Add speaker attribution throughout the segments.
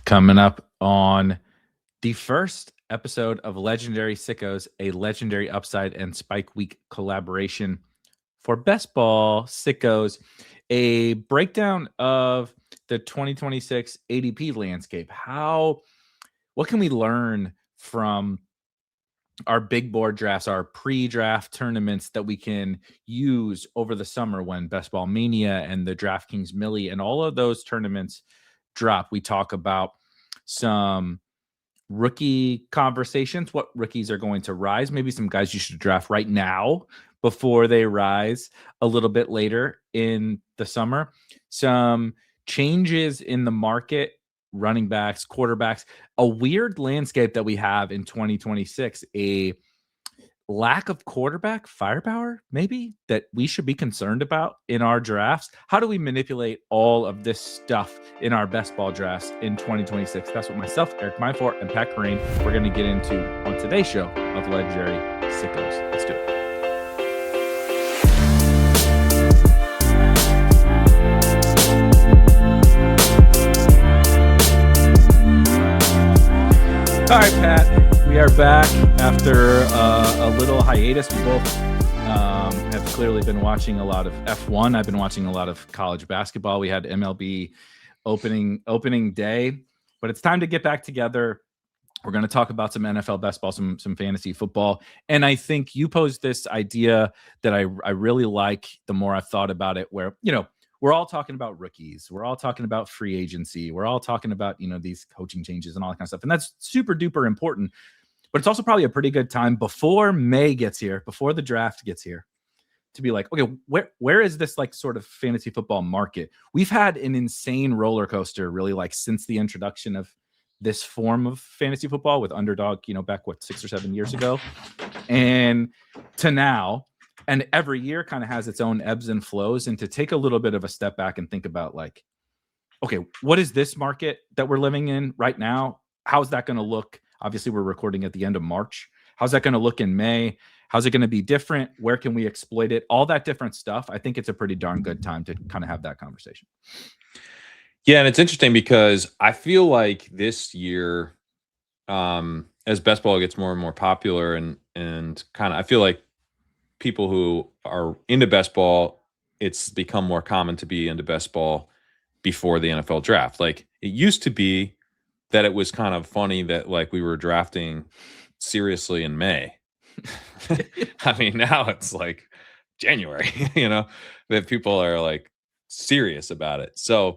Speaker 1: Coming up on the first episode of Legendary Sickos, a legendary upside and Spike Week collaboration for Best Ball Sickos, a breakdown of the 2026 ADP landscape. What can we learn from our big board drafts, our pre-draft tournaments that we can use over the summer when Best Ball Mania and the DraftKings Millie and all of those tournaments drop? We talk about some rookie conversations, what rookies are going to rise, maybe some guys you should draft right now before they rise a little bit later in the summer, some changes in the market, running backs, quarterbacks, a weird landscape that we have in 2026, a lack of quarterback firepower, maybe, that we should be concerned about in our drafts. How do we manipulate all of this stuff in our best ball drafts in 2026? That's what myself, Erik Beimfohr, and Pat Kerrane, we're going to get into on today's show of Legendary Sickos. Let's do it. All right, Pat, we are back after a little hiatus. We both have clearly been watching a lot of F1. I've been watching a lot of college basketball. We had MLB opening day, but it's time to get back together. We're going to talk about some NFL best ball, some fantasy football. And I think you posed this idea that I really like the more I've thought about it, where, we're all talking about rookies. We're all talking about free agency. We're all talking about, these coaching changes and all that kind of stuff. And that's super duper important. But it's also probably a pretty good time before May gets here, before the draft gets here, to be like, okay, where is this like sort of fantasy football market? We've had an insane roller coaster really like since the introduction of this form of fantasy football with Underdog, back 6 or 7 years ago, and to now. And every year kind of has its own ebbs and flows. And to take a little bit of a step back and think about like, okay, what is this market that we're living in right now? How's that going to look? Obviously, we're recording at the end of March. How's that going to look in May? How's it going to be different? Where can we exploit it? All that different stuff. I think it's a pretty darn good time to kind of have that conversation.
Speaker 2: Yeah, and it's interesting because I feel like this year, as best ball gets more and more popular and kind of, I feel like people who are into best ball, it's become more common to be into best ball before the NFL draft. Like it used to be that it was kind of funny that like we were drafting seriously in May. I mean, now it's like January, that people are like serious about it. So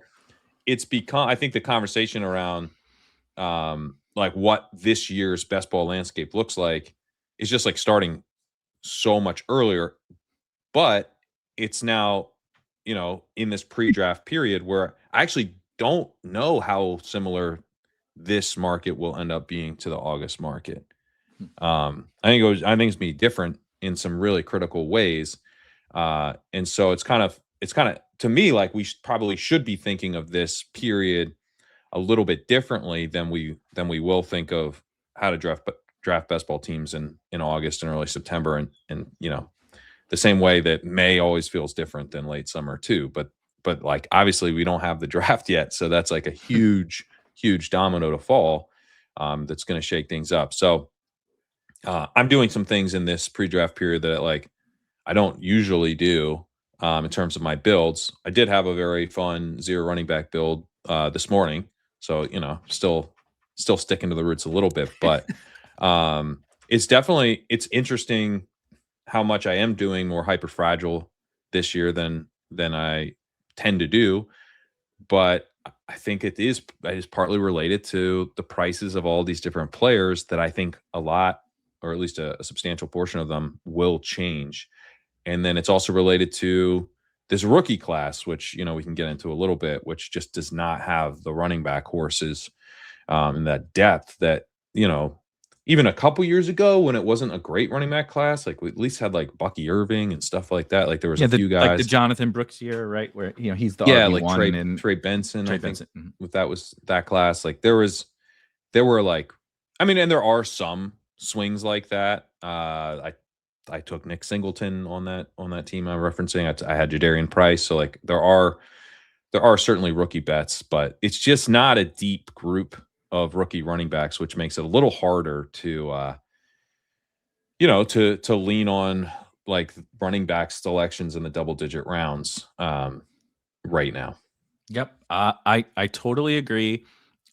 Speaker 2: it's become, I think the conversation around like what this year's best ball landscape looks like is just like starting so much earlier, but it's now, in this pre-draft period where I actually don't know how similar this market will end up being to the August market. I think it's going to be different in some really critical ways. And so it's kind of to me, like we probably should be thinking of this period a little bit differently than we will think of how to draft best ball teams in August and early September, and the same way that May always feels different than late summer too. But like obviously we don't have the draft yet, so that's like a huge domino to fall that's going to shake things up. So I'm doing some things in this pre-draft period that like I don't usually do in terms of my builds. I did have a very fun 0 running back build this morning, so still sticking to the roots a little bit, but it's interesting how much I am doing more hyper fragile this year than I tend to do. But I think it is partly related to the prices of all these different players that I think a lot, or at least a substantial portion of them, will change. And then it's also related to this rookie class, which, we can get into a little bit, which just does not have the running back horses and that depth that, even a couple years ago when it wasn't a great running back class, like we at least had like Bucky Irving and stuff like that. Like there was a few guys,
Speaker 1: like the Jonathan Brooks year, right? Where, he's the
Speaker 2: RB1
Speaker 1: like
Speaker 2: Trey Benson.
Speaker 1: Trey
Speaker 2: I think
Speaker 1: Benson.
Speaker 2: If that was that class, like there were like, I mean, and there are some swings like that. I took Nick Singleton on that team I'm referencing. I had Jadarian Price. So like there are there are certainly rookie bets, but it's just not a deep group of rookie running backs, which makes it a little harder to to lean on like running back selections in the double digit rounds right now.
Speaker 1: Yep. I totally agree.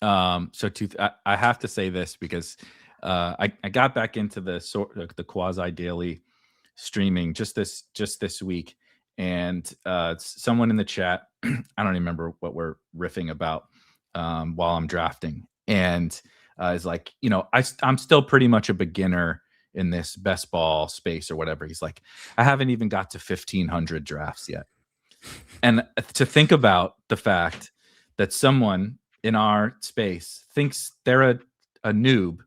Speaker 1: I have to say this because I got back into the quasi daily streaming just this week, and someone in the chat, I don't remember what we're riffing about while I'm drafting, and is like, I'm still pretty much a beginner in this best ball space or whatever. He's like, I haven't even got to 1,500 drafts yet. And to think about the fact that someone in our space thinks they're a noob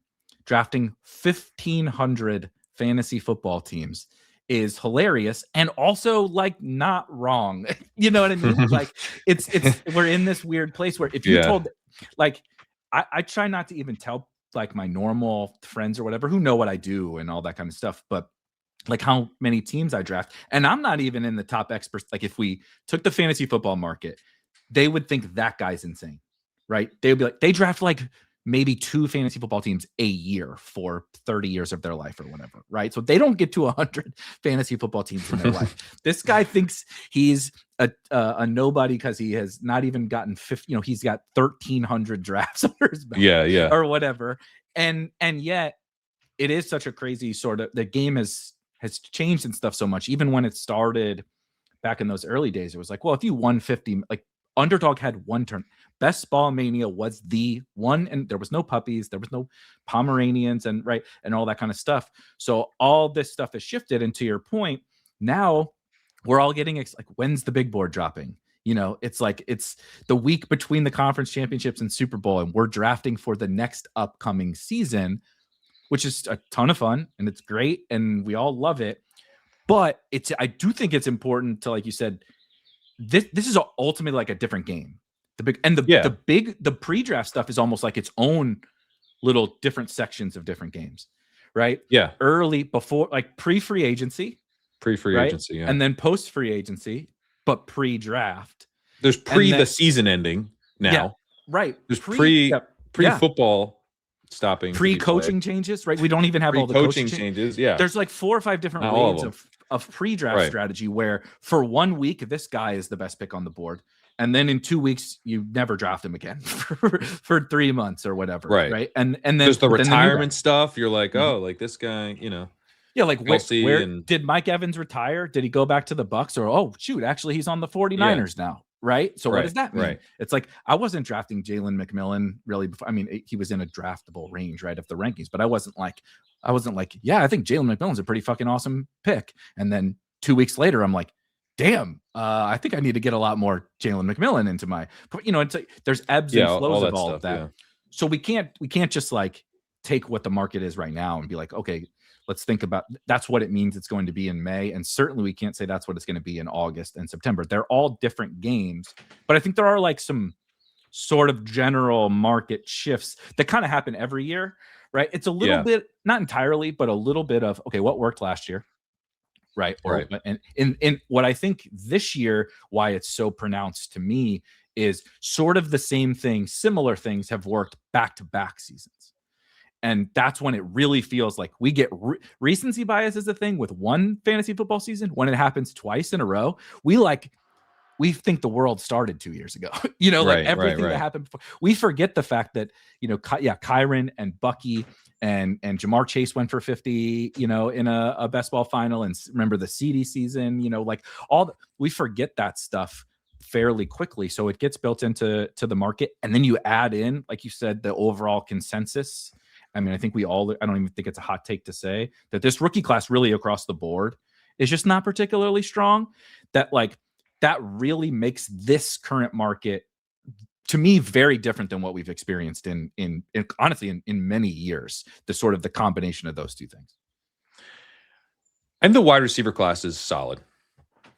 Speaker 1: drafting 1,500 fantasy football teams is hilarious, and also like not wrong. You know what I mean? Like it's we're in this weird place where if you told, like, I try not to even tell like my normal friends or whatever who know what I do and all that kind of stuff, but like how many teams I draft. And I'm not even in the top experts. Like if we took the fantasy football market, they would think that guy's insane, right? They would be like, they draft like maybe 2 fantasy football teams a year for 30 years of their life or whatever, right? So they don't get to 100 fantasy football teams in their life. This guy thinks he's a nobody because he has not even gotten 50, he's got 1,300 drafts under his belt, or whatever. And yet it is such a crazy sort of, the game has changed and stuff so much. Even when it started back in those early days, it was like, well, if you won 50, like Underdog had one turn. Best Ball Mania was the one, and there was no puppies, there was no Pomeranians, and all that kind of stuff. So all this stuff has shifted. And to your point, now we're all getting like, when's the big board dropping? It's like it's the week between the conference championships and Super Bowl, and we're drafting for the next upcoming season, which is a ton of fun and it's great and we all love it. But I do think it's important to, like you said, this is ultimately like a different game. The pre-draft stuff is almost like its own little different sections of different games, right?
Speaker 2: Yeah.
Speaker 1: Early, before, like pre-free agency,
Speaker 2: agency,
Speaker 1: and then post-free agency, but pre-draft.
Speaker 2: There's the season ending now.
Speaker 1: Yeah, right.
Speaker 2: There's pre-football stopping.
Speaker 1: Pre-coaching changes, right? We don't even have all the coaching
Speaker 2: changes. Yeah.
Speaker 1: There's like 4 or 5 different waves of pre-draft strategy where for 1 week, this guy is the best pick on the board. And then in 2 weeks, you never draft him again for 3 months or whatever. Right. And then
Speaker 2: there's the retirement stuff. You're like, oh, like this guy,
Speaker 1: Yeah, like where did Mike Evans retire? Did he go back to the Bucks? Or, oh, shoot, actually, he's on the 49ers now. Right. So what does that mean?
Speaker 2: Right.
Speaker 1: It's like, I wasn't drafting Jalen McMillan really before. I mean, he was in a draftable range, right, of the rankings, but I wasn't like, yeah, I think Jalen McMillan's a pretty fucking awesome pick. And then 2 weeks later, I'm like, damn, I think I need to get a lot more Jalen McMillan into my, it's like there's ebbs and flows of all of that. Yeah. So we can't just like take what the market is right now and be like, okay, let's think about that's what it means it's going to be in May. And certainly we can't say that's what it's going to be in August and September. They're all different games, but I think there are like some sort of general market shifts that kind of happen every year, right? It's a little bit, not entirely, but a little bit of, okay, what worked last year? Right. And in what I think this year, why it's so pronounced to me is sort of the same thing. Similar things have worked back-to-back seasons. And that's when it really feels like we get recency bias is a thing with one fantasy football season. When it happens twice in a row, we think the world started 2 years ago. Like everything that happened before. We forget the fact that, Kyron and Bucky and Jamar Chase went for 50, in a best ball final. And remember the CD season, like we forget that stuff fairly quickly. So it gets built into the market. And then you add in, like you said, the overall consensus. I mean, I think I don't even think it's a hot take to say that this rookie class really across the board is just not particularly strong. That really makes this current market, to me, very different than what we've experienced in honestly in many years. The combination of those two things.
Speaker 2: And the wide receiver class is solid.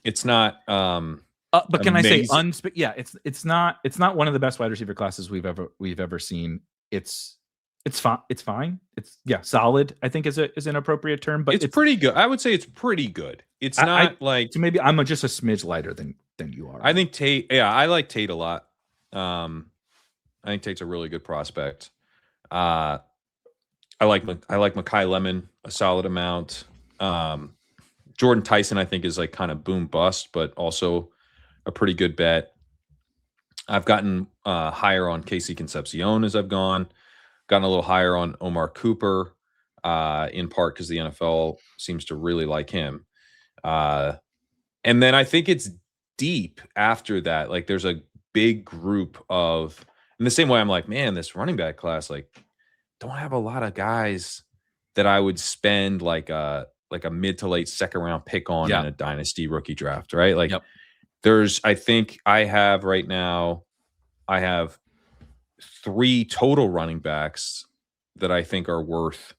Speaker 2: It's not.
Speaker 1: But can amazing. I say it's not one of the best wide receiver classes we've ever seen. It's fine. It's solid, I think is an appropriate term, but
Speaker 2: it's pretty good. I would say it's pretty good. It's not like
Speaker 1: maybe I'm just a smidge lighter than than you are.
Speaker 2: I think Tate. Yeah, I like Tate a lot. I think Tate's a really good prospect. I like Mekhi Lemon a solid amount. Jordan Tyson, I think, is like kind of boom bust, but also a pretty good bet. I've gotten higher on Casey Concepcion as I've gotten a little higher on Omar Cooper, in part because the NFL seems to really like him. And then I think it's deep after that. Like there's a big group of, in the same way I'm like, man, this running back class, like, don't have a lot of guys that I would spend like a mid to late second round pick on in a dynasty rookie draft, right? Like I think I have right now, I have 3 total running backs that I think are worth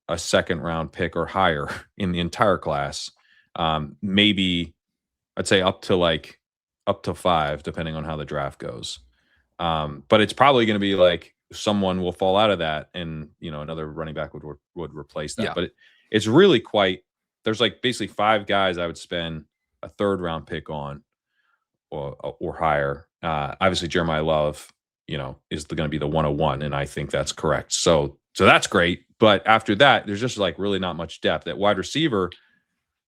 Speaker 2: a second round pick or higher in the entire class. Maybe I'd say up to 5, depending on how the draft goes. But it's probably going to be like someone will fall out of that, and another running back would replace that.
Speaker 1: Yeah.
Speaker 2: But it's really there's like basically 5 guys I would spend a third round pick on or higher. Obviously Jeremiah Love, is going to be the 101, and I think that's correct. So that's great. But after that, there's just like really not much depth. At wide receiver,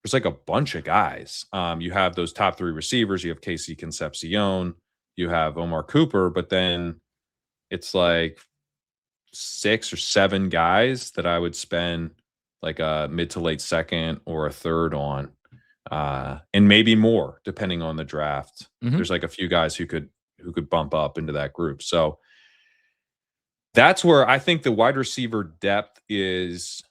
Speaker 2: there's like a bunch of guys. You have those top 3 receivers. You have Casey Concepcion. You have Omar Cooper. But then it's like 6 or 7 guys that I would spend like a mid to late second or a third on, and maybe more depending on the draft. There's like a few guys who could bump up into that group. So that's where I think the wide receiver depth is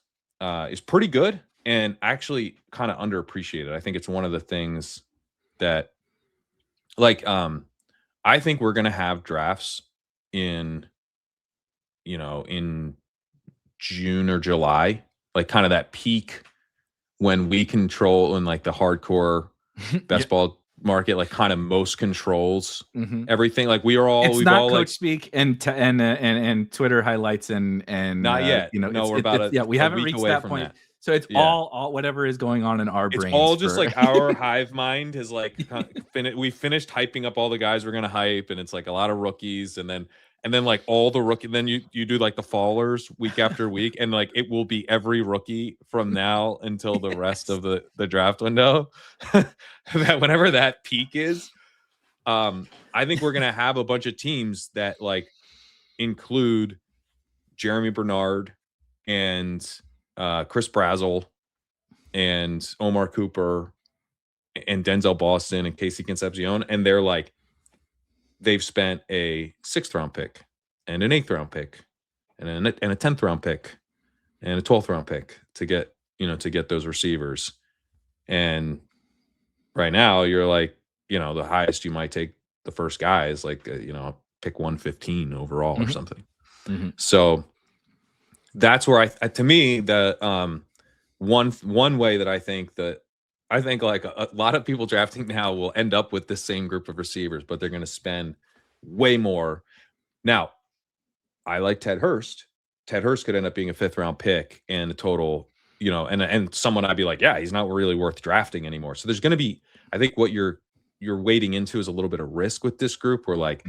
Speaker 2: pretty good and actually kind of underappreciated. I think it's one of the things that, like, I think we're going to have drafts in June or July, like kind of that peak when we control in like the hardcore best ball market, like kind of most controls everything. Like we are all,
Speaker 1: it's not coach speak and Twitter highlights and
Speaker 2: not yet. No, we're about
Speaker 1: we haven't reached that point. So it's all whatever is going on in our brains.
Speaker 2: It's all just like our hive mind has like we finished hyping up all the guys we're gonna hype, and it's like a lot of rookies, and then like all the rookie. Then you do like the fallers week after week, and like it will be every rookie from now until the rest of the draft window. That whenever that peak is, I think we're gonna have a bunch of teams that like include Jeremy Bernard and Chris Brazzell and Omar Cooper and Denzel Boston and Casey Concepcion, and they're like, they've spent a 6th round pick and an 8th round pick and a 10th round pick and a 12th round pick to get those receivers. And right now you're like, the highest you might take the first guy is like, pick 115 overall or something. So that's where to me, the one way that I think like a lot of people drafting now will end up with the same group of receivers, but they're going to spend way more. Now, I like Ted Hurst. Ted Hurst could end up being a 5th round pick and a total, and someone I'd be like, yeah, he's not really worth drafting anymore. So there's going to be, I think what you're wading into is a little bit of risk with this group, where like,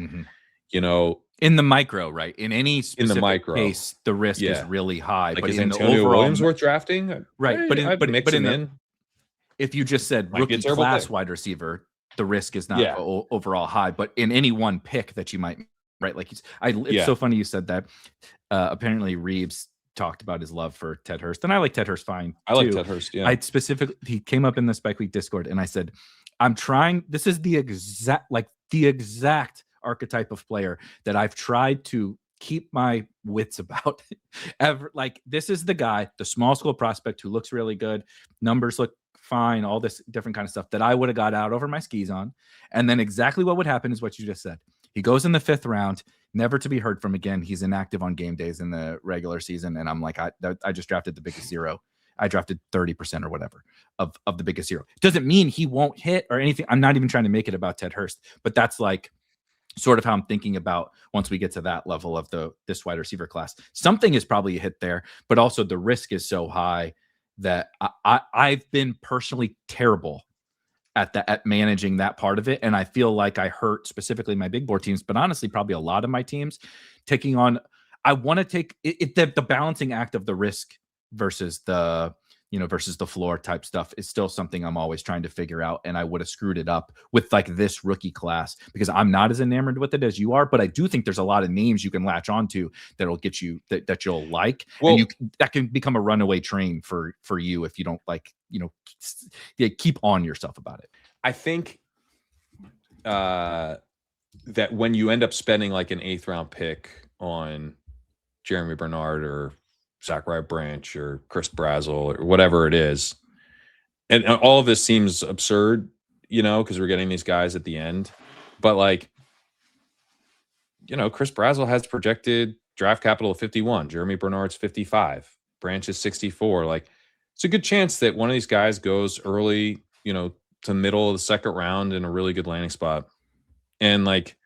Speaker 1: in the micro, right? In any specific case, the risk is really high.
Speaker 2: Like,
Speaker 1: but
Speaker 2: is
Speaker 1: in
Speaker 2: Antonio
Speaker 1: the overall,
Speaker 2: Williams worth drafting?
Speaker 1: Right. If you just said rookie class wide receiver, the risk is not overall high. But in any one pick that you might, right? Like it's so funny you said that. Apparently Reeves talked about his love for Ted Hurst, and I like Ted Hurst fine.
Speaker 2: I like Ted Hurst. Yeah.
Speaker 1: He came up in the Spike Week Discord, and I said, I'm trying. This is the exact archetype of player that I've tried to keep my wits about. This is the guy, the small school prospect who looks really good, numbers look fine, all this different kind of stuff that I would have got out over my skis on. And then exactly what would happen is what you just said. He goes in the 5th round, never to be heard from again. He's inactive on game days in the regular season. And I'm like, I just drafted the biggest zero. I drafted 30% or whatever of the biggest zero. Doesn't mean he won't hit or anything. I'm not even trying to make it about Ted Hurst, but that's like sort of how I'm thinking about once we get to that level of this wide receiver class. Something is probably a hit there, but also the risk is so high that I've been personally terrible at managing that part of it. And I feel like I hurt specifically my big board teams, but honestly, probably a lot of my teams taking on. I want to take the balancing act of the risk versus the versus the floor type stuff is still something I'm always trying to figure out. And I would have screwed it up with like this rookie class because I'm not as enamored with it as you are. But I do think there's a lot of names you can latch onto that'll get you that you'll like, and that can become a runaway train for you if you don't like keep on yourself about it.
Speaker 2: I think that when you end up spending like an 8th round pick on Jeremy Bernard or Zachariah Branch or Chris Brazel or whatever it is, and all of this seems absurd, because we're getting these guys at the end, but like, Chris Brazel has projected draft capital of 51, Jeremy Bernard's 55, Branch is 64. Like, it's a good chance that one of these guys goes early, to middle of the second round in a really good landing spot. And like,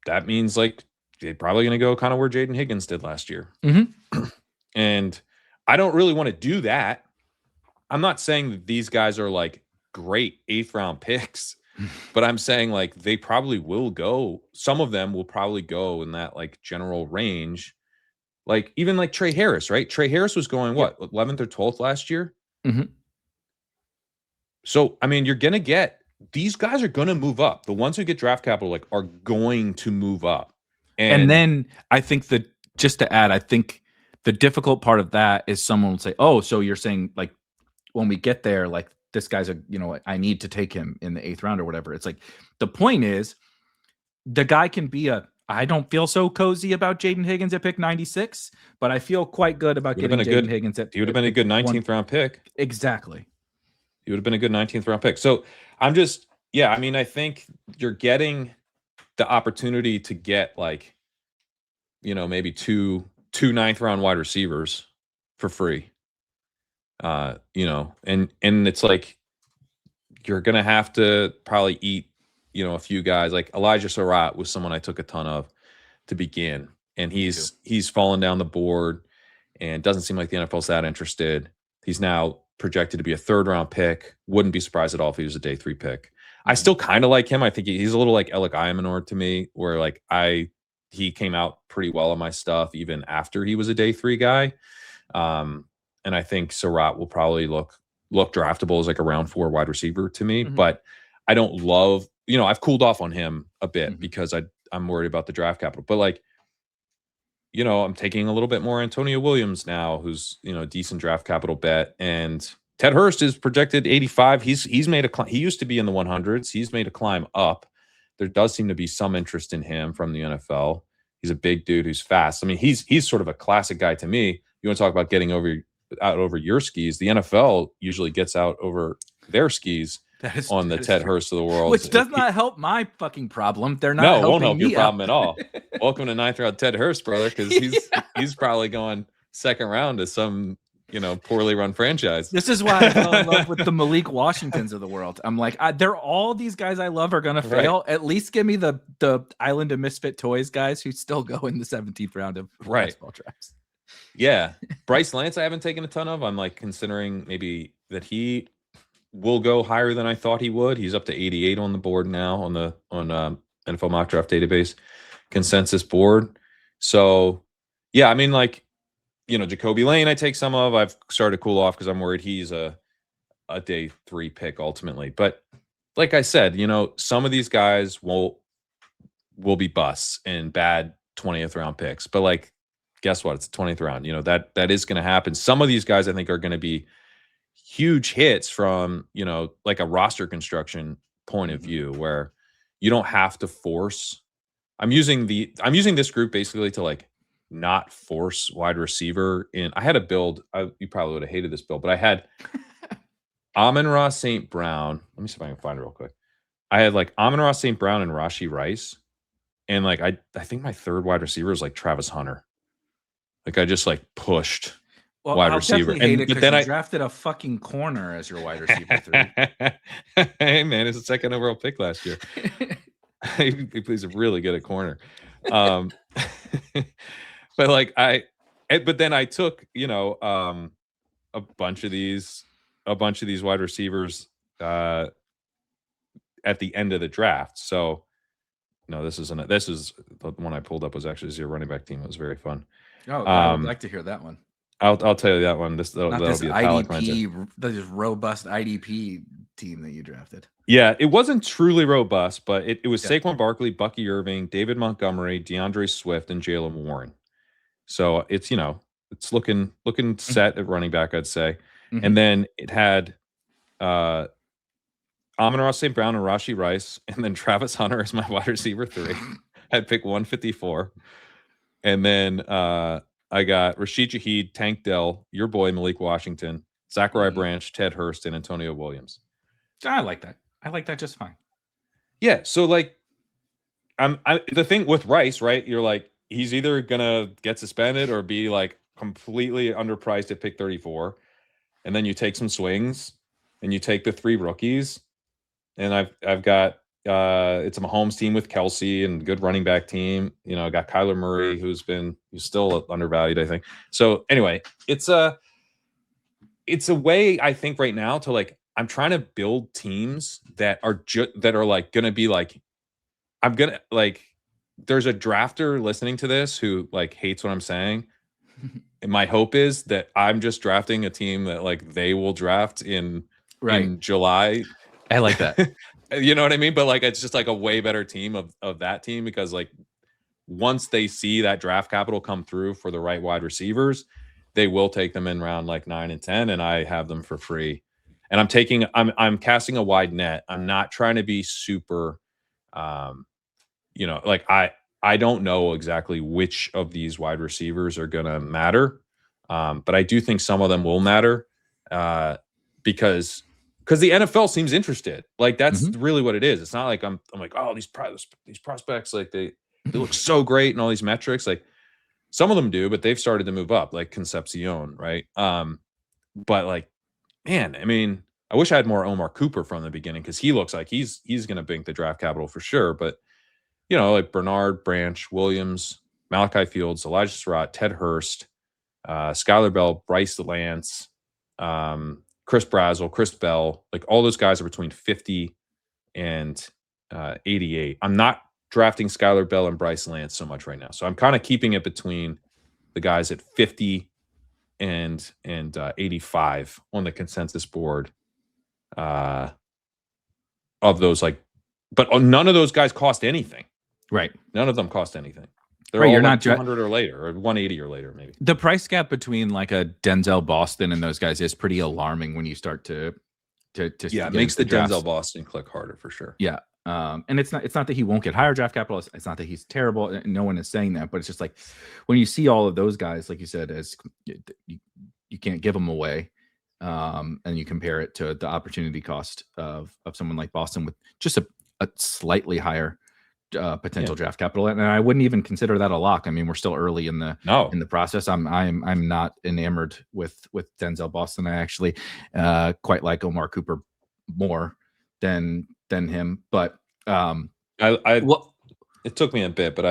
Speaker 2: that means like they're probably going to go kind of where Jaden Higgins did last year.
Speaker 1: Mm-hmm.
Speaker 2: And I don't really want to do that. I'm not saying that these guys are like great 8th round picks, but I'm saying like they probably will go. Some of them will probably go in that like general range. Like even like Trey Harris, right? Trey Harris was going what, 11th or 12th last year?
Speaker 1: Mm-hmm.
Speaker 2: So, I mean, you're going to get, these guys are going to move up. The ones who get draft capital like are going to move up.
Speaker 1: And then I think that just to add, I think the difficult part of that is someone will say, oh, so you're saying like when we get there, like this guy's I need to take him in the 8th round or whatever. It's like, the point is the guy can be I don't feel so cozy about Jaden Higgins at pick 96, but I feel quite good about getting Jaden Higgins
Speaker 2: he would have been a good 19th round pick.
Speaker 1: Exactly.
Speaker 2: He would have been a good 19th round pick. So I'm just, I mean, I think you're getting the opportunity to get like, maybe two 9th round wide receivers for free. And it's like, you're going to have to probably eat, a few guys. Like Elijah Surratt was someone I took a ton of to begin, and he's fallen down the board and doesn't seem like the NFL's that interested. He's now projected to be a 3rd round pick. Wouldn't be surprised at all if he was a day 3 pick. Mm-hmm. I still kind of like him. I think he's a little like Elik Iamenor to me, where like he came out pretty well on my stuff even after he was a day 3 guy. And I think Surratt will probably look draftable as like a round 4 wide receiver to me. Mm-hmm. But I don't love, I've cooled off on him a bit because I'm worried about the draft capital. But like, I'm taking a little bit more Antonio Williams now, who's, a decent draft capital bet. And Ted Hurst is projected 85. He's made a climb. He used to be in the 100s. He's made a climb up. There does seem to be some interest in him from the NFL. He's a big dude who's fast. I mean, he's sort of a classic guy to me. You want to talk about getting out over your skis. The NFL usually gets out over their skis on the Ted Hurst of the world.
Speaker 1: Which does not help my fucking problem. They're not
Speaker 2: helping. No, it won't help your problem at all. Welcome to 9th round Ted Hurst, brother, because he's probably going 2nd round to some poorly run franchise.
Speaker 1: This is why I fell in love with the Malik Washingtons of the world. I'm like, they're all these guys I love are gonna fail. Right. At least give me the Island of Misfit Toys guys who still go in the 17th round of basketball drafts.
Speaker 2: Yeah, Bryce Lance I haven't taken a ton of. I'm like considering maybe that he will go higher than I thought he would. He's up to 88 on the board now on NFL Mock Draft Database consensus board. So yeah, I mean like. Jacoby Lane, I take some of. I've started to cool off because I'm worried he's a day 3 pick ultimately. But like I said, some of these guys will be busts and bad 20th round picks. But like, guess what? It's the 20th round. That is going to happen. Some of these guys I think are going to be huge hits from like a roster construction point of view, where you don't have to force. I'm using this group basically to like not force wide receiver in. I had a build. You probably would have hated this build, but I had Amon-Ra St. Brown. Let me see if I can find it real quick. I had like Amon-Ra St. Brown and Rashee Rice. And like, I think my 3rd wide receiver was like Travis Hunter. Like I just like pushed wide receiver.
Speaker 1: And then I drafted a fucking corner as your wide receiver 3.
Speaker 2: Hey man, it's a 2nd overall pick last year. He plays really good at corner. But like but then I took, a bunch of these wide receivers at the end of the draft. So no, this is the one I pulled up was actually your running back team. It was very fun.
Speaker 1: Oh, I would like to hear that one.
Speaker 2: I'll tell you that one. That'll be a palate cleanser.
Speaker 1: This robust IDP team that you drafted.
Speaker 2: Yeah, it wasn't truly robust, but it was Saquon Barkley, Bucky Irving, David Montgomery, DeAndre Swift, and Jalen Warren. So it's it's looking set at running back, I'd say. Mm-hmm. And then it had Amon-Ra St. Brown and Rashee Rice, and then Travis Hunter as my wide receiver 3 at pick 154. And then I got Rashid Shaheed, Tank Dell, your boy Malik Washington, Zachariah Branch, Ted Hurst, and Antonio Williams.
Speaker 1: I like that. I like that just fine.
Speaker 2: Yeah. So like, the thing with Rice, right? You're like, he's either gonna get suspended or be like completely underpriced at pick 34, and then you take some swings and you take the 3 rookies, and I've got it's a Mahomes team with Kelsey and good running back team. I got Kyler Murray, who's still undervalued, I think. So anyway, it's a way, I think, right now to like, I'm trying to build teams that are like going to be like, there's a drafter listening to this who like hates what I'm saying. And my hope is that I'm just drafting a team that like they will draft in July.
Speaker 1: I like that.
Speaker 2: You know what I mean? But like, it's just like a way better team of that team, because like once they see that draft capital come through for the right wide receivers, they will take them in round like 9 and 10, and I have them for free. And I'm casting a wide net. I'm not trying to be super, like I don't know exactly which of these wide receivers are going to matter. But I do think some of them will matter because the NFL seems interested. Like that's really what it is. It's not like I'm like, oh, these prospects, like they look so great and all these metrics. Like some of them do, but they've started to move up, like Concepcion, right? But like, man, I mean, I wish I had more Omar Cooper from the beginning, because he looks like he's going to bank the draft capital for sure. But like Bernard, Branch, Williams, Malachi Fields, Elijah Surratt, Ted Hurst, Skylar Bell, Bryce Lance, Chris Brazel, Chris Bell, like all those guys are between 50 and 88. I'm not drafting Skylar Bell and Bryce Lance so much right now. So I'm kind of keeping it between the guys at 50 and 85 on the consensus board of those, like, but none of those guys cost anything.
Speaker 1: Right.
Speaker 2: None of them cost anything. They're all
Speaker 1: you're
Speaker 2: like
Speaker 1: not
Speaker 2: 200 or later, or 180 or later, maybe.
Speaker 1: The price gap between like a Denzel Boston and those guys is pretty alarming when you start to
Speaker 2: it makes the Denzel Boston click harder for sure.
Speaker 1: Yeah. And it's not that he won't get higher draft capital. It's not that he's terrible. No one is saying that, but it's just like when you see all of those guys, like you said, as you can't give them away. And you compare it to the opportunity cost of someone like Boston with just a slightly higher potential draft capital, and I wouldn't even consider that a lock. I mean, we're still early in the process. I'm not enamored with Denzel Boston. I actually quite like Omar Cooper more than him, but
Speaker 2: it took me a bit, but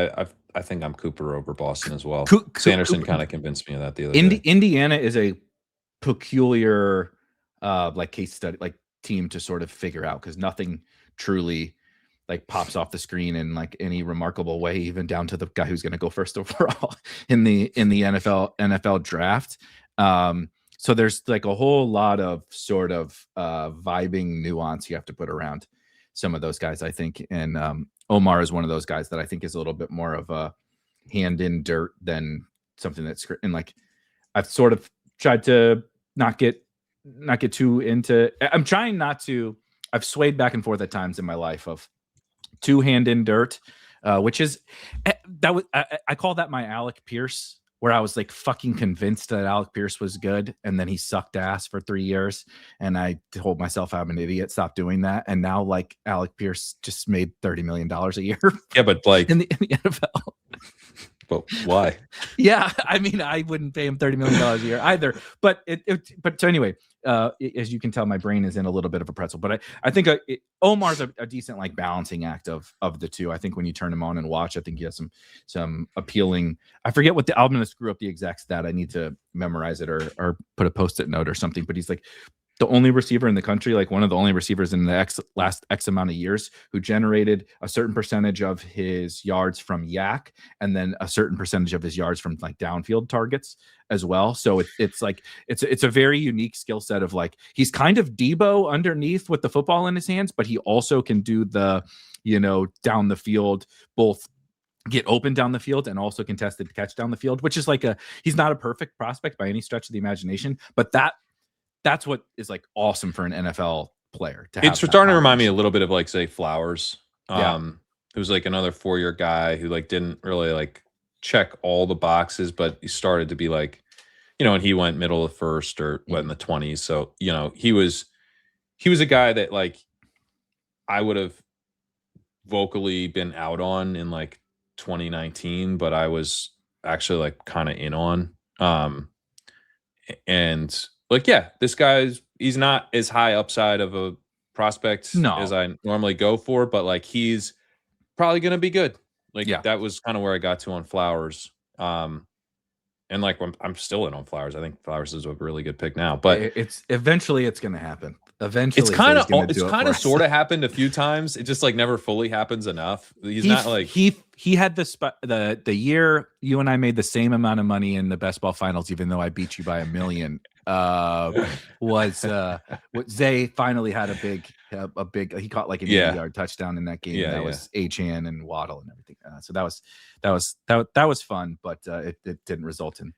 Speaker 2: I think I'm Cooper over Boston as well. Sanderson kind of convinced me of that the other day.
Speaker 1: Indiana is a peculiar like case study, like team to sort of figure out, because nothing truly like pops off the screen in like any remarkable way, even down to the guy who's going to go first overall in the NFL draft. So there's like a whole lot of sort of vibing nuance you have to put around some of those guys, I think. And Omar is one of those guys that I think is a little bit more of a hand in dirt than something that's, and like I've sort of tried to not get too into, I'm trying not to, I've swayed back and forth at times in my life of too hand in dirt, which is I call that my Alec Pierce, where I was like fucking convinced that Alec Pierce was good, and then he sucked ass for 3 years, and I told myself I'm an idiot, stop doing that. And now like Alec Pierce just made $30 million a year.
Speaker 2: Yeah, but like
Speaker 1: in the NFL.
Speaker 2: But why?
Speaker 1: Yeah, I mean, I wouldn't pay him $30 million a year either. But so anyway, as you can tell, my brain is in a little bit of a pretzel. But I think Omar's a decent like balancing act of the two. I think when you turn him on and watch, I think he has some appealing. I forget what I'm going to screw up the exact stat. I need to memorize it or put a Post-it note or something. But he's like the only receiver in the country, like one of the only receivers in the last X amount of years who generated a certain percentage of his yards from yak and then a certain percentage of his yards from like downfield targets as well. So it's like it's a very unique skill set of like he's kind of Debo underneath with the football in his hands, but he also can do the, down the field, both get open down the field and also contested catch down the field, which is like he's not a perfect prospect by any stretch of the imagination, but that's what is like awesome for an NFL player to have.
Speaker 2: It's starting to remind me a little bit of like say Flowers.
Speaker 1: Yeah.
Speaker 2: Who's like another 4-year guy who like didn't really like check all the boxes, but he started to be like, and he went middle of first or went in the 20s. So, he was a guy that like I would have vocally been out on in like 2019, but I was actually like kind of in on. And like, yeah, this he's not as high upside of a prospect as I normally go for, but like he's probably going to be good. Like that was kind of where I got to on Flowers. And like I'm still in on Flowers. I think Flowers is a really good pick now, but
Speaker 1: it's eventually it's going to happen. Eventually
Speaker 2: it's kind of sort of happened a few times. It just like never fully happens enough. He's not like
Speaker 1: he had the year you and I made the same amount of money in the best ball finals, even though I beat you by $1 million. Was what Zay finally had a big he caught like an 80-yard touchdown in that game. Yeah, that was Achane and Waddle and everything. So that was fun, but it didn't result in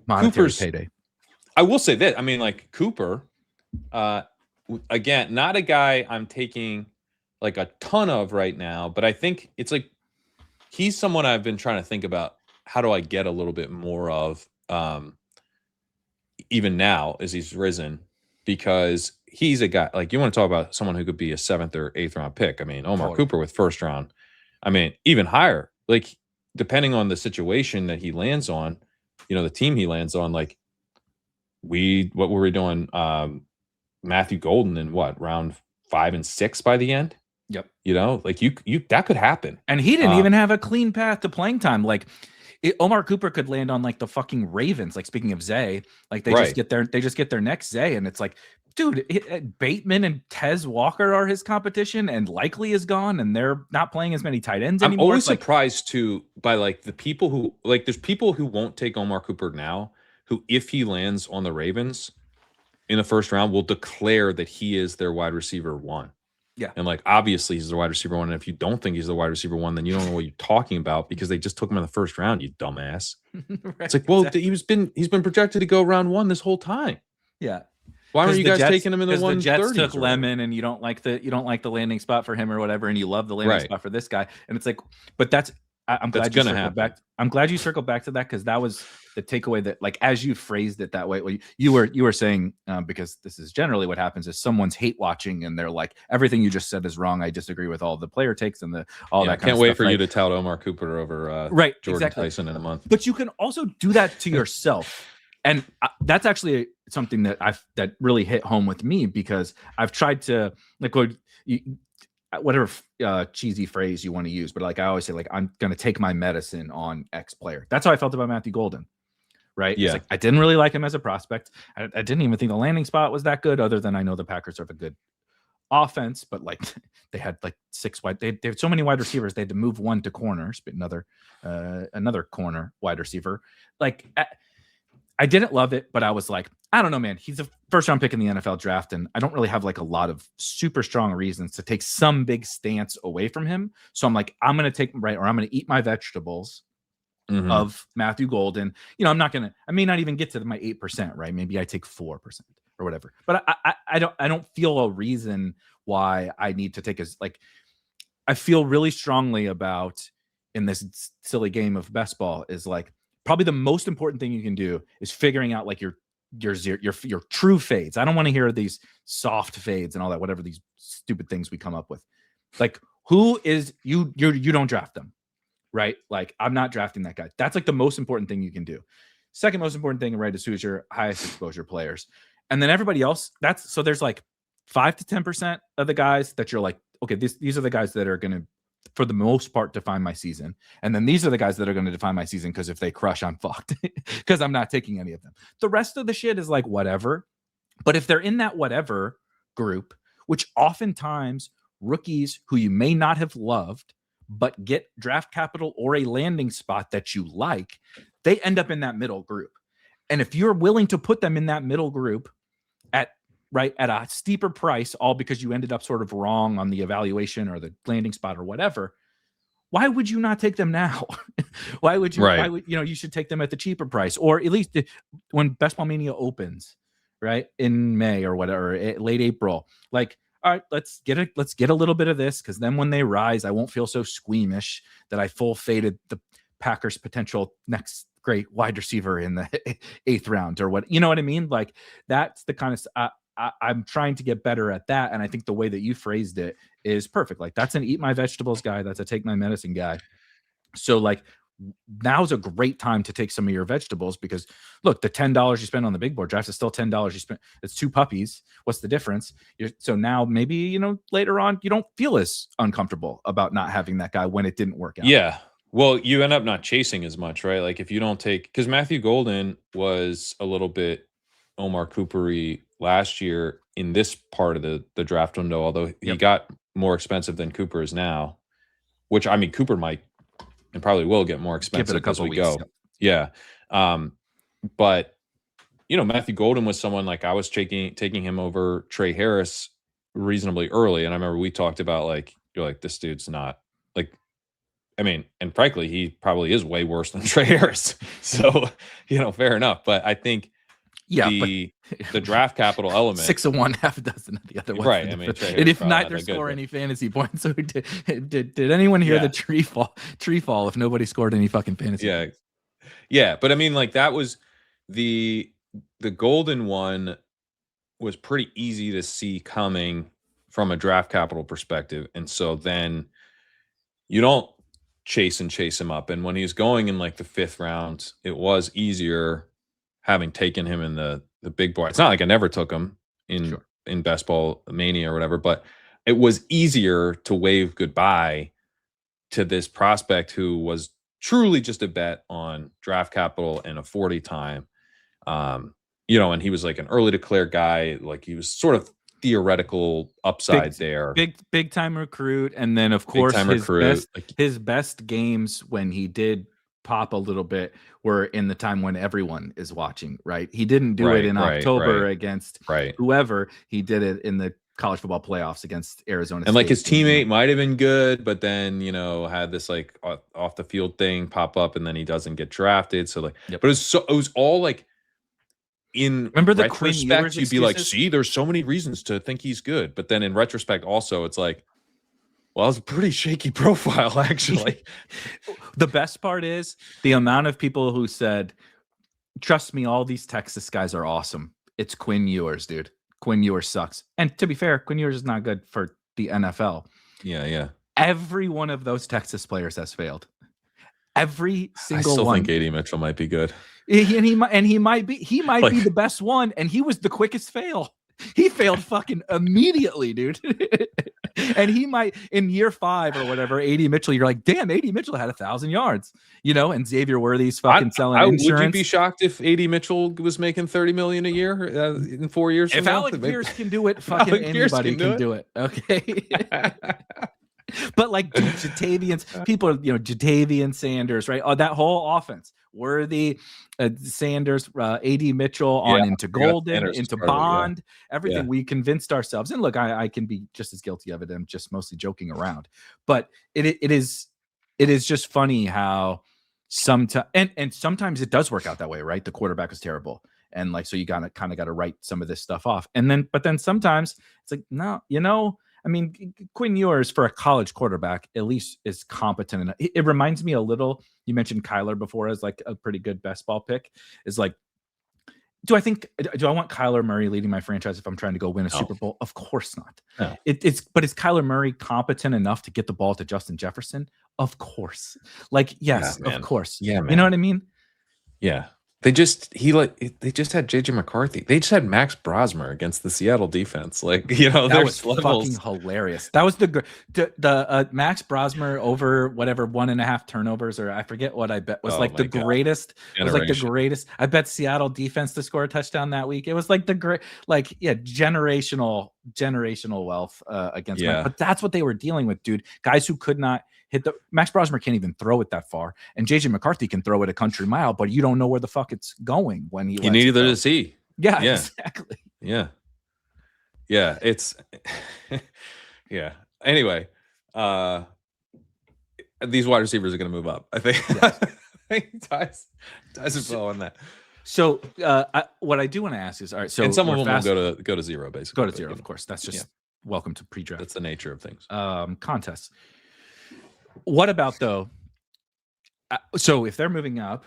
Speaker 1: monetary payday.
Speaker 2: I will say that, I mean, like Cooper, again, not a guy I'm taking like a ton of right now, but I think it's like he's someone I've been trying to think about how do I get a little bit more of even now as he's risen, because he's a guy like you want to talk about someone who could be a 7th or 8th round pick. I mean, Omar Cooper with first round. I mean, even higher, like depending on the situation that he lands on, the team he lands on, like what were we doing? Matthew Golden in what, round 5 and 6 by the end?
Speaker 1: Yep.
Speaker 2: Like you that could happen.
Speaker 1: And he didn't even have a clean path to playing time. Like Omar Cooper could land on like the fucking Ravens. Like speaking of Zay, like they just get their next Zay, and it's like, dude, Bateman and Tez Walker are his competition, and Likely is gone, and they're not playing as many tight ends anymore.
Speaker 2: I'm always surprised too by like the people who like. There's people who won't take Omar Cooper now, who if he lands on the Ravens in the first round will declare that he is their wide receiver 1.
Speaker 1: Yeah.
Speaker 2: And like, obviously he's the wide receiver 1. And if you don't think he's the wide receiver 1, then you don't know what you're talking about because they just took him in the first round, you dumbass. Right, it's like, well, exactly. he's been projected to go round 1 this whole time.
Speaker 1: Yeah.
Speaker 2: Why aren't you guys taking him in the 130s?
Speaker 1: The Jets took Lemon, and you don't like the landing spot for him or whatever, and you love the landing spot for this guy. And it's like, but I'm glad you circled back. I'm glad you circled back to that, because that was the takeaway that, like, as you phrased it that way, well, you were saying, because this is generally what happens is someone's hate watching and they're like, everything you just said is wrong. I disagree with all the player takes and all that kind of stuff.
Speaker 2: Can't wait for you to tout Omar Cooper over Jordan Tyson in a month.
Speaker 1: But you can also do that to yourself. And that's actually something that really hit home with me, because I've tried to, like, whatever cheesy phrase you want to use, but like I always say, like, I'm going to take my medicine on X player. That's how I felt about Matthew Golden, right? Yeah. It's like, I didn't really like him as a prospect. I didn't even think the landing spot was that good, other than I know the Packers have a good offense, but like they had like 6 wide. They had so many wide receivers. They had to move one to corners, but another corner wide receiver. Like, I didn't love it, but I was like, I don't know, man. He's a first round pick in the NFL draft, and I don't really have like a lot of super strong reasons to take some big stance away from him. So I'm like, I'm going to eat my vegetables of Matthew Golden. I may not even get to my 8%, right? Maybe I take 4% or whatever. But I don't feel a reason why I need to take I feel really strongly about, in this silly game of best ball, is like, probably the most important thing you can do is figuring out like your true fades. I don't want to hear these soft fades and all that, whatever these stupid things we come up with. Like, who is you don't draft them, right? Like, I'm not drafting that guy. That's like the most important thing you can do. Second most important thing, right, is who's your highest exposure players. And then everybody else, so there's like 5 to 10% of the guys that you're like, okay, these are the guys that are going to, for the most part, define my season. And then these are the guys that are going to define my season, because if they crush, I'm fucked, because I'm not taking any of them. The rest of the shit is like whatever. But if they're in that whatever group, which oftentimes rookies who you may not have loved, but get draft capital or a landing spot that you like, they end up in that middle group. And if you're willing to put them in that middle group at a steeper price, all because you ended up sort of wrong on the evaluation or the landing spot or whatever, why would you not take them now? Why would you?
Speaker 2: Right.
Speaker 1: Why would you should take them at the cheaper price, or at least when Best Ball Mania opens, right, in May or whatever, late April. Like, all right, let's get a little bit of this, because then when they rise, I won't feel so squeamish that I full faded the Packers' potential next great wide receiver in the 8th round or what. You know what I mean? Like, that's the kind of I'm trying to get better at that. And I think the way that you phrased it is perfect. Like, that's an eat my vegetables guy. That's a take my medicine guy. So like, now's a great time to take some of your vegetables, because look, the $10 you spend on the big board draft is still $10 you spend. It's 2 puppies. What's the difference? So now maybe, later on, you don't feel as uncomfortable about not having that guy when it didn't work out.
Speaker 2: Yeah. Well, you end up not chasing as much, right? Like, if you don't take, because Matthew Golden was a little bit Omar Cooper-y last year in this part of the draft window, although he got more expensive than Cooper is now, which, I mean, Cooper might and probably will get more expensive as we go. Yep. Yeah. But, Matthew Golden was someone, like, I was taking him over Trey Harris reasonably early. And I remember we talked about, like, you're like, this dude's not, like, I mean, and frankly, he probably is way worse than Trey Harris. So, fair enough. But I think the draft capital element,
Speaker 1: 6 of one, half a dozen of the other one,
Speaker 2: right? I mean,
Speaker 1: and if neither score any fantasy points, so did anyone hear the tree fall? If nobody scored any fucking fantasy,
Speaker 2: yeah. But I mean, like, that was the Golden one was pretty easy to see coming from a draft capital perspective, and so then you don't chase him up. And when he was going in like the 5th round, it was easier having taken him in the big board. It's not like I never took him in Best Ball Mania or whatever, but it was easier to wave goodbye to this prospect who was truly just a bet on draft capital and a 40 time. And he was like an early declare guy. Like, he was sort of theoretical upside there.
Speaker 1: Big time recruit. And then, of course, his best games when he did pop a little bit were in the time when everyone is watching, right? He didn't do it in October against whoever. He did it in the college football playoffs against Arizona
Speaker 2: and
Speaker 1: State.
Speaker 2: Like, his teammate might have been good, but then, had this like off the field thing pop up, and then he doesn't get drafted. So like, but it was all like, in retrospect, you'd be like, see, there's so many reasons to think he's good. But then in retrospect, also, it's like, well, it's a pretty shaky profile, actually.
Speaker 1: The best part is the amount of people who said, trust me, all these Texas guys are awesome. It's Quinn Ewers, dude. Quinn Ewers sucks. And to be fair, Quinn Ewers is not good for the NFL.
Speaker 2: Yeah.
Speaker 1: Every one of those Texas players has failed. Every single one.
Speaker 2: I still think AD Mitchell might be good.
Speaker 1: He might be the best one, and he was the quickest fail. He failed fucking immediately, dude. And he might, in year 5 or whatever, AD Mitchell, you're like, damn, AD Mitchell had 1,000 yards, and Xavier Worthy's fucking selling insurance.
Speaker 2: Would you be shocked if AD Mitchell was making $30 million a year in 4 years?
Speaker 1: If Alec Pierce can do it, fucking anybody can do it. Okay. But like Jatavian Sanders, right? Oh, that whole offense. Worthy, Sanders, AD Mitchell, on into Golden, into Bond, everything. We convinced ourselves, and look, I can be just as guilty of it. I'm just mostly joking around, but it is just funny how sometimes and sometimes it does work out that way, right? The quarterback is terrible, and like, so you kind of got to write some of this stuff off, but then sometimes it's like, no, I mean, Quinn Ewers, for a college quarterback, at least is competent enough. It reminds me a little, you mentioned Kyler before as like a pretty good best ball pick. Is like, do I want Kyler Murray leading my franchise if I'm trying to go win a Super Bowl? Of course not. No. But is Kyler Murray competent enough to get the ball to Justin Jefferson? Of course. Like, yes, of course.
Speaker 2: Yeah, man.
Speaker 1: You know what I mean?
Speaker 2: Yeah. They just had JJ McCarthy. They just had Max Brosmer against the Seattle defense. Like,
Speaker 1: that
Speaker 2: there's
Speaker 1: was
Speaker 2: levels.
Speaker 1: fucking hilarious. That was the Max Brosmer over whatever 1.5 turnovers, or I forget what I bet was like the greatest. It was like the greatest. I bet Seattle defense to score a touchdown that week. It was like the great, like, yeah, generational wealth against.
Speaker 2: Yeah.
Speaker 1: But that's what they were dealing with, dude. Guys who could not hit the Max Brosmer can't even throw it that far, and JJ McCarthy can throw it a country mile, but you don't know where the fuck it's going when he.
Speaker 2: Neither does he.
Speaker 1: Yeah, exactly.
Speaker 2: Yeah. It's yeah. Anyway, these wide receivers are going to move up. I think. Yes. I think Ty's on that.
Speaker 1: So what I do want to ask is, all right. So
Speaker 2: and some of them will go to zero, basically.
Speaker 1: Go to zero, of course. That's just welcome to pre-draft.
Speaker 2: That's the nature of things.
Speaker 1: Contests. What about though? So if they're moving up,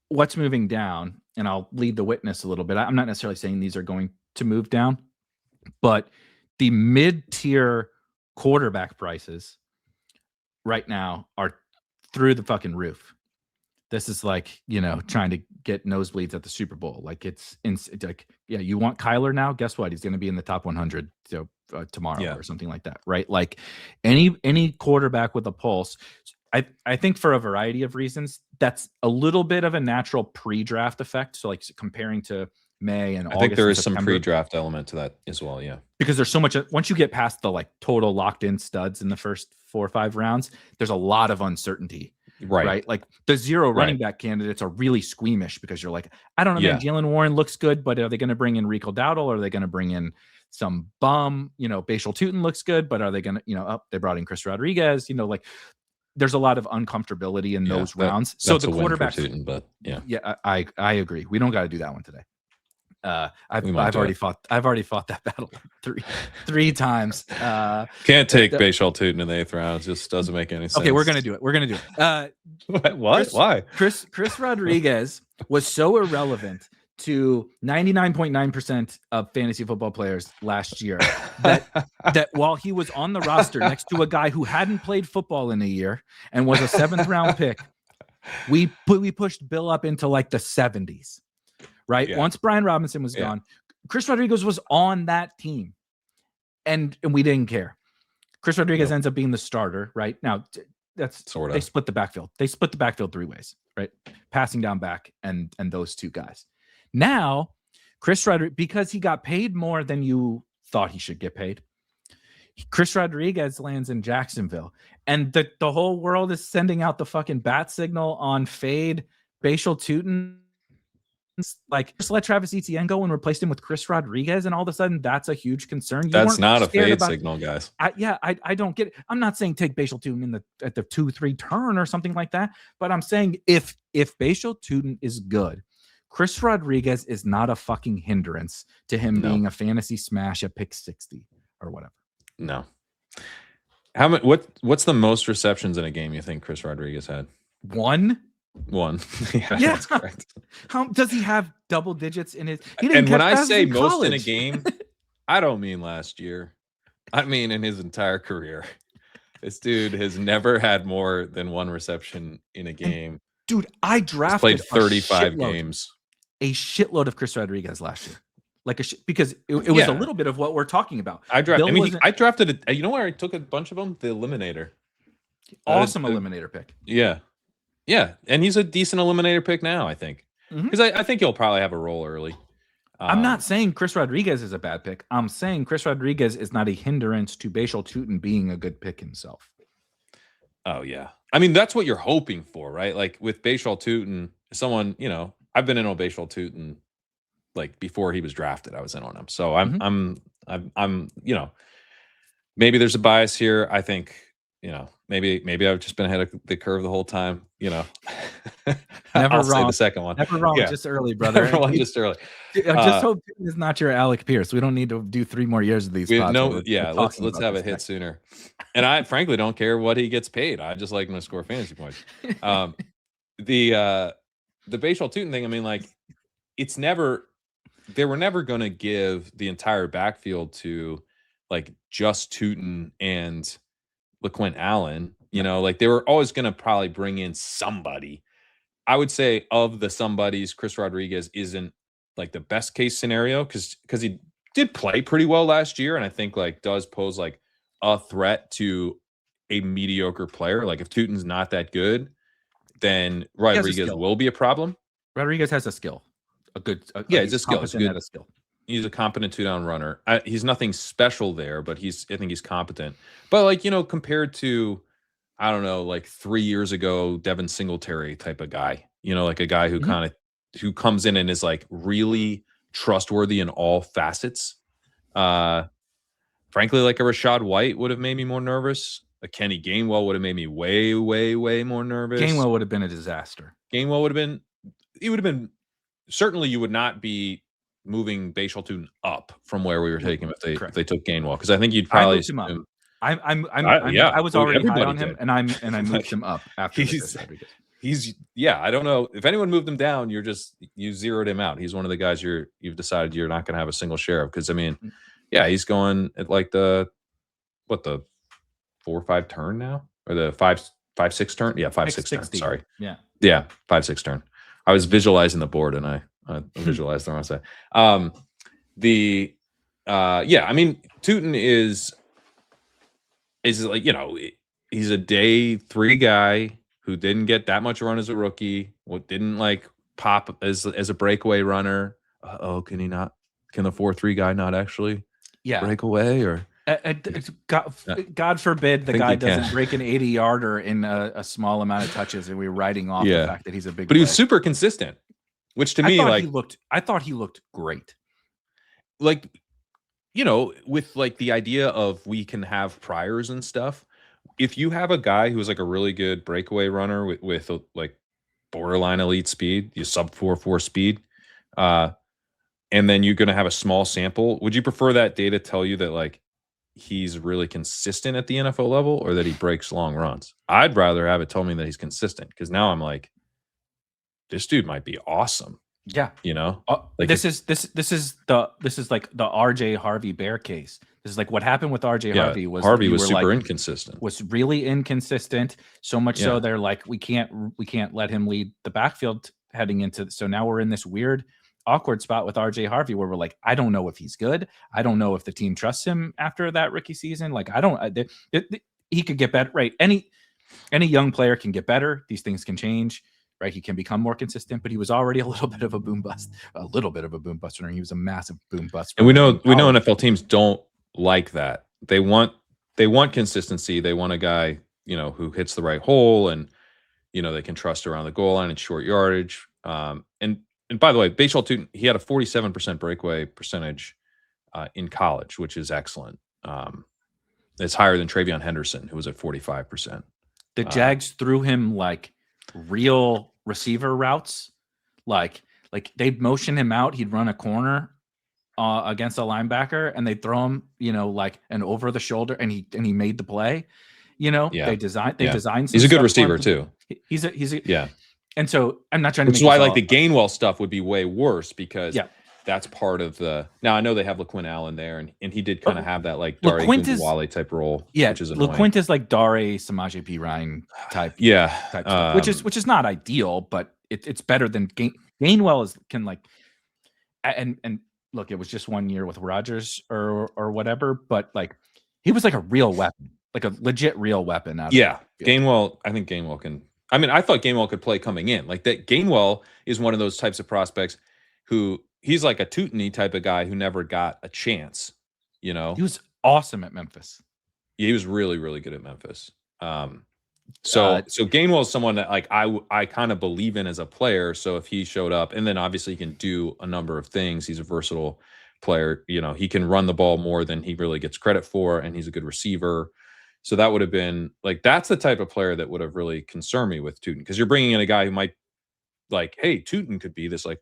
Speaker 1: what's moving down? And I'll lead the witness a little bit. I'm not necessarily saying these are going to move down, but the mid-tier quarterback prices right now are through the fucking roof. This is like, trying to get nosebleeds at the Super Bowl. Like it's like, yeah, you want Kyler now? Guess what? He's going to be in the top 100 tomorrow or something like that, right? Like any quarterback with a pulse. I think for a variety of reasons, that's a little bit of a natural pre-draft effect. So like comparing to May and August.
Speaker 2: I think there is some pre-draft element to that as well. Yeah.
Speaker 1: Because there's so much, once you get past the like total locked in studs in the first 4 or 5 rounds, there's a lot of uncertainty. Right. Like the zero running back candidates are really squeamish because you're like, I don't know, man, Jalen Warren looks good, but are they going to bring in Rico Dowdle? Or are they going to bring in some bum? Bashal Tutin looks good, but are they going to, they brought in Chris Rodriguez, like there's a lot of uncomfortability in those rounds. So the quarterback, Tutin,
Speaker 2: but
Speaker 1: I agree. We don't got to do that one today. I've already fought that battle three times.
Speaker 2: Can't take Bashal Tutin in the 8th round. It just doesn't make any sense.
Speaker 1: Okay, we're gonna do it.
Speaker 2: What? Why?
Speaker 1: Chris Rodriguez was so irrelevant to 99.9% of fantasy football players last year that while he was on the roster next to a guy who hadn't played football in a year and was a 7th round pick, we pushed Bill up into like the 70s. Right. Yeah. Once Brian Robinson was gone, Chris Rodriguez was on that team and we didn't care. Chris Rodriguez ends up being the starter. Right now, that's sort of, they split the backfield. They split the backfield 3 ways, right? Passing down back and those 2 guys. Now, Chris Rodriguez, because he got paid more than you thought he should get paid, Chris Rodriguez lands in Jacksonville and the whole world is sending out the fucking bat signal on fade Bashal Tutin. Like, just let Travis Etienne go and replace him with Chris Rodriguez, and all of a sudden that's a huge concern.
Speaker 2: That's not a fade signal, guys.
Speaker 1: I don't get it. I'm not saying take Bashal Tutin at the 2-3 turn or something like that, but I'm saying if Bashal Tutin is good, Chris Rodriguez is not a fucking hindrance to him being a fantasy smash at pick 60 or whatever.
Speaker 2: No. What's the most receptions in a game you think Chris Rodriguez had?
Speaker 1: 1.
Speaker 2: Yeah, that's correct.
Speaker 1: How does he have double digits in his?
Speaker 2: And when I say most in a game, I don't mean last year. I mean in his entire career. This dude has never had more than 1 reception in a game.
Speaker 1: Dude, I drafted
Speaker 2: played 35 games.
Speaker 1: A shitload of Chris Rodriguez last year. Like because it was a little bit of what we're talking about.
Speaker 2: I drafted you know where I took a bunch of them? The Eliminator.
Speaker 1: Awesome Eliminator pick.
Speaker 2: Yeah, and he's a decent eliminator pick now, I think. Because I think he'll probably have a role early.
Speaker 1: I'm not saying Chris Rodriguez is a bad pick. I'm saying Chris Rodriguez is not a hindrance to Bashal Tutin being a good pick himself.
Speaker 2: Oh, yeah. I mean, that's what you're hoping for, right? Like with Bashal Tutin, someone, I've been in on Bashal Tutin like before he was drafted. I was in on him. So I'm maybe there's a bias here. I think, maybe I've just been ahead of the curve the whole time.
Speaker 1: Never
Speaker 2: I'll
Speaker 1: wrong.
Speaker 2: Say the second one.
Speaker 1: Never wrong. Yeah. Just early, brother.
Speaker 2: Never wrong. Just early.
Speaker 1: Just hope it's not your Alec Pierce. We don't need to do 3 more years of these.
Speaker 2: Let's have it hit sooner. And I frankly don't care what he gets paid. I just like him to score fantasy points. The Bashal Tutin thing. I mean, like, they were never going to give the entire backfield to like just Tutin and LaQuint Allen, like they were always going to probably bring in somebody I would say of the somebodies, Chris Rodriguez isn't like the best case scenario because he did play pretty well last year, and I think like does pose like a threat to a mediocre player. Like if Tootin's not that good, then Rodriguez will be a problem.
Speaker 1: Rodriguez has a skill,
Speaker 2: it's a skill.
Speaker 1: He's
Speaker 2: It's good.
Speaker 1: at a skill.
Speaker 2: He's a competent 2-down runner. He's nothing special there, but I think he's competent. But like, compared to, I don't know, like 3 years ago, Devin Singletary type of guy, like a guy who who comes in and is like really trustworthy in all facets. Frankly, like a Rashad White would have made me more nervous. A Kenny Gainwell would have made me way, way, way more nervous.
Speaker 1: Gainwell would have been a disaster.
Speaker 2: Gainwell would have been, certainly you would not be moving Bashaw Tootin up from where we were taking if they took Gainwell, because I think you'd probably
Speaker 1: moved him up. I was already high on him, and I moved him up after
Speaker 2: I don't know if anyone moved him down. You zeroed him out. He's one of the guys you've decided you're not going to have a single share of, because I mean, he's going at like the 4 or 5 turn now, or the 5-6 turn. 5-6 turn. Sorry.
Speaker 1: Yeah.
Speaker 2: 5-6 turn. I was visualizing the board and I visualized the wrong side. I mean, Tootin is like, he's a day 3 guy who didn't get that much run as a rookie, didn't like pop as a breakaway runner. Can the 4-3 guy not actually break away? Or
Speaker 1: God forbid the guy doesn't break an 80-yarder in a small amount of touches, and we're writing off the fact that he's a big.
Speaker 2: But he was super consistent, which to me,
Speaker 1: I thought he looked great.
Speaker 2: Like, with like the idea of we can have priors and stuff. If you have a guy who's like a really good breakaway runner with like borderline elite speed, you sub 4.4 speed, and then you're going to have a small sample, would you prefer that data tell you that like he's really consistent at the NFL level, or that he breaks long runs? I'd rather have it tell me that he's consistent, because now I'm like, this dude might be awesome.
Speaker 1: Yeah.
Speaker 2: Like
Speaker 1: this is like the RJ Harvey bear case. This is like what happened with RJ Harvey was
Speaker 2: super inconsistent.
Speaker 1: Was really inconsistent. So much so they're like, we can't let him lead the backfield heading into. So now we're in this weird, awkward spot with RJ Harvey where we're like, I don't know if he's good. I don't know if the team trusts him after that rookie season. Like, he could get better, right? Any young player can get better. These things can change. Right, he can become more consistent, but he was already a little bit of a boom bust. He was a massive boom bust.
Speaker 2: And we know NFL teams don't like that. They want consistency. They want a guy, who hits the right hole, and they can trust around the goal line and short yardage. And by the way, Bashaw Tootin, he had a 47% breakaway percentage in college, which is excellent. It's higher than Travion Henderson, who was at 45%.
Speaker 1: The Jags threw him like real receiver routes, like they'd motion him out, he'd run a corner against a linebacker, and they'd throw him like an over the shoulder, and he made the play. They designed
Speaker 2: he's a good receiver too.
Speaker 1: He's a and so I'm not trying to,
Speaker 2: which is why like the Gainwell stuff would be way worse, because that's part of the. Now I know they have LaQuint Allen there, and he did kind of have that like Dare Wale type role.
Speaker 1: Yeah,
Speaker 2: which is annoying.
Speaker 1: LaQuint is like Dare Samaje P. Ryan type. Type stuff, which is not ideal, but it's better than Gainwell can like. And look, it was just 1 year with Rodgers or whatever, but like he was like a real weapon, like a legit real weapon.
Speaker 2: Gainwell. I think Gainwell can. I mean, I thought Gainwell could play coming in. Like that. Gainwell is one of those types of prospects who. He's like a Tootin-y type of guy who never got a chance, He
Speaker 1: was awesome at Memphis.
Speaker 2: Yeah, he was really, really good at Memphis. So Gainwell is someone that like I kind of believe in as a player. So if he showed up, and then obviously he can do a number of things. He's a versatile player. He can run the ball more than he really gets credit for, and he's a good receiver. So that would have been like, that's the type of player that would have really concerned me with Tootin, because you're bringing in a guy who might like, hey, Tootin could be this like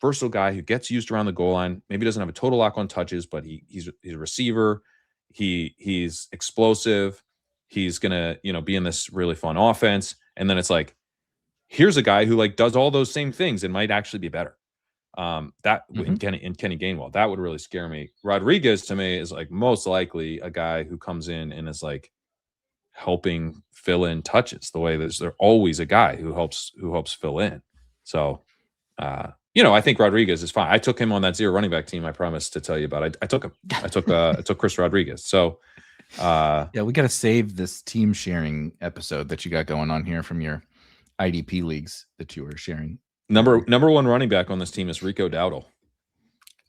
Speaker 2: versatile guy who gets used around the goal line. Maybe doesn't have a total lock on touches, but he's a receiver. He's explosive. He's gonna be in this really fun offense. And then it's like, here's a guy who like does all those same things and might actually be better. In Kenny Gainwell, that would really scare me. Rodriguez to me is like most likely a guy who comes in and is like helping fill in touches the way there's always a guy who helps fill in. So I think Rodriguez is fine. I took him on that 0 running back team I promised to tell you about. I took him. I took Chris Rodriguez. So
Speaker 1: yeah, we got to save this team sharing episode that you got going on here from your IDP leagues that you were sharing.
Speaker 2: Number one running back on this team is Rico Dowdle.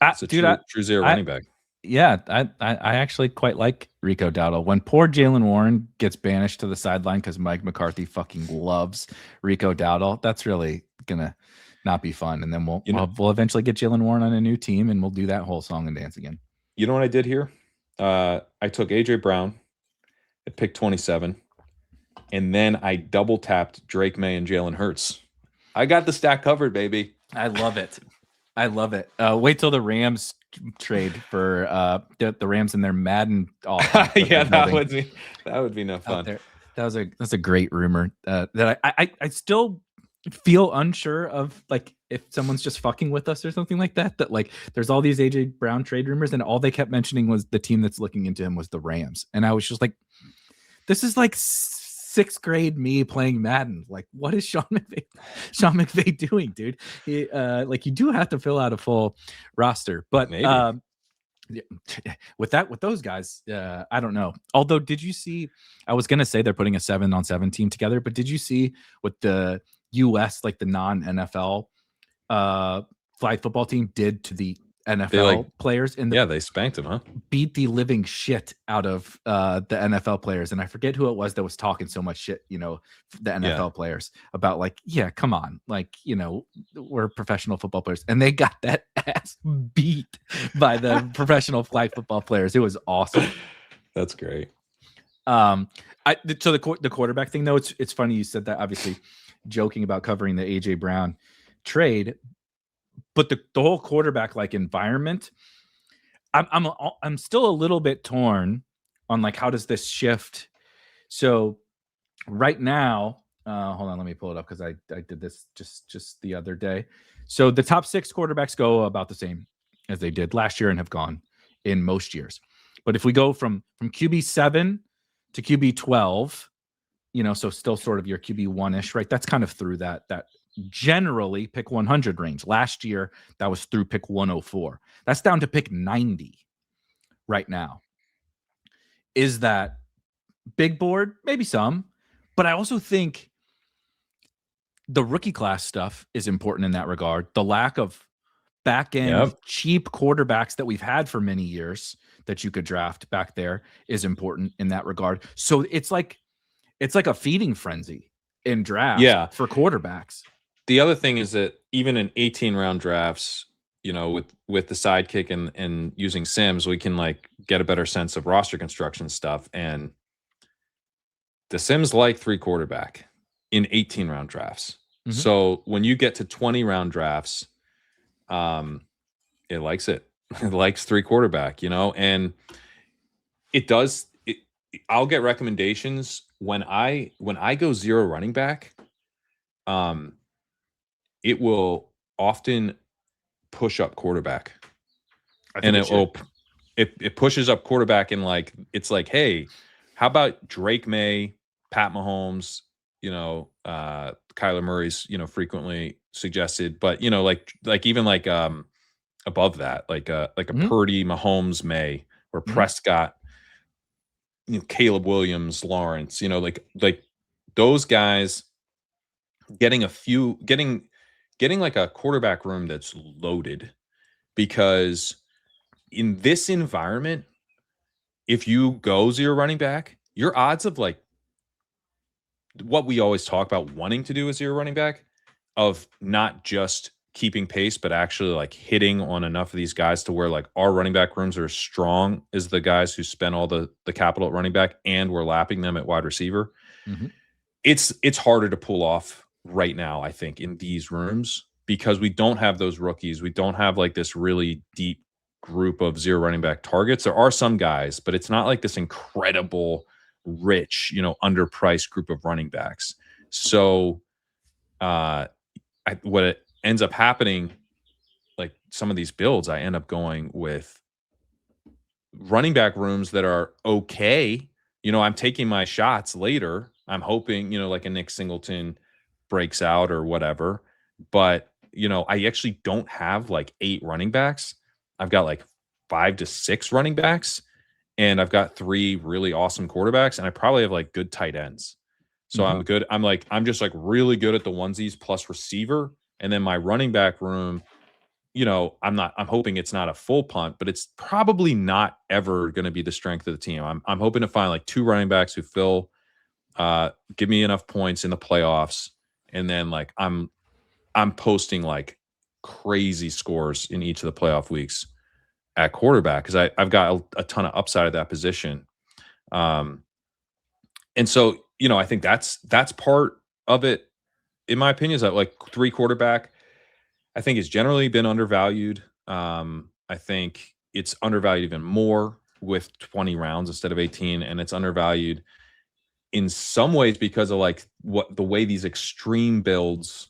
Speaker 2: It's a true zero running back.
Speaker 1: Yeah, I actually quite like Rico Dowdle. When poor Jalen Warren gets banished to the sideline because Mike McCarthy fucking loves Rico Dowdle, that's really gonna not be fun. And then we'll eventually get Jalen Warren on a new team, and we'll do that whole song and dance again.
Speaker 2: You know what I did here? I took AJ Brown at pick 27, and then I double tapped Drake May and Jalen Hurts. I got the stack covered, baby.
Speaker 1: I love it. Wait till the Rams trade for the Rams and their Madden offense.
Speaker 2: Yeah, that would be no fun.
Speaker 1: That's a great rumor that I still feel unsure of, like, if someone's just fucking with us or something like that. That, like, there's all these AJ Brown trade rumors, and all they kept mentioning was the team that's looking into him was the Rams, and I was just like, this is like 6th grade me playing Madden. Like, what is Sean McVay doing, dude? You do have to fill out a full roster, but with those guys, I don't know. Although, did you see? I was gonna say they're putting a 7-on-7 team together, but did you see what the U.S. like the non-NFL flag football team did to the NFL players?
Speaker 2: They spanked them, huh?
Speaker 1: Beat the living shit out of the NFL players, and I forget who it was that was talking so much shit, the NFL players about, like, yeah, come on, like, we're professional football players, and they got that ass beat by the professional flag football players. It was awesome.
Speaker 2: That's great.
Speaker 1: So the quarterback thing, though, it's funny you said that, obviously joking about covering the AJ Brown trade, but the whole quarterback like environment, I'm still a little bit torn on, like, how does this shift? So right now, hold on, let me pull it up because I did this just the other day. So the top 6 quarterbacks go about the same as they did last year and have gone in most years. But if we go from QB 7 to QB 12, so still sort of your QB 1-ish, right? That's kind of through that generally pick 100 range. Last year, that was through pick 104. That's down to pick 90 right now. Is that big board? Maybe some, but I also think the rookie class stuff is important in that regard. The lack of back end cheap quarterbacks that we've had for many years that you could draft back there is important in that regard. So it's like a feeding frenzy in drafts for quarterbacks.
Speaker 2: The other thing is that even in 18-round drafts, with the sidekick and using Sims, we can, like, get a better sense of roster construction stuff. And the Sims like 3 quarterback in 18-round drafts. Mm-hmm. So when you get to 20-round drafts, it likes it. It likes 3 quarterback, and it does. I'll get recommendations when I go 0 running back. It will often push up quarterback, and it pushes up quarterback, and, like, it's like, hey, how about Drake May, Pat Mahomes, Kyler Murray's, frequently suggested, but even above that, like a Purdy, Mahomes, May, or Prescott, Caleb Williams, Lawrence, like those guys getting like a quarterback room that's loaded, because in this environment, if you go 0 running back, your odds of, like, what we always talk about wanting to do as 0 running back, of not just keeping pace, but actually, like, hitting on enough of these guys to where, like, our running back rooms are as strong as the guys who spend all the capital at running back, and we're lapping them at wide receiver. Mm-hmm. It's harder to pull off right now, I think, in these rooms, because we don't have those rookies. We don't have, like, this really deep group of 0 running back targets. There are some guys, but it's not like this incredible, rich, underpriced group of running backs. So what it ends up happening, like some of these builds, I end up going with running back rooms that are okay, I'm taking my shots later. I'm hoping, like a Nick Singleton breaks out or whatever. But, I actually don't have like 8 running backs. I've got like 5 to 6 running backs, and I've got 3 really awesome quarterbacks, and I probably have like good tight ends. So I'm good. I'm just like really good at the onesies plus receiver. And then my running back room, I'm hoping it's not a full punt, but it's probably not ever going to be the strength of the team. I'm hoping to find like 2 running backs who give me enough points in the playoffs. And then like I'm posting like crazy scores in each of the playoff weeks at quarterback, because I've got a ton of upside at that position. And so, I think that's part of it, in my opinion, is that like 3 quarterback, I think it's generally been undervalued. I think it's undervalued even more with 20 rounds instead of 18, and it's undervalued in some ways because of like the way these extreme builds,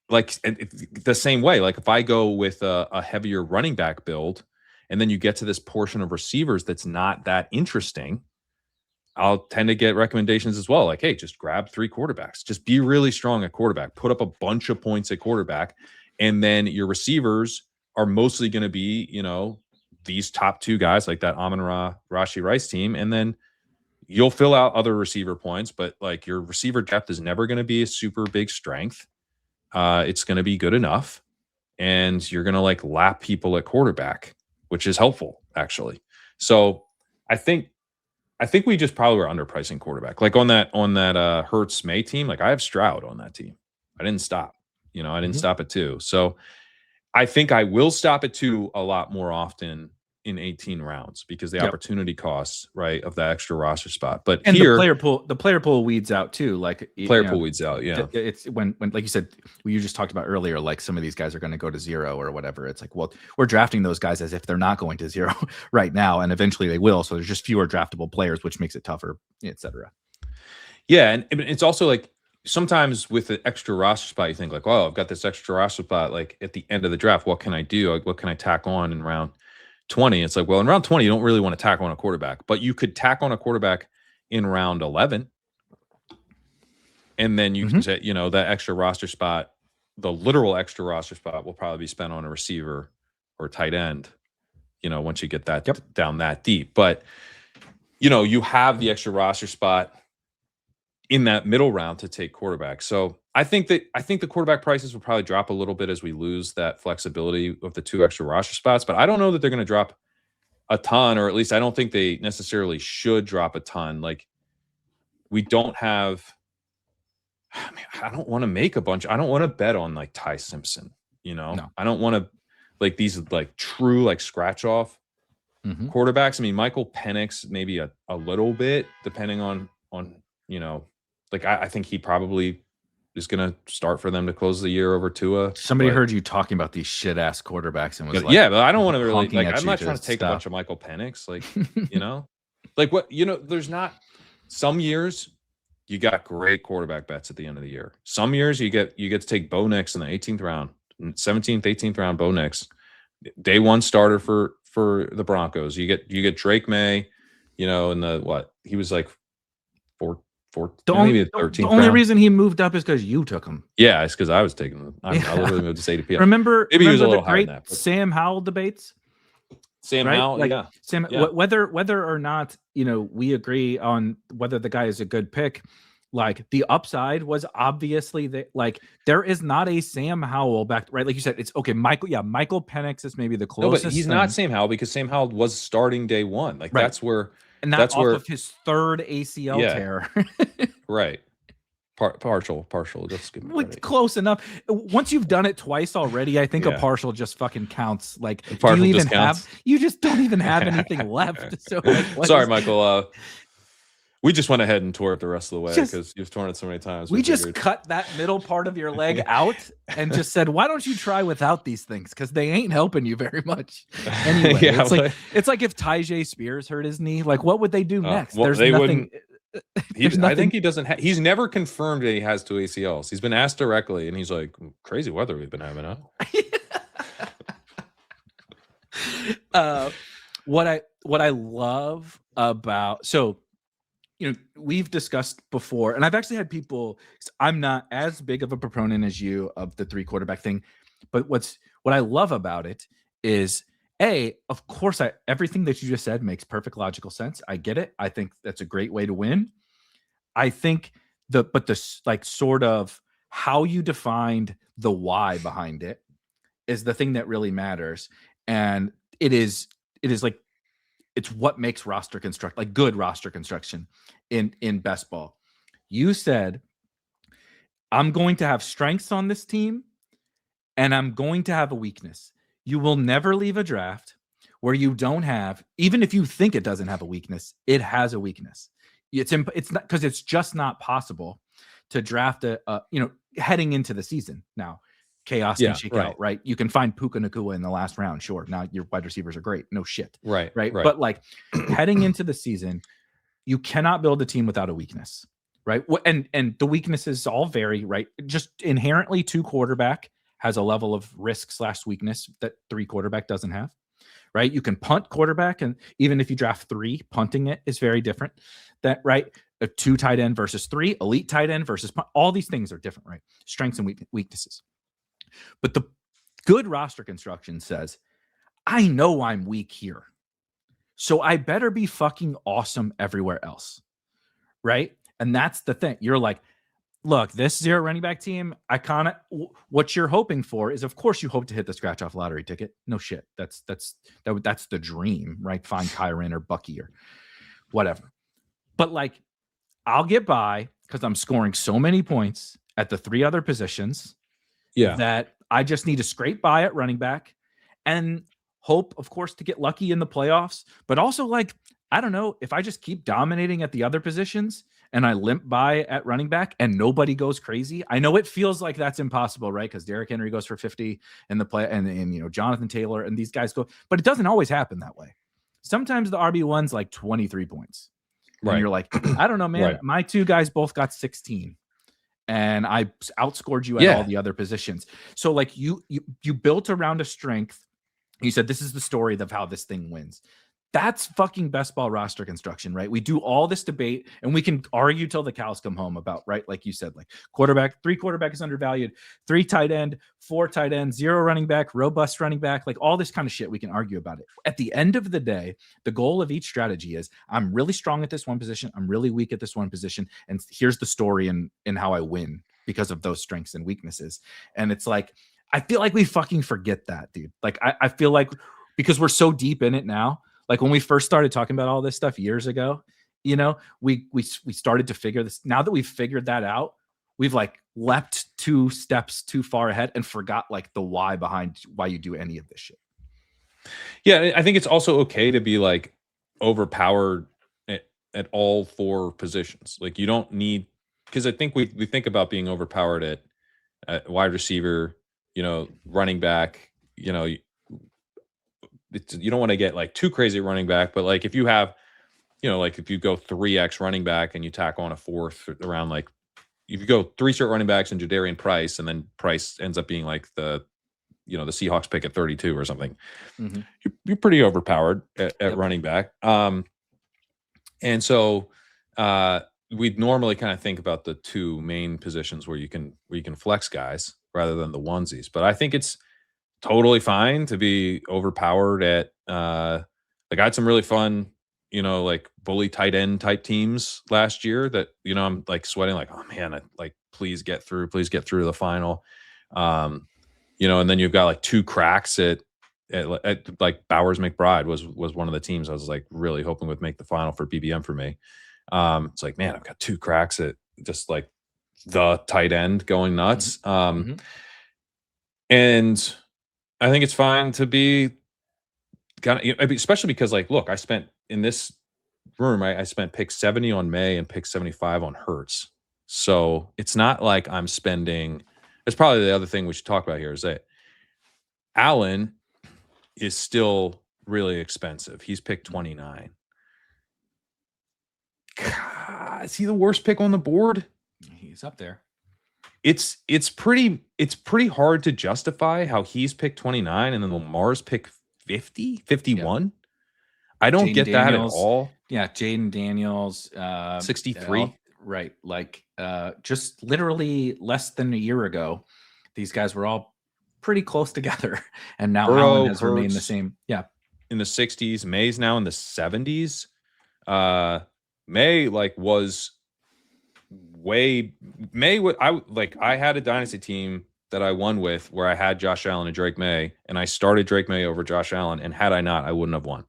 Speaker 2: like the same way. Like if I go with a heavier running back build, and then you get to this portion of receivers that's not that interesting, I'll tend to get recommendations as well. Like, hey, just grab 3 quarterbacks. Just be really strong at quarterback. Put up a bunch of points at quarterback. And then your receivers are mostly going to be, these top 2 guys like that Amon-Ra, Rashee Rice team. And then you'll fill out other receiver points, but like your receiver depth is never going to be a super big strength. It's going to be good enough. And you're going to like lap people at quarterback, which is helpful, actually. So I think we just probably were underpricing quarterback. Like on that Hurts May team, like I have Stroud on that team. I didn't stop. I didn't stop at 2. So I think I will stop at 2 a lot more often in 18 rounds, because the opportunity costs, right, of that extra roster spot. But
Speaker 1: and
Speaker 2: here,
Speaker 1: the player pool weeds out too. Like
Speaker 2: pool weeds out. Yeah,
Speaker 1: it's when like you said, you just talked about earlier, like some of these guys are going to go to 0 or whatever. It's like, well, we're drafting those guys as if they're not going to 0 right now, and eventually they will. So there's just fewer draftable players, which makes it tougher, etc.
Speaker 2: Yeah, and it's also like sometimes with an extra roster spot, you think like, oh, I've got this extra roster spot. Like at the end of the draft, what can I do? Like, what can I tack on in round 20? It's like, well, in round 20, you don't really want to tack on a quarterback, but you could tack on a quarterback in round 11. And then you can say, that extra roster spot, the literal extra roster spot will probably be spent on a receiver or tight end, once you get that down that deep. But, you have the extra roster spot in that middle round to take quarterback. So I think the quarterback prices will probably drop a little bit as we lose that flexibility of the 2 extra roster spots, but I don't know that they're going to drop a ton, or at least I don't think they necessarily should drop a ton. Like we don't have, I don't want to make a bunch. I don't want to bet on like Ty Simpson, No. I don't want to like these like true like scratch off quarterbacks. I mean, Michael Penix, maybe a little bit depending on, like I think he probably is going to start for them to close the year over Tua.
Speaker 1: Somebody heard you talking about these shit ass quarterbacks and was like,
Speaker 2: yeah, but I don't want to really like. I'm not trying to take a bunch of Michael Penix, like like what there's not. Some years you got great quarterback bets at the end of the year. Some years you get to take Bo Nix in the 18th round, 17th, 18th round. Bo Nix, day 1 starter for the Broncos. You get Drake May, in the what he was like maybe the 13th.
Speaker 1: The only reason he moved up is because you took him.
Speaker 2: Yeah, it's because I was taking him. I literally moved to ADP.
Speaker 1: Remember
Speaker 2: he was a little
Speaker 1: higher than that. Sam Howell debates.
Speaker 2: Sam Howell,
Speaker 1: like, Sam, whether or not we agree on whether the guy is a good pick, like the upside was obviously like there is not a Sam Howell back, right? Like you said, it's okay. Michael Penix is maybe the closest.
Speaker 2: No, but he's not Sam Howell because Sam Howell was starting day 1. Like that's where.
Speaker 1: And that's off of his 3rd ACL tear.
Speaker 2: Right. Partial. That's good.
Speaker 1: Like, close enough. Once you've done it twice already, I think a partial just fucking counts. Like, you just don't even have anything left. So,
Speaker 2: sorry, Michael. We just went ahead and tore it the rest of the way because you've torn it so many times.
Speaker 1: We just cut that middle part of your leg out and just said, why don't you try without these things? Because they ain't helping you very much. Anyway, it's like if Tyjae Spears hurt his knee, like what would they do next?
Speaker 2: Well, there's nothing. I think he doesn't. He's never confirmed that he has 2 ACLs. He's been asked directly, and he's like, "Crazy weather we've been having, huh?"
Speaker 1: What I love about, so we've discussed before, and I've actually had people. I'm not as big of a proponent as you of the 3 quarterback thing, but what I love about it is, of course, everything that you just said makes perfect logical sense. I get it. I think that's a great way to win. I think the like sort of how you defined the why behind it is the thing that really matters, and it is like it's what makes good roster construction in best ball. You said, I'm going to have strengths on this team and I'm going to have a weakness. You will never leave a draft where you don't have, even if you think it doesn't have a weakness, it has a weakness. It's not, because it's just not possible to draft heading into the season. Now, chaos can shake out, right? You can find Puka Nacua in the last round. Sure. Now your wide receivers are great. No shit.
Speaker 2: Right.
Speaker 1: But like heading into the season, you cannot build a team without a weakness, right? And the weaknesses all vary, right? Just inherently 2 quarterback has a level of risk / weakness that 3 quarterback doesn't have, right? You can punt quarterback, and even if you draft 3, punting it is very different. That, right? A 2 tight end versus 3, elite tight end versus punt, all these things are different, right? Strengths and weaknesses. But the good roster construction says, I know I'm weak here, so I better be fucking awesome everywhere else, right? And that's the thing. You're like, look, this 0 running back team, what you're hoping for is, of course, you hope to hit the scratch off lottery ticket. No shit. That's the dream, right? Find Kyron or Bucky or whatever. But like, I'll get by because I'm scoring so many points at the 3 other positions that I just need to scrape by at running back and hope, of course, to get lucky in the playoffs. But also, like, I don't know, if I just keep dominating at the other positions and I limp by at running back and nobody goes crazy. I know it feels like that's impossible, right? Because Derrick Henry goes for 50 in the play, and Jonathan Taylor and these guys go, but it doesn't always happen that way. Sometimes the RB1's like 23 points. Right. And you're like, I don't know, man. Right. My 2 guys both got 16. And I outscored you at all the other positions. So like you built around a strength. You said, this is the story of how this thing wins. That's fucking best ball roster construction, right? We do all this debate and we can argue till the cows come home about, right? Like you said, like 3 quarterback is undervalued, 3 tight end, 4 tight end, 0 running back, robust running back, like all this kind of shit. We can argue about it. At the end of the day, the goal of each strategy is, I'm really strong at this one position, I'm really weak at this one position, and here's the story in how I win because of those strengths and weaknesses. And it's like, I feel like we fucking forget that, dude. Like I feel like, because we're so deep in it now, like when we first started talking about all this stuff years ago, we started to figure this. Now that we've figured that out, we've like leapt 2 steps too far ahead and forgot like the why behind why you do any of this shit.
Speaker 2: Yeah, I think it's also okay to be like overpowered at all 4 positions. Like you don't need, because I think we think about being overpowered at wide receiver, running back, you don't want to get like too crazy running back, but like if you have, like if you go 3x running back and you tack on a 4th around, like if you go 3 straight running backs and Jadarian Price, and then Price ends up being like the Seahawks pick at 32 or something, you're pretty overpowered at running back. And so we'd normally kind of think about the 2 main positions where you can flex guys rather than the onesies. But I think it's totally fine to be overpowered at like I had some really fun, like bully tight end type teams last year that, I'm like sweating like, oh man, please get through the final. And then you've got like 2 cracks at like Bowers McBride was one of the teams I was like really hoping would make the final for BBM for me. It's like, man, I've got 2 cracks at just like the tight end going nuts. And I think it's fine to be especially because, like, look, I spent in this room, I spent pick 70 on May and pick 75 on Hurts. So it's not like I'm spending. That's probably the other thing we should talk about here is that Allen is still really expensive. He's picked 29. God, is he the worst pick on the board?
Speaker 1: He's up there.
Speaker 2: It's pretty hard to justify how he's picked 29 and then Lamar's picked 50, 51. I don't
Speaker 1: Jaden
Speaker 2: get that at
Speaker 1: Daniels.
Speaker 2: all.
Speaker 1: Yeah, Jaden Daniels.
Speaker 2: 63.
Speaker 1: Right. Like just literally less than a year ago, these guys were all pretty close together. And now Allen
Speaker 2: Burrow,
Speaker 1: has remained the
Speaker 2: Hurts
Speaker 1: same. Yeah.
Speaker 2: in the 60s. May's now in the 70s. May like was way May. I had a dynasty team that I won with where I had Josh Allen and Drake May, and I started Drake May over Josh Allen. And had I not, I wouldn't have won.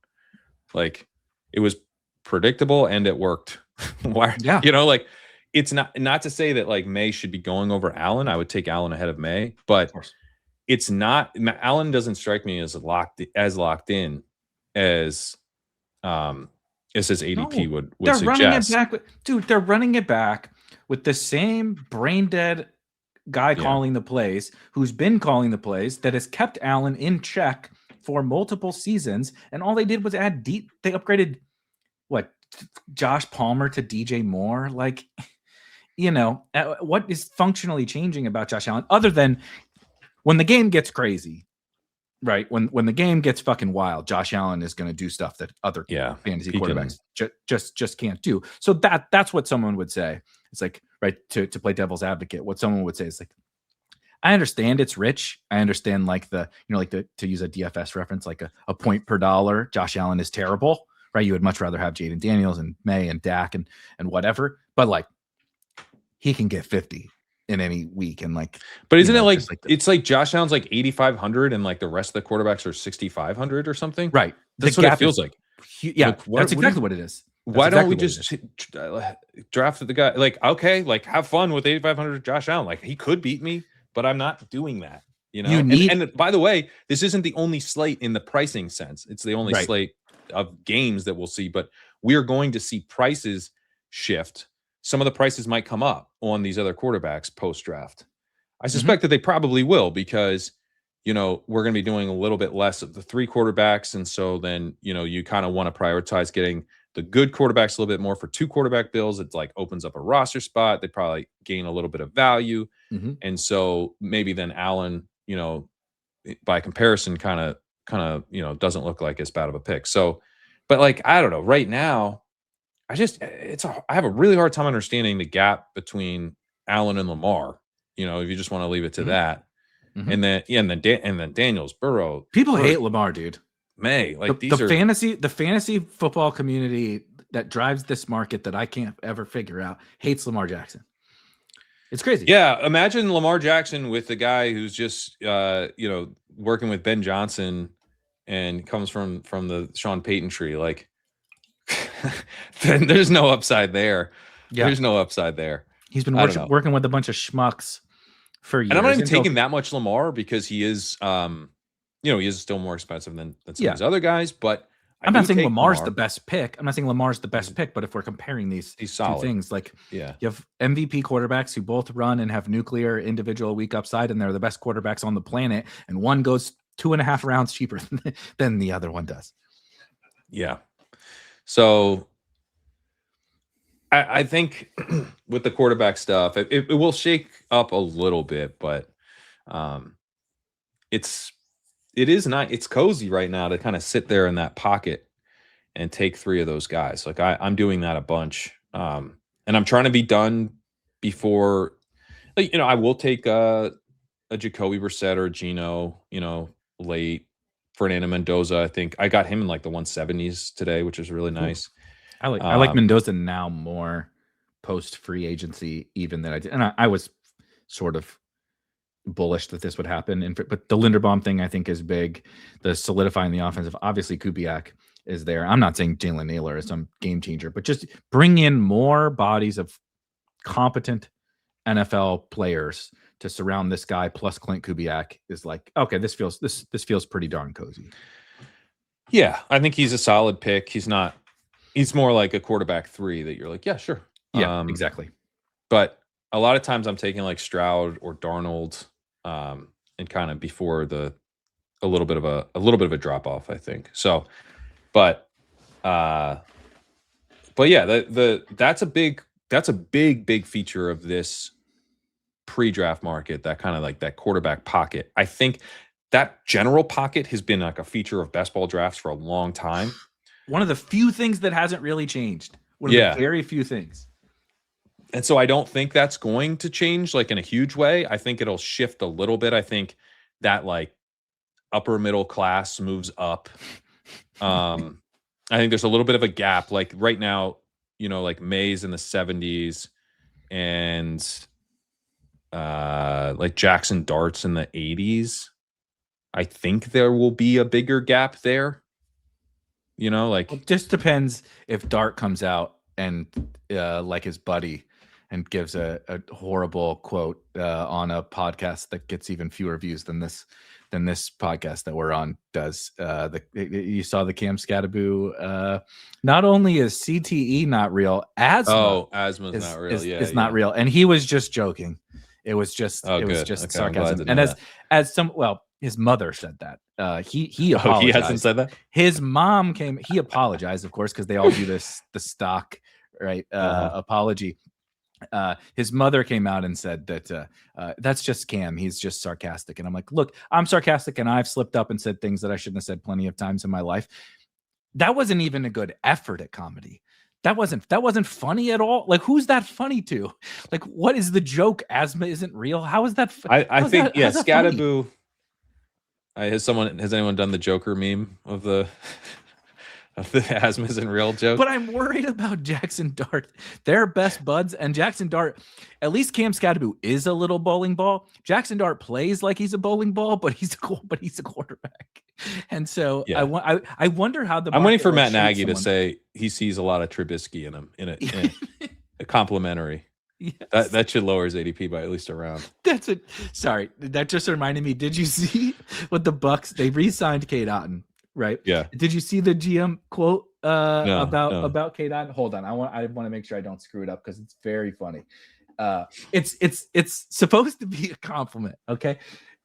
Speaker 2: Like it was predictable and it worked. Why?
Speaker 1: Yeah.
Speaker 2: Like it's not to say that like May should be going over Allen. I would take Allen ahead of May, but it's not. Allen doesn't strike me as locked in as his ADP would
Speaker 1: they're
Speaker 2: suggest.
Speaker 1: running it back dude, they're running it back with the same brain dead guy calling the plays, who's been calling the plays, that has kept Allen in check for multiple seasons. And all they did was add they upgraded Josh Palmer to DJ Moore. Like, what is functionally changing about Josh Allen other than when the game gets crazy, right? When the game gets fucking wild, Josh Allen is going to do stuff that other fantasy quarterbacks just can't do. So that's what someone would say. It's like, right, to play devil's advocate, what someone would say is like, I understand it's rich. I understand to use a DFS reference, like a point per dollar. Josh Allen is terrible, right? You would much rather have Jaden Daniels and May and Dak and whatever, but like he can get 50 in any week. And
Speaker 2: but isn't it it's like Josh Allen's like 8,500 and like the rest of the quarterbacks are 6,500 or something?
Speaker 1: Right.
Speaker 2: That's what it feels like.
Speaker 1: Yeah. That's exactly what it is.
Speaker 2: Why don't we just draft the guy? Like, okay, like have fun with 8,500 Josh Allen. Like he could beat me, but I'm not doing that. And by the way, this isn't the only slate in the pricing sense. It's the only slate of games that we'll see, but we're going to see prices shift. Some of the prices might come up on these other quarterbacks post-draft. I suspect that they probably will because, we're going to be doing a little bit less of the 3 quarterbacks. And so then, you kind of want to prioritize getting the good quarterbacks a little bit more for 2 quarterback bills. It like opens up a roster spot. They probably gain a little bit of value. And so maybe then Allen, by comparison, kind of, doesn't look like as bad of a pick. So, but like, I don't know, right now, I have a really hard time understanding the gap between Allen and Lamar, if you just want to leave it to that. And then, and then Daniels, Burrow.
Speaker 1: People hate Lamar, dude.
Speaker 2: May like
Speaker 1: the fantasy football community that drives this market that I can't ever figure out hates Lamar Jackson. It's crazy.
Speaker 2: Yeah, imagine Lamar Jackson with the guy who's just working with Ben Johnson and comes from the Sean Payton tree. Like, then there's no upside there. Yeah. There's no upside there.
Speaker 1: He's been working with a bunch of schmucks for years.
Speaker 2: And I'm not even taking that much Lamar because he is he is still more expensive than some of these other guys, but
Speaker 1: I'm not saying Lamar's the best pick. I'm not saying Lamar's the best pick, but if we're comparing these two things, like you have MVP quarterbacks who both run and have nuclear individual week upside, and they're the best quarterbacks on the planet, and one goes 2.5 rounds cheaper than the other one does.
Speaker 2: Yeah. So I think with the quarterback stuff, it will shake up a little bit, but it is not. It's cozy right now to kind of sit there in that pocket and take 3 of those guys. Like I'm doing that a bunch, and I'm trying to be done before. Like, I will take a Jacoby Brissett or a Geno, late. Fernando Mendoza, I think I got him in like the 170s today, which is really nice.
Speaker 1: I like Mendoza now more post free agency even than I did, and I was sort of bullish that this would happen. But the Linderbaum thing I think is big. The solidifying the offensive, obviously Kubiak is there. I'm not saying Jalen Naylor is some game changer, but just bring in more bodies of competent NFL players to surround this guy plus Clint Kubiak is like, okay, this feels pretty darn cozy.
Speaker 2: Yeah, I think he's a solid pick. He's more like a quarterback 3 that you're like, yeah, sure.
Speaker 1: Yeah, exactly.
Speaker 2: But a lot of times I'm taking like Stroud or Darnold, and kind of before a little bit of a drop off, I think. So, but yeah, that's a big feature of this pre-draft market, that kind of like that quarterback pocket. I think that general pocket has been like a feature of best ball drafts for a long time.
Speaker 1: one of the few things that hasn't really changed. One of the very few things.
Speaker 2: And so I don't think that's going to change like in a huge way. I think it'll shift a little bit. I think that like upper middle class moves up. I think there's a little bit of a gap. Like right now, like May's in the 70s and like Jackson Dart's in the 80s. I think there will be a bigger gap there. Like
Speaker 1: it just depends if Dart comes out and like his buddy and gives a horrible quote on a podcast that gets even fewer views than this podcast that we're on does. You saw the Cam Scadaboo. Not only is CTE not real, asthma's
Speaker 2: not real.
Speaker 1: It's not real, and he was just joking. It was just sarcasm. And as his mother said that. He apologized.
Speaker 2: He hasn't said that.
Speaker 1: His mom came. He apologized, of course, because they all do the stock apology. His mother came out and said that that's just Cam. He's just sarcastic. And I'm like, look, I'm sarcastic and I've slipped up and said things that I shouldn't have said plenty of times in my life. That wasn't even a good effort at comedy. That wasn't funny at all. Like, who's that funny to? Like, what is the joke? Asthma isn't real. How is that?
Speaker 2: I think Scadaboo. Has anyone done the Joker meme of the asthma isn't real joke?
Speaker 1: But I'm worried about Jackson Dart. They're best buds, and Jackson Dart, at least Cam Scadaboo is a little bowling ball. Jackson Dart plays like he's a bowling ball, but he's a quarterback. And so I wonder how
Speaker 2: I'm waiting for Matt Nagy to say he sees a lot of Trubisky in him in a complimentary. Yes. That should lower his ADP by at least a round.
Speaker 1: Sorry, that just reminded me. Did you see what the Bucks? They re-signed Cade Otton, right?
Speaker 2: Yeah.
Speaker 1: Did you see the GM quote about Cade Otton? Hold on, I want to make sure I don't screw it up because it's very funny. It's supposed to be a compliment, okay?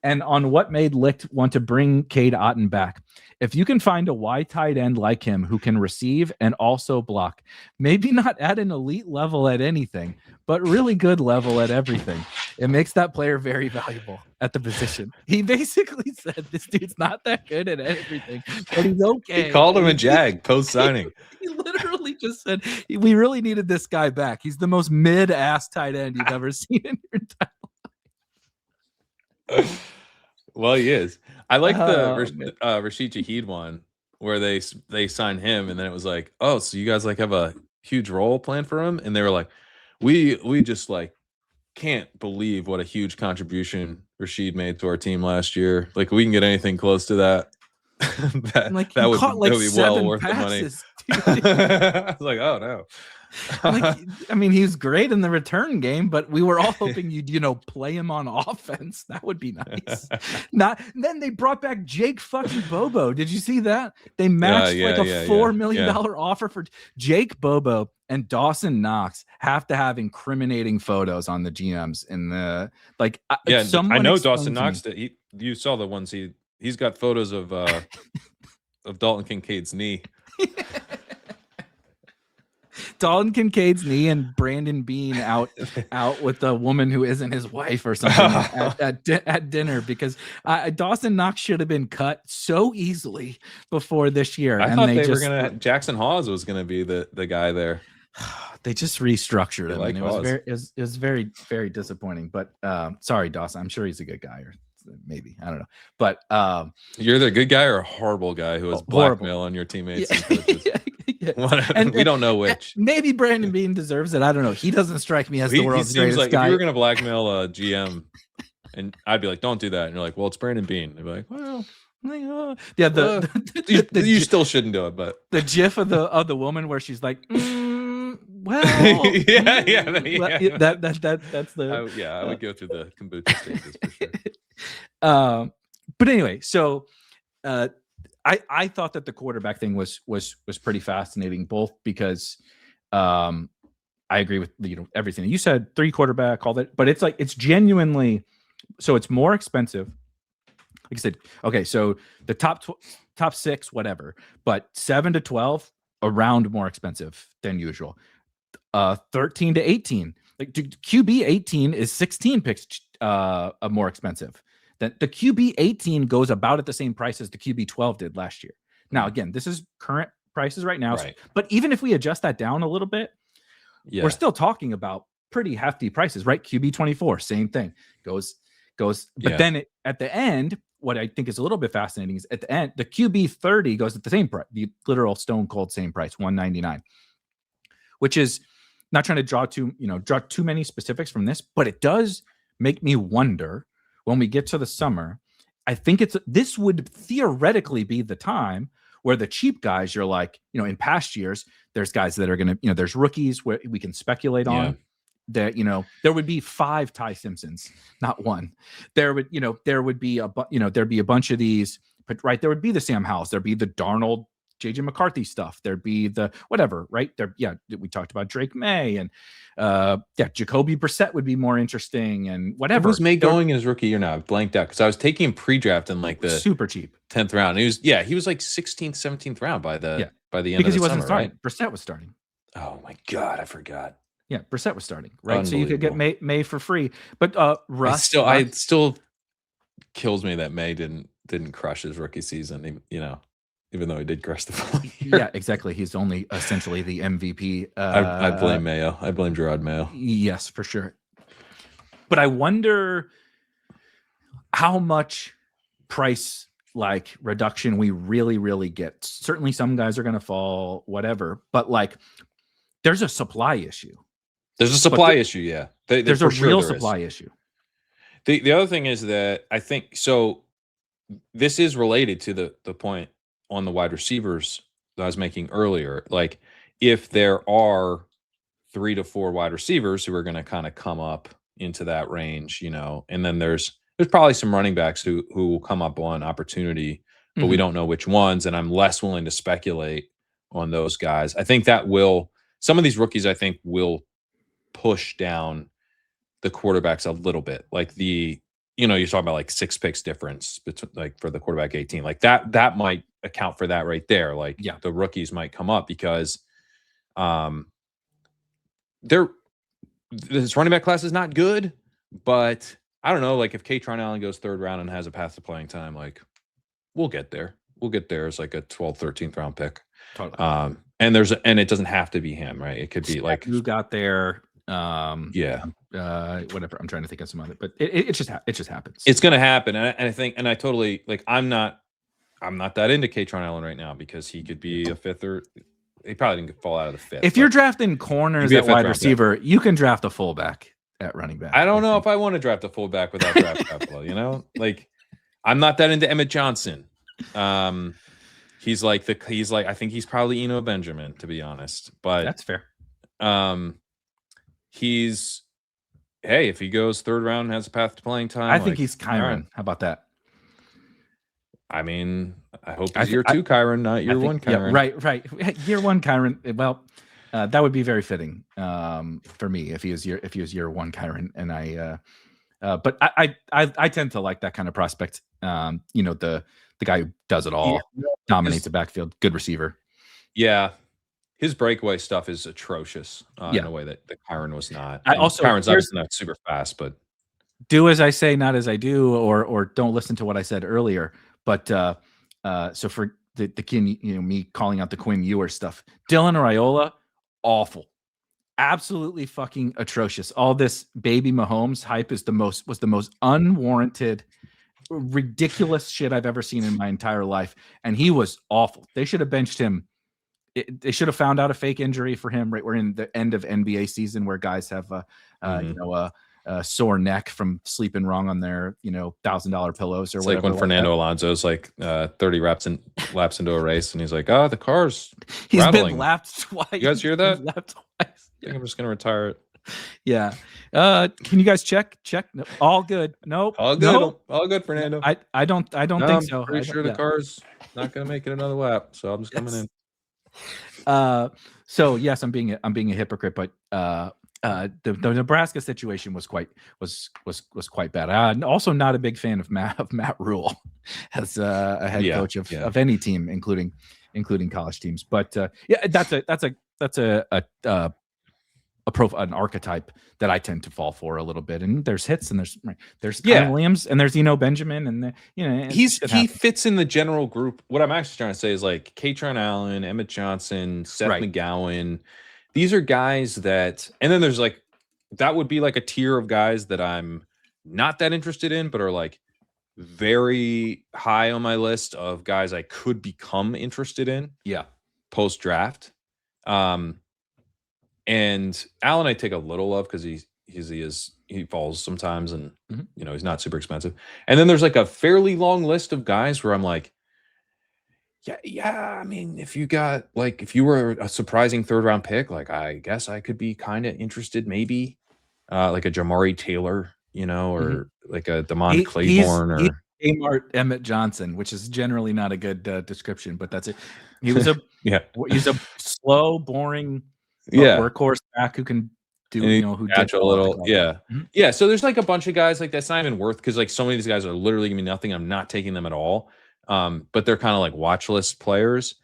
Speaker 1: And on what made Licht want to bring Cade Otton back. If you can find a wide tight end like him who can receive and also block, maybe not at an elite level at anything, but really good level at everything, it makes that player very valuable at the position. He basically said this dude's not that good at everything, but he's okay.
Speaker 2: He called him a jag post-signing.
Speaker 1: He literally just said, we really needed this guy back. He's the most mid-ass tight end you've ever seen in your entire life.
Speaker 2: Well, he is. I like the Rashid Shaheed one where they signed him, and then it was like, oh, so you guys like have a huge role planned for him, and they were like, we just like can't believe what a huge contribution Rashid made to our team last year. Like, we can get anything close to that. that would be well worth passes, the money. I was like, oh no.
Speaker 1: He's great in the return game, but we were all hoping you'd, play him on offense. That would be nice. Then they brought back Jake fucking Bobo. Did you see that? They matched $4 million offer for Jake Bobo, and Dawson Knox have to have incriminating photos on the GMs in the
Speaker 2: I know Dawson Knox. You saw the ones he's got photos of Dalton Kincaid's knee.
Speaker 1: Dalton Kincaid's knee and Brandon Bean out with a woman who isn't his wife or something at dinner, because Dawson Knox should have been cut so easily before this year.
Speaker 2: I thought they were gonna. Jackson Hawes was gonna be the guy there.
Speaker 1: They just restructured him, and it was very, very disappointing. But sorry, Dawson. I'm sure he's a good guy, or maybe, I don't know. But
Speaker 2: you're the good guy or a horrible guy who has blackmail on your teammates and coaches? And we don't know which.
Speaker 1: Maybe Brandon Bean deserves it. I don't know. He doesn't strike me as the world's greatest guy.
Speaker 2: If you were going to blackmail a GM, and I'd be like, don't do that. And you're like, well, it's Brandon Bean. I'd be like, well, you still shouldn't do it. But
Speaker 1: the GIF of the woman where she's like, well, that's the.
Speaker 2: I would go through the kombucha stages for sure.
Speaker 1: But anyway, so I thought that the quarterback thing was pretty fascinating, both because I agree with everything you said, 3 quarterback, all that, but it's genuinely, so it's more expensive. Like I said, okay, so the top 6, whatever, but 7 to 12 around more expensive than usual. 13 to 18, like QB 18 is 16 picks more expensive. The QB 18 goes about at the same price as the QB 12 did last year. Now, again, this is current prices right now.
Speaker 2: Right.
Speaker 1: But even if we adjust that down a little bit, we're still talking about pretty hefty prices, right? QB 24, same thing, goes. But then at the end, what I think is a little bit fascinating is at the end, the QB 30 goes at the same price, the literal stone cold same price, $199, which is not trying to draw too many specifics from this, but it does make me wonder when we get to the summer. I think this would theoretically be the time where the cheap guys, you're like, in past years, there's guys that are going to, there's rookies where we can speculate on that, there would be 5 Ty Simpsons, not one. There would be there'd be a bunch of these, but right. There would be the Sam Howells, there'd be the Darnold, JJ McCarthy stuff. There'd be the whatever, right there. Yeah. We talked about Drake May and Jacoby Brissett would be more interesting and whatever.
Speaker 2: Was May going in his rookie year now? I've blanked out because I was taking him pre-draft in like the
Speaker 1: super cheap
Speaker 2: 10th round. He was like 16th, 17th round by the end
Speaker 1: because
Speaker 2: of the
Speaker 1: he wasn't
Speaker 2: summer,
Speaker 1: starting.
Speaker 2: Right?
Speaker 1: Brissett was starting.
Speaker 2: Oh my God, I forgot.
Speaker 1: Yeah, Brissett was starting, right? So you could get May for free. But Russ
Speaker 2: it still kills me that May didn't crush his rookie season, even though he did crush the following year.
Speaker 1: Yeah, exactly. He's only essentially the MVP.
Speaker 2: I blame Mayo. I blame Gerard Mayo.
Speaker 1: Yes, for sure. But I wonder how much price reduction we really, really get. Certainly some guys are going to fall, whatever. But there's a supply issue.
Speaker 2: There's a supply issue, yeah.
Speaker 1: There's a real supply issue.
Speaker 2: The other thing is that I think so. This is related to the point on the wide receivers that I was making earlier. Like, if there are 3 to 4 wide receivers who are going to kind of come up into that range, and then there's probably some running backs who will come up on opportunity, but we don't know which ones. And I'm less willing to speculate on those guys. I think that some of these rookies, I think, will push down the quarterbacks a little bit. Like you're talking about 6 picks difference between for the quarterback 18, that might account for that right there. The rookies might come up because this running back class is not good, but I don't know, if Kaytron Allen goes 3rd round and has a path to playing time, we'll get there. We'll get there as a 12th, 13th round pick.
Speaker 1: Totally.
Speaker 2: And it doesn't have to be him, right? It could be
Speaker 1: who got there.
Speaker 2: Whatever.
Speaker 1: I'm trying to think of some other, but it just happens.
Speaker 2: It's going to happen. And I think, and I totally I'm not that into Kaytron Allen right now because he could be a 5th or he probably didn't fall out of the 5th.
Speaker 1: If you're drafting corners at wide receiver, you can draft a fullback at running back.
Speaker 2: I don't know if I want to draft a fullback without draft capital, I'm not that into Emmett Johnson. He's I think he's probably Eno Benjamin, to be honest, but
Speaker 1: that's fair.
Speaker 2: If he goes 3rd round and has a path to playing time,
Speaker 1: I think he's Kyron. Right. How about that?
Speaker 2: I mean, I hope he's year 2 Kyron, not year 1 Kyron.
Speaker 1: Yeah, right. Year 1 Kyron. Well, that would be very fitting for me if he was year 1 Kyron, and but I tend to like that kind of prospect. The guy who does it all, dominates the backfield, good receiver.
Speaker 2: Yeah. His breakaway stuff is atrocious in a way that Kyron was not.
Speaker 1: Kyron's
Speaker 2: obviously not super fast, but
Speaker 1: do as I say, not as I do, or don't listen to what I said earlier. But so for the Quinn, me calling out the Quinn Ewers stuff, Dylan Raiola, awful, absolutely fucking atrocious. All this baby Mahomes hype was the most unwarranted, ridiculous shit I've ever seen in my entire life, and he was awful. They should have benched him. They should have found out a fake injury for him. Right, we're in the end of NBA season where guys have a sore neck from sleeping wrong on their $1,000 pillows or
Speaker 2: it's
Speaker 1: whatever.
Speaker 2: Like when Fernando Alonso's 30 laps into a race, and he's like, "Oh, the car's
Speaker 1: he's
Speaker 2: rattling."
Speaker 1: Been lapped twice. You
Speaker 2: guys hear that?
Speaker 1: Lapped twice.
Speaker 2: I think I'm just gonna retire it.
Speaker 1: Yeah. Can you guys check? No, all good. Nope.
Speaker 2: All good. Nope. All good, Fernando.
Speaker 1: I don't think so.
Speaker 2: I'm pretty sure the car's not gonna make it another lap, so I'm just coming in.
Speaker 1: So yes, I'm being a hypocrite, but the Nebraska situation was quite bad. I'm also not a big fan of Matt Rule as a head coach of any team, including college teams. But that's a an archetype that I tend to fall for a little bit. And there's hits, and there's
Speaker 2: Yeah.
Speaker 1: Kyron Williams, and there's Benjamin, and
Speaker 2: he fits in the general group. What I'm actually trying to say is like Katron Allen, Emmett Johnson, Seth
Speaker 1: Right.
Speaker 2: McGowan. These are guys that, and then there's like, that would be like a tier of guys that I'm not that interested in, but are like very high on my list of guys I could become interested in.
Speaker 1: Yeah.
Speaker 2: Post draft. And Allen I take a little of because he falls sometimes, and he's not super expensive. And then there's like a fairly long list of guys where I'm like, yeah. I mean, if you were a surprising third round pick, like I guess I could be kind of interested, maybe like a Jamari Taylor, or like a Damon Claiborne or
Speaker 1: Kmart Emmett Johnson, which is generally not a good description, but that's it. He was a he's a slow, boring workhorse back who can do who
Speaker 2: catch a little So there's like a bunch of guys like that's not even worth, because like so many of these guys are literally giving me nothing. I'm not taking them at all. But they're kind of like watch list players.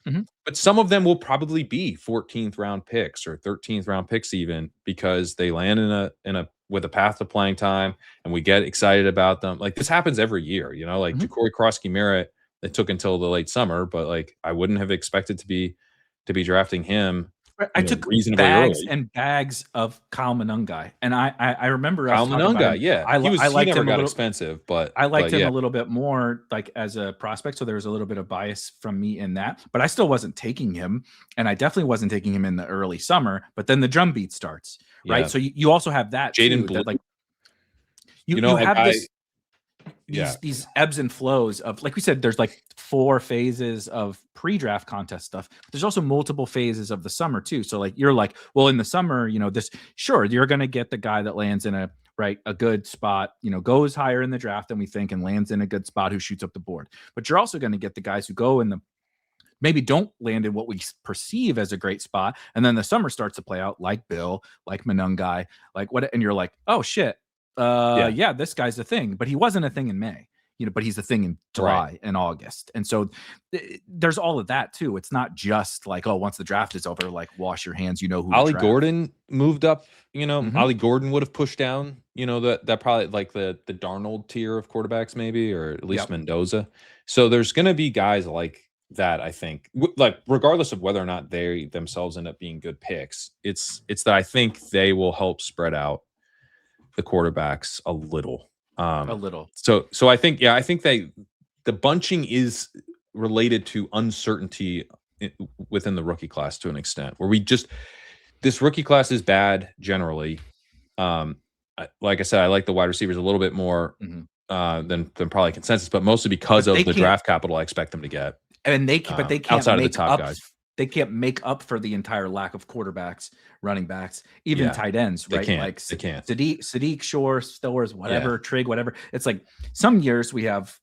Speaker 2: But some of them will probably be 14th round picks or 13th round picks even, because they land in a with a path to playing time and we get excited about them. Like this happens every year, like Ja'Cory Krosky-Merritt, it took until the late summer, but like I wouldn't have expected to be drafting him.
Speaker 1: I took bags and bags of Kyle Monungai, and I remember
Speaker 2: Kyle Monungai. He never got expensive, but
Speaker 1: I liked him a little bit more, like as a prospect. So there was a little bit of bias from me in that, but I still wasn't taking him, and I definitely wasn't taking him in the early summer. But then the drum beat starts, right? So you also have that
Speaker 2: Jaden
Speaker 1: Blue, that like you have this. These ebbs and flows of, like we said, there's like 4 phases of pre-draft contest stuff. There's also multiple phases of the summer too. So like you're like, well, in the summer, you're going to get the guy that lands in a good spot, goes higher in the draft than we think and lands in a good spot, who shoots up the board. But you're also going to get the guys who go in the maybe don't land in what we perceive as a great spot, and then the summer starts to play out, like Bill, like Monungai, like what, and you're like, oh shit. This guy's a thing, but he wasn't a thing in May, but he's a thing in July and August. And so there's all of that too. It's not just like, oh, once the draft is over, like wash your hands, who
Speaker 2: Ollie Gordon moved up, Ollie Gordon would have pushed down, that probably like the Darnold tier of quarterbacks maybe, or at least Mendoza. So there's going to be guys like that, I think, like regardless of whether or not they themselves end up being good picks, it's that I think they will help spread out the quarterbacks a little. So I think the bunching is related to uncertainty within the rookie class to an extent, where this rookie class is bad generally. Like I said, I like the wide receivers a little bit more than probably consensus, but mostly because of the draft capital I expect them to get.
Speaker 1: And they can't
Speaker 2: outside of the top guys.
Speaker 1: They can't make up for the entire lack of quarterbacks, running backs, even tight ends, right?
Speaker 2: They can't.
Speaker 1: Sadiq, Shore, Stowers, whatever, Trigg, whatever. It's like some years we have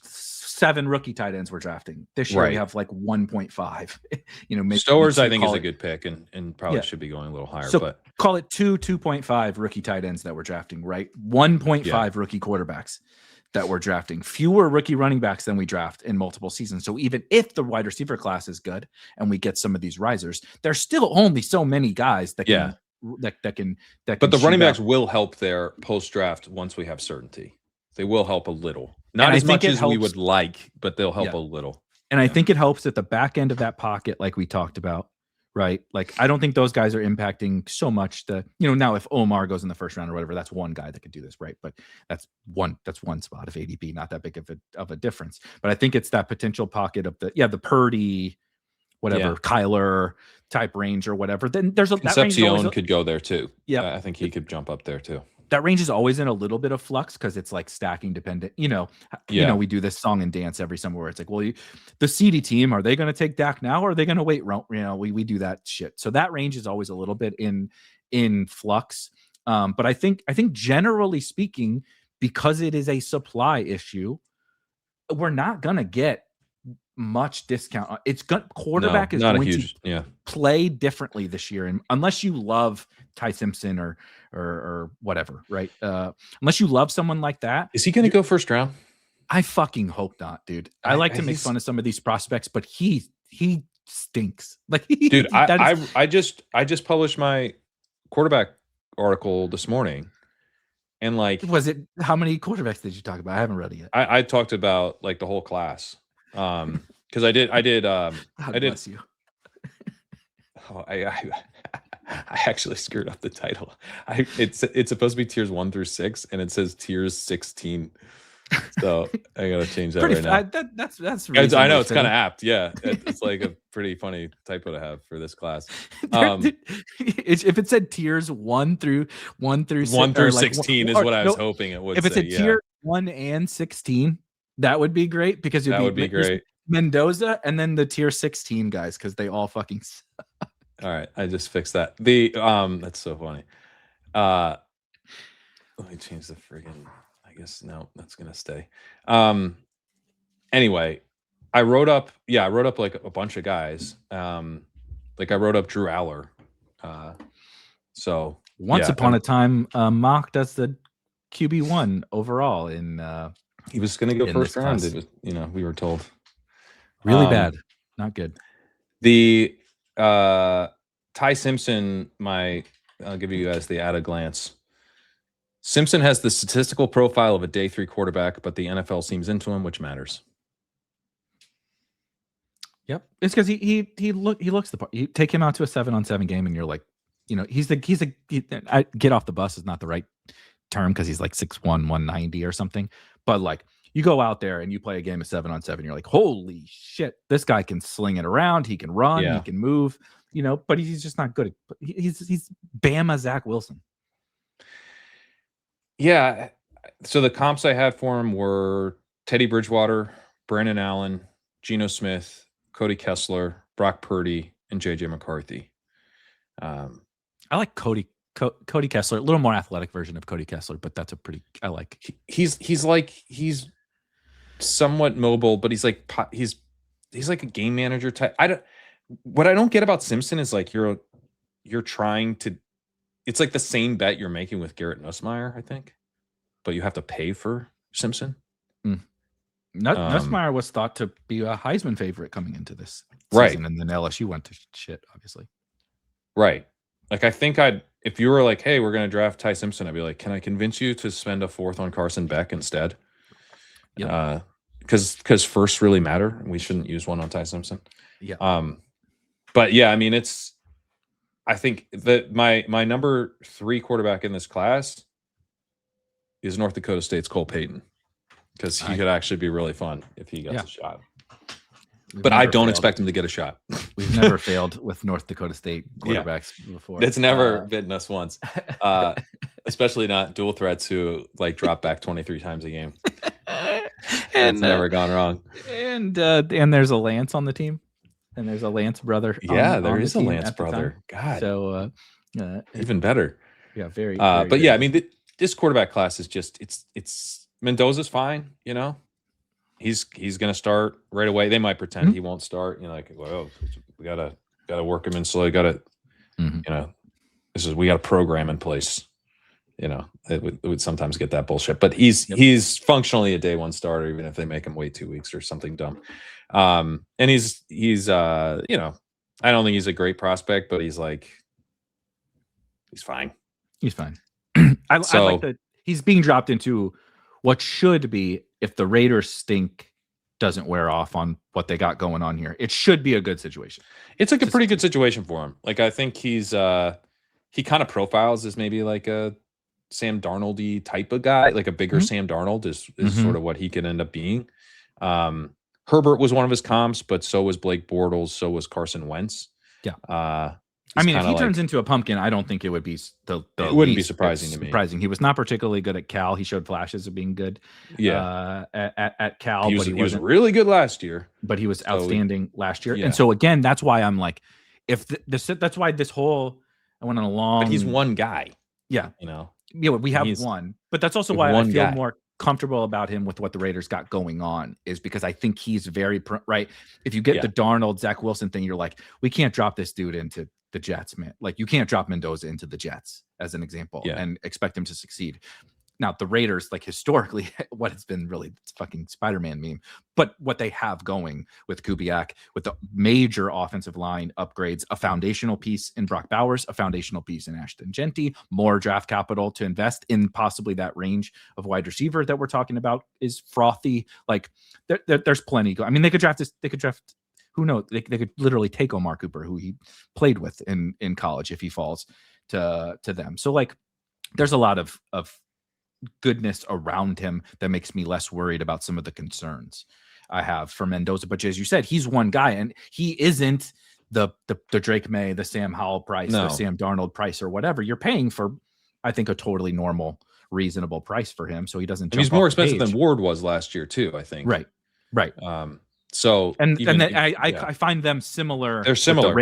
Speaker 1: 7 rookie tight ends we're drafting. This year we have like 1.5.
Speaker 2: Stowers I think is a good pick and probably should be going a little higher.
Speaker 1: So
Speaker 2: but
Speaker 1: call it 2.5 rookie tight ends that we're drafting, right? 1.5 rookie quarterbacks that we're drafting, fewer rookie running backs than we draft in multiple seasons. So even if the wide receiver class is good and we get some of these risers, there's still only so many guys that can
Speaker 2: But the running backs will help their post draft once we have certainty. They will help a little, not as much as we would like, but they'll help a little.
Speaker 1: And I think it helps at the back end of that pocket, like we talked about. Right. Like, I don't think those guys are impacting so much now if Omar goes in the first round or whatever, that's one guy that could do this. Right. But that's one spot of ADP, not that big of a difference. But I think it's that potential pocket of the Purdy, whatever, Kyler type range or whatever. Then there's
Speaker 2: Concepcion could go there too. Yeah. I think he could jump up there too.
Speaker 1: That range is always in a little bit of flux because it's like stacking dependent. We do this song and dance every summer where it's like, well, the CD team, are they going to take Dak now or are they going to wait? We do that shit. So that range is always a little bit in flux. But I think generally speaking, because it is a supply issue, we're not going to get much discount. Quarterback is going to play differently this year, and unless you love Ty Simpson or whatever, right? Unless you love someone like that,
Speaker 2: is he going to go first round?
Speaker 1: I fucking hope not, dude. I like to make fun of some of these prospects, but he stinks. Like,
Speaker 2: dude, I just published my quarterback article this morning, and like,
Speaker 1: Was it how many quarterbacks did you talk about? I haven't read it yet.
Speaker 2: I talked about like the whole class, because I did
Speaker 1: God bless you.
Speaker 2: Oh, I actually screwed up the title. It's supposed to be tiers 1 through 6, and it says tiers 16. So I gotta change that right now.
Speaker 1: That's
Speaker 2: I know it's kind of apt. Yeah, it's like a pretty funny typo to have for this class.
Speaker 1: If it said tiers 1 through
Speaker 2: 1 through 16 is what I was hoping it would.
Speaker 1: If it's a tier 1 and 16, that would be great, because
Speaker 2: that would be great.
Speaker 1: Mendoza and then the tier 16 guys, because they all fucking suck.
Speaker 2: All right, I just fixed that. That's so funny. Let me change the friggin'. I guess no, that's gonna stay. Anyway, I wrote up like a bunch of guys. Like I wrote up Drew Aller. So
Speaker 1: once upon a time, mocked as the QB1 overall in.
Speaker 2: He was gonna go first round. It was, we were told.
Speaker 1: Really bad, not good.
Speaker 2: The Ty Simpson, I'll give you guys the at a glance. Simpson has the statistical profile of a day 3 quarterback, but the NFL seems into him, which matters.
Speaker 1: Yep, it's because he looks the part. You take him out to a 7-on-7 game, and you're like, get off the bus is not the right term, because he's like 6'1", 190 or something. But like, you go out there and you play a game of 7-on-7, you're like, holy shit, this guy can sling it around. He can run. He can move. But he's just not good at. He's Bama Zach Wilson.
Speaker 2: Yeah. So the comps I had for him were Teddy Bridgewater, Brandon Allen, Geno Smith, Cody Kessler, Brock Purdy, and JJ McCarthy.
Speaker 1: I like Cody Kessler, a little more athletic version of Cody Kessler, but that's I like.
Speaker 2: He's somewhat mobile, but he's like a game manager type. What I don't get about Simpson is like you're trying to. It's like the same bet you're making with Garrett Nussmeier, I think, but you have to pay for Simpson.
Speaker 1: Nussmeier was thought to be a Heisman favorite coming into this season,
Speaker 2: right?
Speaker 1: And then LSU went to shit, obviously.
Speaker 2: Right. Like I think if you were like, hey, we're going to draft Ty Simpson, I'd be like, can I convince you to spend a 4th on Carson Beck instead? Yeah. Because firsts really matter, and we shouldn't use one on Ty Simpson.
Speaker 1: Yeah.
Speaker 2: But yeah, I mean, I think that my number 3 quarterback in this class is North Dakota State's Cole Payton, because he could actually be really fun if he gets a shot. But I don't expect him to get a shot.
Speaker 1: We've never failed with North Dakota State quarterbacks before.
Speaker 2: It's never bitten us once, especially not dual threats who like drop back 23 times a game. And it's never gone wrong.
Speaker 1: And there's a Lance on the team. And there's a Lance brother.
Speaker 2: Yeah, there is a Lance brother. God.
Speaker 1: So
Speaker 2: even better.
Speaker 1: Yeah, very.
Speaker 2: But
Speaker 1: good.
Speaker 2: Yeah, I mean, this quarterback class is just it's Mendoza's fine. He's going to start right away. They might pretend he won't start. Like, well, we gotta work him in slowly. We got a program in place. It would sometimes get that bullshit, but he's functionally a day 1 starter, even if they make him wait 2 weeks or something dumb. And he's I don't think he's a great prospect, but he's fine.
Speaker 1: He's fine. I like that he's being dropped into what should be, if the Raiders stink doesn't wear off on what they got going on here, it should be a good situation.
Speaker 2: It's like a pretty good situation for him. Like, I think he kind of profiles as maybe like a Sam Darnold-y type of guy, like a bigger Sam Darnold is sort of what he could end up being. Herbert was one of his comps, but so was Blake Bortles, so was Carson Wentz.
Speaker 1: Yeah. I mean, if he turns into a pumpkin, I don't think it would be it
Speaker 2: wouldn't be surprising to me.
Speaker 1: He was not particularly good at Cal. He showed flashes of being good.
Speaker 2: Yeah.
Speaker 1: At Cal,
Speaker 2: he was really good last year.
Speaker 1: But he was outstanding last year. Yeah. And so again, that's why I'm like, that's why this whole I went on a long.
Speaker 2: But he's one guy.
Speaker 1: Yeah. Yeah, we have one. But that's also why I feel more comfortable about him with what the Raiders got going on, is because I think he's very right. If you get the Darnold, Zach Wilson thing, you're like, we can't drop this dude into the Jets, man. Like, you can't drop Mendoza into the Jets as an example and expect him to succeed. now the Raiders, like historically, what it's been really it's fucking Spider-Man meme, but what they have going with Kubiak, with the major offensive line upgrades, a foundational piece in Brock Bowers, a foundational piece in Ashton Genty, more draft capital to invest in possibly that range of wide receiver that we're talking about is frothy. Like there's plenty. I mean, they could draft this. They could draft. Who knows? They could literally take Omar Cooper, who he played with in college, if he falls to them. So like, there's a lot of goodness around him that makes me less worried about some of the concerns I have for Mendoza. But as you said, he's one guy, and he isn't the Drake May, the Sam Howell price, the Sam Darnold price, or whatever. You're paying for, I think, a totally normal, reasonable price for him, so he doesn't.
Speaker 2: He's more expensive than Ward was last year too, I think.
Speaker 1: Right.
Speaker 2: So
Speaker 1: and then I find them similar.
Speaker 2: They're similar.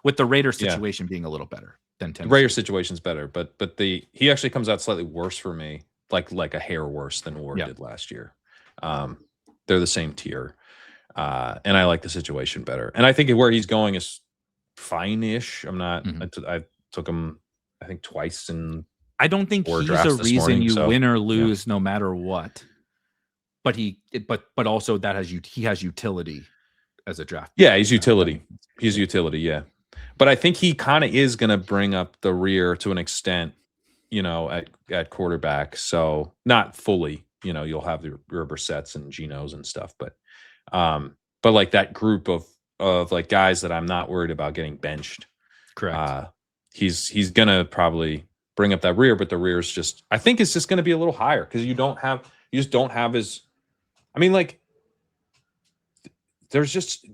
Speaker 1: With the Raiders situation being a little better than Tennessee.
Speaker 2: The Raiders situation's better, but he actually comes out slightly worse for me, like a hair worse than Ward did last year. They're the same tier, and I like the situation better. And I think where he's going is fine-ish. I'm not. I took him, I think, twice in.
Speaker 1: I don't think he's a reason you win or lose no matter what. But but also that he has utility as a draft.
Speaker 2: Yeah, he's utility. He's utility. Yeah, but I think he kind of is going to bring up the rear to an extent, at quarterback. So not fully. You'll have the rubber sets and Genos and stuff, but like that group of like guys that I'm not worried about getting benched.
Speaker 1: Correct.
Speaker 2: He's gonna probably bring up that rear, but the rear is just, I think it's just going to be a little higher because you just don't have his. I mean, like, there's just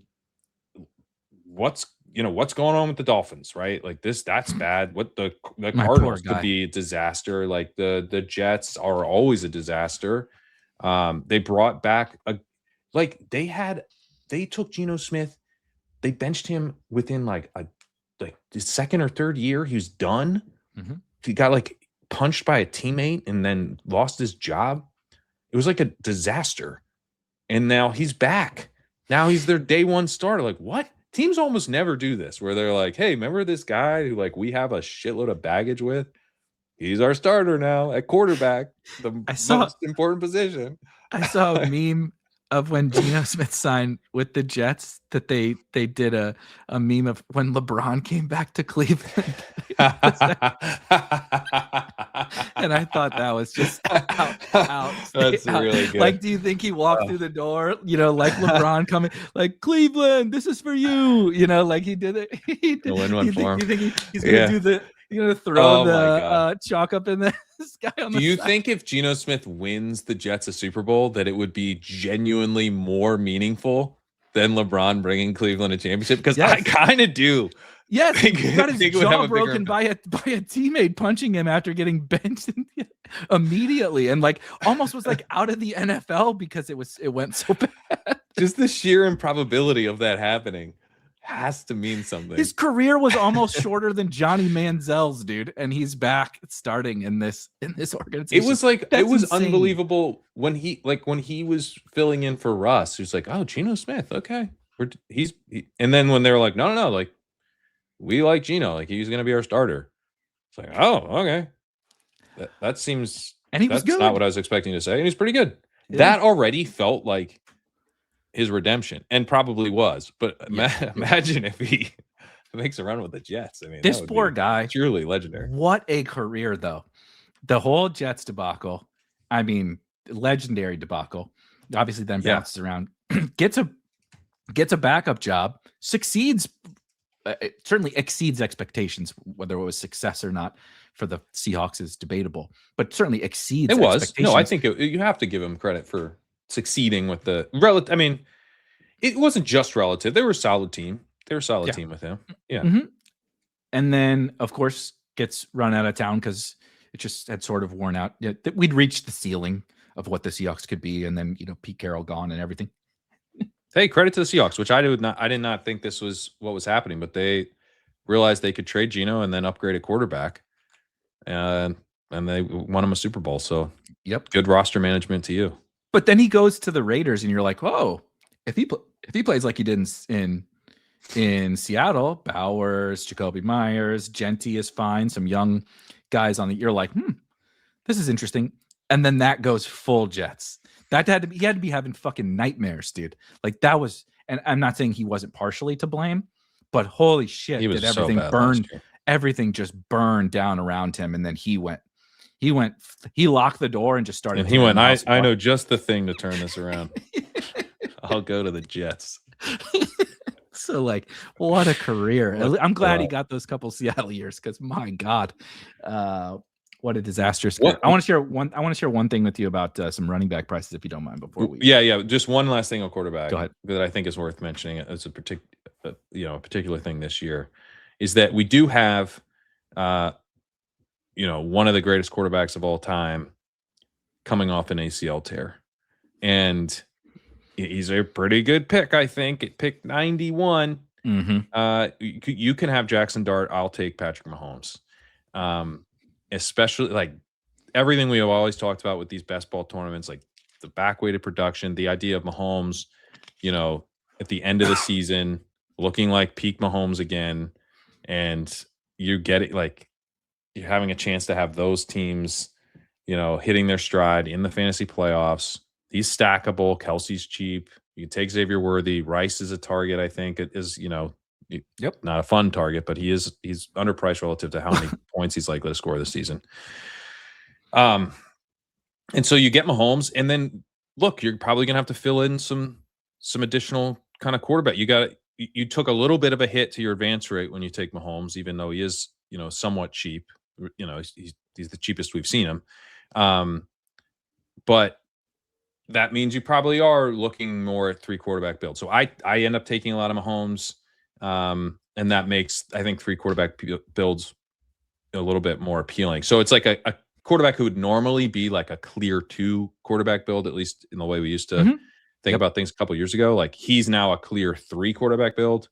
Speaker 2: what's going on with the Dolphins, right? Like that's bad. What the Cardinals could be a disaster. Like the Jets are always a disaster. They brought back they took Geno Smith, they benched him within like the second or third year. He was done. He got like punched by a teammate and then lost his job. It was like a disaster. And now he's back. Now he's their day one starter. Like, what? Teams almost never do this where they're like, hey, remember this guy who like we have a shitload of baggage with? He's our starter now at quarterback, the most important position.
Speaker 1: I saw a meme of when Geno Smith signed with the Jets that they did a meme of when LeBron came back to Cleveland. And I thought that was just out.
Speaker 2: That's really good.
Speaker 1: Like, do you think he walked through the door, like LeBron coming, like, Cleveland, this is for you, like he did it.
Speaker 2: The win-win for him.
Speaker 1: You think he's going to do the, throw the chalk up in the sky on the
Speaker 2: Do you
Speaker 1: side?
Speaker 2: think if Geno Smith wins the Jets a Super Bowl that it would be genuinely more meaningful than LeBron bringing Cleveland a championship? Because I kind of do.
Speaker 1: Yes, he got his jaw broken by a teammate punching him after getting benched immediately, and like almost was like out of the NFL because it went so bad.
Speaker 2: Just the sheer improbability of that happening has to mean something.
Speaker 1: His career was almost shorter than Johnny Manziel's, dude, and he's back starting in this organization.
Speaker 2: It was like it was insane. Unbelievable when he was filling in for Russ. He was like, "Oh, Geno Smith, okay." And then when they were like, "No, like we like Geno, like he's going to be our starter." It's like, "Oh, okay." That seems,
Speaker 1: and he was good.
Speaker 2: Not what I was expecting to say, and he's pretty good. Yeah. That already felt like his redemption, and probably was. But imagine if he makes a run with the Jets. I mean,
Speaker 1: this poor guy,
Speaker 2: truly legendary.
Speaker 1: What a career, though. The whole Jets debacle. I mean, legendary debacle. Obviously, then bounces around, gets a backup job, succeeds. It certainly exceeds expectations. Whether it was success or not for the Seahawks is debatable, but certainly exceeds.
Speaker 2: It was. No, I think you have to give him credit for succeeding with the relative. I mean, it wasn't just relative. They were a solid team. They were a solid team with him. Yeah.
Speaker 1: Mm-hmm. And then, of course, gets run out of town because it just had sort of worn out. We'd reached the ceiling of what the Seahawks could be, and then Pete Carroll gone and everything.
Speaker 2: Hey, credit to the Seahawks, which I did not think this was what was happening, but they realized they could trade Geno and then upgrade a quarterback, and they won him a Super Bowl. So, good roster management to you.
Speaker 1: But then he goes to the Raiders, and you're like, "Whoa! If he plays like he did in Seattle, Bowers, Jacoby Myers, Genty is fine. Some young guys on the. You're like, this is interesting." and then that goes full Jets. That had to be, he had to be having fucking nightmares, dude. Like that was, and I'm not saying he wasn't partially to blame, but holy shit,
Speaker 2: He was
Speaker 1: did
Speaker 2: so
Speaker 1: everything
Speaker 2: bad
Speaker 1: burn?
Speaker 2: last year.
Speaker 1: Everything just burned down around him, and then he locked the door and just started.
Speaker 2: And he went, I know just the thing to turn this around. I'll go to the Jets.
Speaker 1: So like, what a career! I'm glad he got those couple Seattle years, because my God, what a disastrous career. I want to share one thing with you about some running back prices, if you don't mind. Before we,
Speaker 2: yeah, just one last thing on quarterback.
Speaker 1: Go ahead.
Speaker 2: That I think is worth mentioning as a particular thing this year is that we do have, one of the greatest quarterbacks of all time coming off an ACL tear, and he's a pretty good pick, I think, at pick 91. You can have Jackson Dart. I'll take Patrick Mahomes. Especially like everything we have always talked about with these best ball tournaments, like the back-weighted production, the idea of Mahomes, at the end of the season, looking like peak Mahomes again, and you get it, like you're having a chance to have those teams, hitting their stride in the fantasy playoffs. He's stackable. Kelsey's cheap. You can take Xavier Worthy. Rice is a target. I think it is, not a fun target, but he's underpriced relative to how many points he's likely to score this season. And so you get Mahomes, and then look, you're probably gonna have to fill in some additional kind of quarterback. You took a little bit of a hit to your advance rate when you take Mahomes, even though he is, somewhat cheap. He's the cheapest we've seen him. But that means you probably are looking more at 3 quarterback builds. So I end up taking a lot of Mahomes, and that makes, I think, 3 quarterback builds a little bit more appealing. So it's like a quarterback who would normally be like a clear 2 quarterback build, at least in the way we used to think about things a couple years ago. Like he's now a clear 3 quarterback build.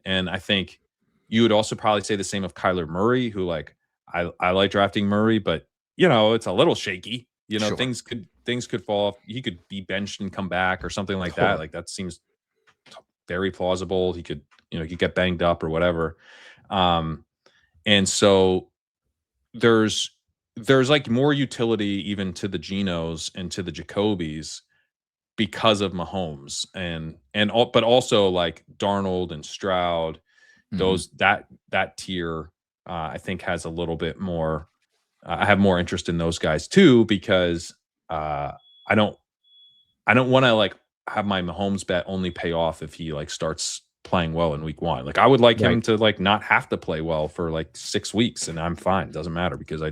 Speaker 2: And I think you would also probably say the same of Kyler Murray, who like, I like drafting Murray, but it's a little shaky. Sure. Things could fall off. He could be benched and come back or something like that. Like that seems very plausible. He could, he could get banged up or whatever. And so there's like more utility even to the Genos and to the Jacobys because of Mahomes but also like Darnold and Stroud, those that tier, I think has a little bit more. I have more interest in those guys too, because I don't want to like have my Mahomes bet only pay off if he like starts playing well in week 1. Like I would like him to like not have to play well for like 6 weeks, and I'm fine. Doesn't matter, because I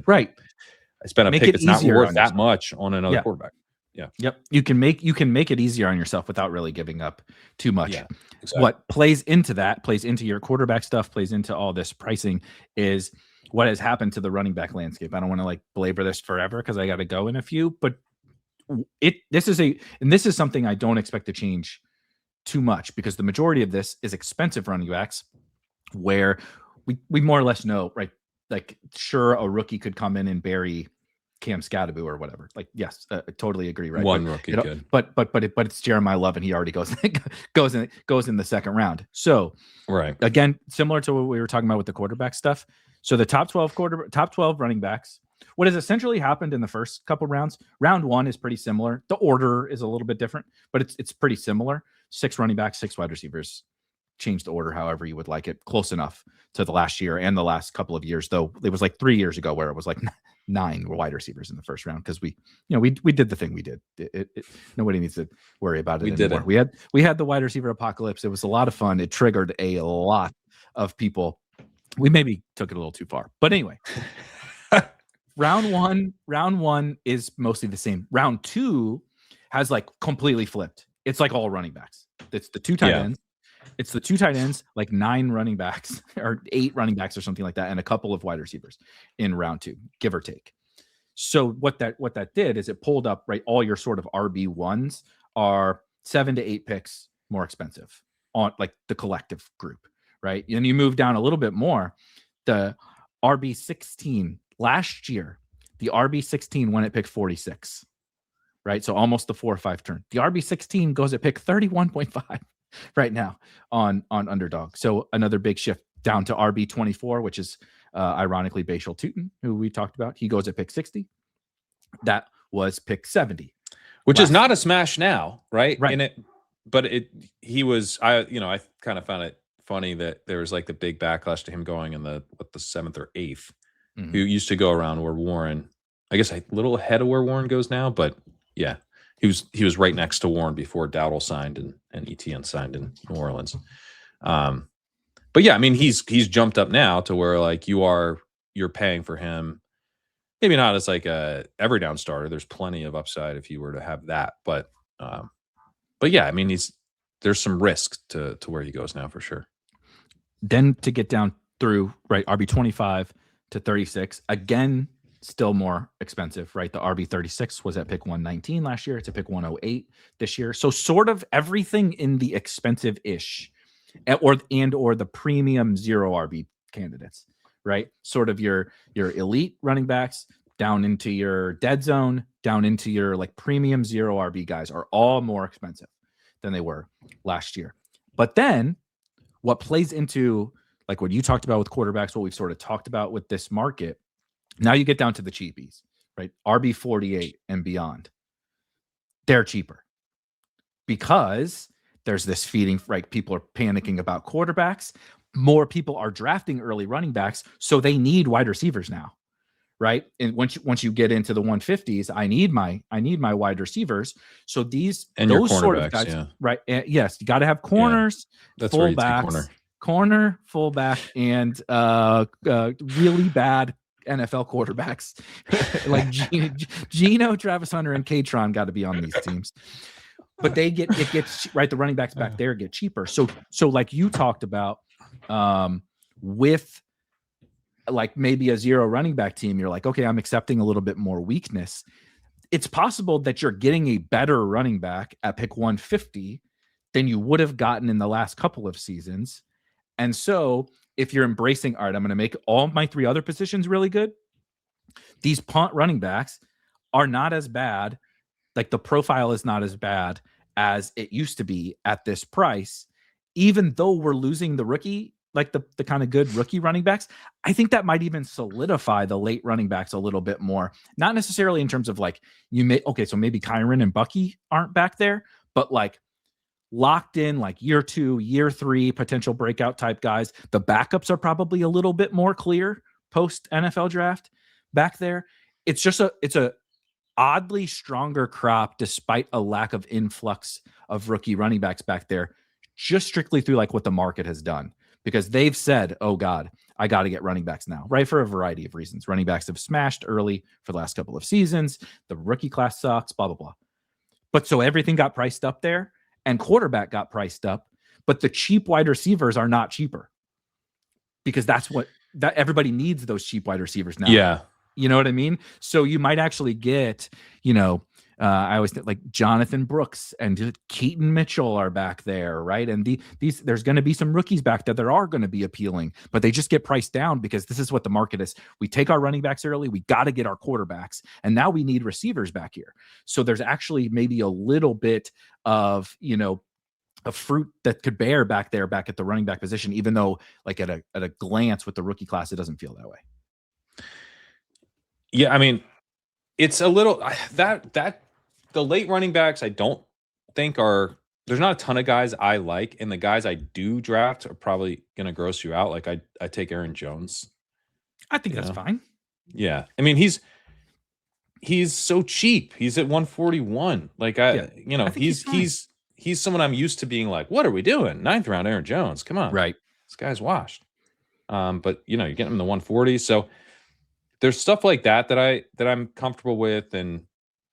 Speaker 2: spent a pick that's not worth that much on another quarterback. Yeah.
Speaker 1: Yep. You can make it easier on yourself without really giving up too much.
Speaker 2: Yeah, exactly.
Speaker 1: What plays into your quarterback stuff, plays into all this pricing, is what has happened to the running back landscape. I don't want to like belabor this forever because I got to go in a few, but this is something I don't expect to change too much, because the majority of this is expensive running backs where we more or less know, right? Like sure, a rookie could come in and bury Cam Scadaboo or whatever. Like, yes, I totally agree. Right.
Speaker 2: One rookie could,
Speaker 1: but it's Jeremiah Love, and he already goes in the second round. So again, similar to what we were talking about with the quarterback stuff. So the top 12 running backs, what has essentially happened in the first couple rounds, round 1 is pretty similar. The order is a little bit different, but it's pretty similar. 6 running backs, 6 wide receivers. Change the order however you would like it, close enough to the last year and the last couple of years, though it was like 3 years ago where it was like 9 wide receivers in the first round, because we did the thing we did. Nobody needs to worry about it anymore. We had the wide receiver apocalypse. It was a lot of fun. It triggered a lot of people. We maybe took it a little too far, but anyway. round one is mostly the same. Round 2 has like completely flipped. It's like all running backs. It's the 2 tight ends. It's the 2 tight ends, like 9 running backs or 8 running backs or something like that, and a couple of wide receivers in round 2, give or take. So what that did is it pulled up, right, all your sort of RB1s are 7 to 8 picks more expensive on like the collective group, right? And you move down a little bit more, the RB16 last year, the RB16 went at pick 46, right? So almost the 4 or 5 turn. The RB16 goes at pick 31.5 right now on Underdog. So another big shift down to RB24, which is ironically Bashal Tutin, who we talked about. He goes at pick 60. That was pick 70,
Speaker 2: which is not a smash now, right?
Speaker 1: Right.
Speaker 2: He was, I kind of found it funny that there was like the big backlash to him going in the 7th or 8th, who used to go around where Warren, I guess a little ahead of where Warren goes now, but yeah, he was right next to Warren before Dowdle signed and Etienne signed in New Orleans. But yeah, I mean, he's jumped up now to where like you're paying for him. Maybe not as like a every down starter. There's plenty of upside if you were to have that, but yeah, I mean, there's some risk to where he goes now for sure.
Speaker 1: Then to get down through right RB 25 to 36, again, still more expensive, right? The RB 36 was at pick 119 last year. It's a pick 108 this year. So sort of everything in the expensive ish or the premium 0 RB candidates, right? Sort of your elite running backs down into your dead zone, down into your like premium 0 RB guys are all more expensive than they were last year. But then what plays into like what you talked about with quarterbacks, what we've sort of talked about with this market, now you get down to the cheapies, right? RB 48 and beyond. They're cheaper because there's this feeding, right? People are panicking about quarterbacks. More people are drafting early running backs, so they need wide receivers now, right? And once you get into the 150s, I need my wide receivers. So those sort of guys, yeah. Right? Yes, you got to have corners,
Speaker 2: yeah.
Speaker 1: fullbacks, corner, fullback, and really bad NFL quarterbacks like Geno, Travis Hunter, and Katron got to be on these teams. But it gets right. The running backs back there get cheaper. So like you talked about, with like maybe a 0 running back team, you're like, okay, I'm accepting a little bit more weakness. It's possible that you're getting a better running back at pick 150 than you would have gotten in the last couple of seasons. And so if you're embracing, all right, I'm going to make all my 3 other positions really good, these punt running backs are not as bad. Like the profile is not as bad as it used to be at this price, even though we're losing the rookie, like the kind of good rookie running backs. I think that might even solidify the late running backs a little bit more. Not necessarily in terms of like so maybe Kyron and Bucky aren't back there, but like locked in like year 2, year 3, potential breakout type guys. The backups are probably a little bit more clear post NFL draft back there. It's a oddly stronger crop despite a lack of influx of rookie running backs back there, just strictly through like what the market has done, because they've said, oh God, I got to get running backs now, right? For a variety of reasons. Running backs have smashed early for the last couple of seasons. The rookie class sucks, blah, blah, blah. But so everything got priced up there and quarterback got priced up, but the cheap wide receivers are not cheaper because that everybody needs those cheap wide receivers now.
Speaker 2: Yeah.
Speaker 1: You know what I mean? So you might actually get, I always think like Jonathan Brooks and Keaton Mitchell are back there, right? And there's going to be some rookies back there that are going to be appealing, but they just get priced down because this is what the market is. We take our running backs early, we got to get our quarterbacks, and now we need receivers back here. So there's actually maybe a little bit of, a fruit that could bear back there, back at the running back position, even though like at a glance with the rookie class, it doesn't feel that way.
Speaker 2: Yeah, I mean, it's a little that the late running backs I don't think there's not a ton of guys I like, and the guys I do draft are probably going to gross you out. Like I take Aaron Jones.
Speaker 1: I think that's fine.
Speaker 2: Yeah. I mean, he's so cheap. He's at 141. Like he's someone I'm used to being like, what are we doing? 9th round Aaron Jones. Come on.
Speaker 1: Right.
Speaker 2: This guy's washed. But you're getting him in the 140s. So there's stuff like that I'm comfortable with, and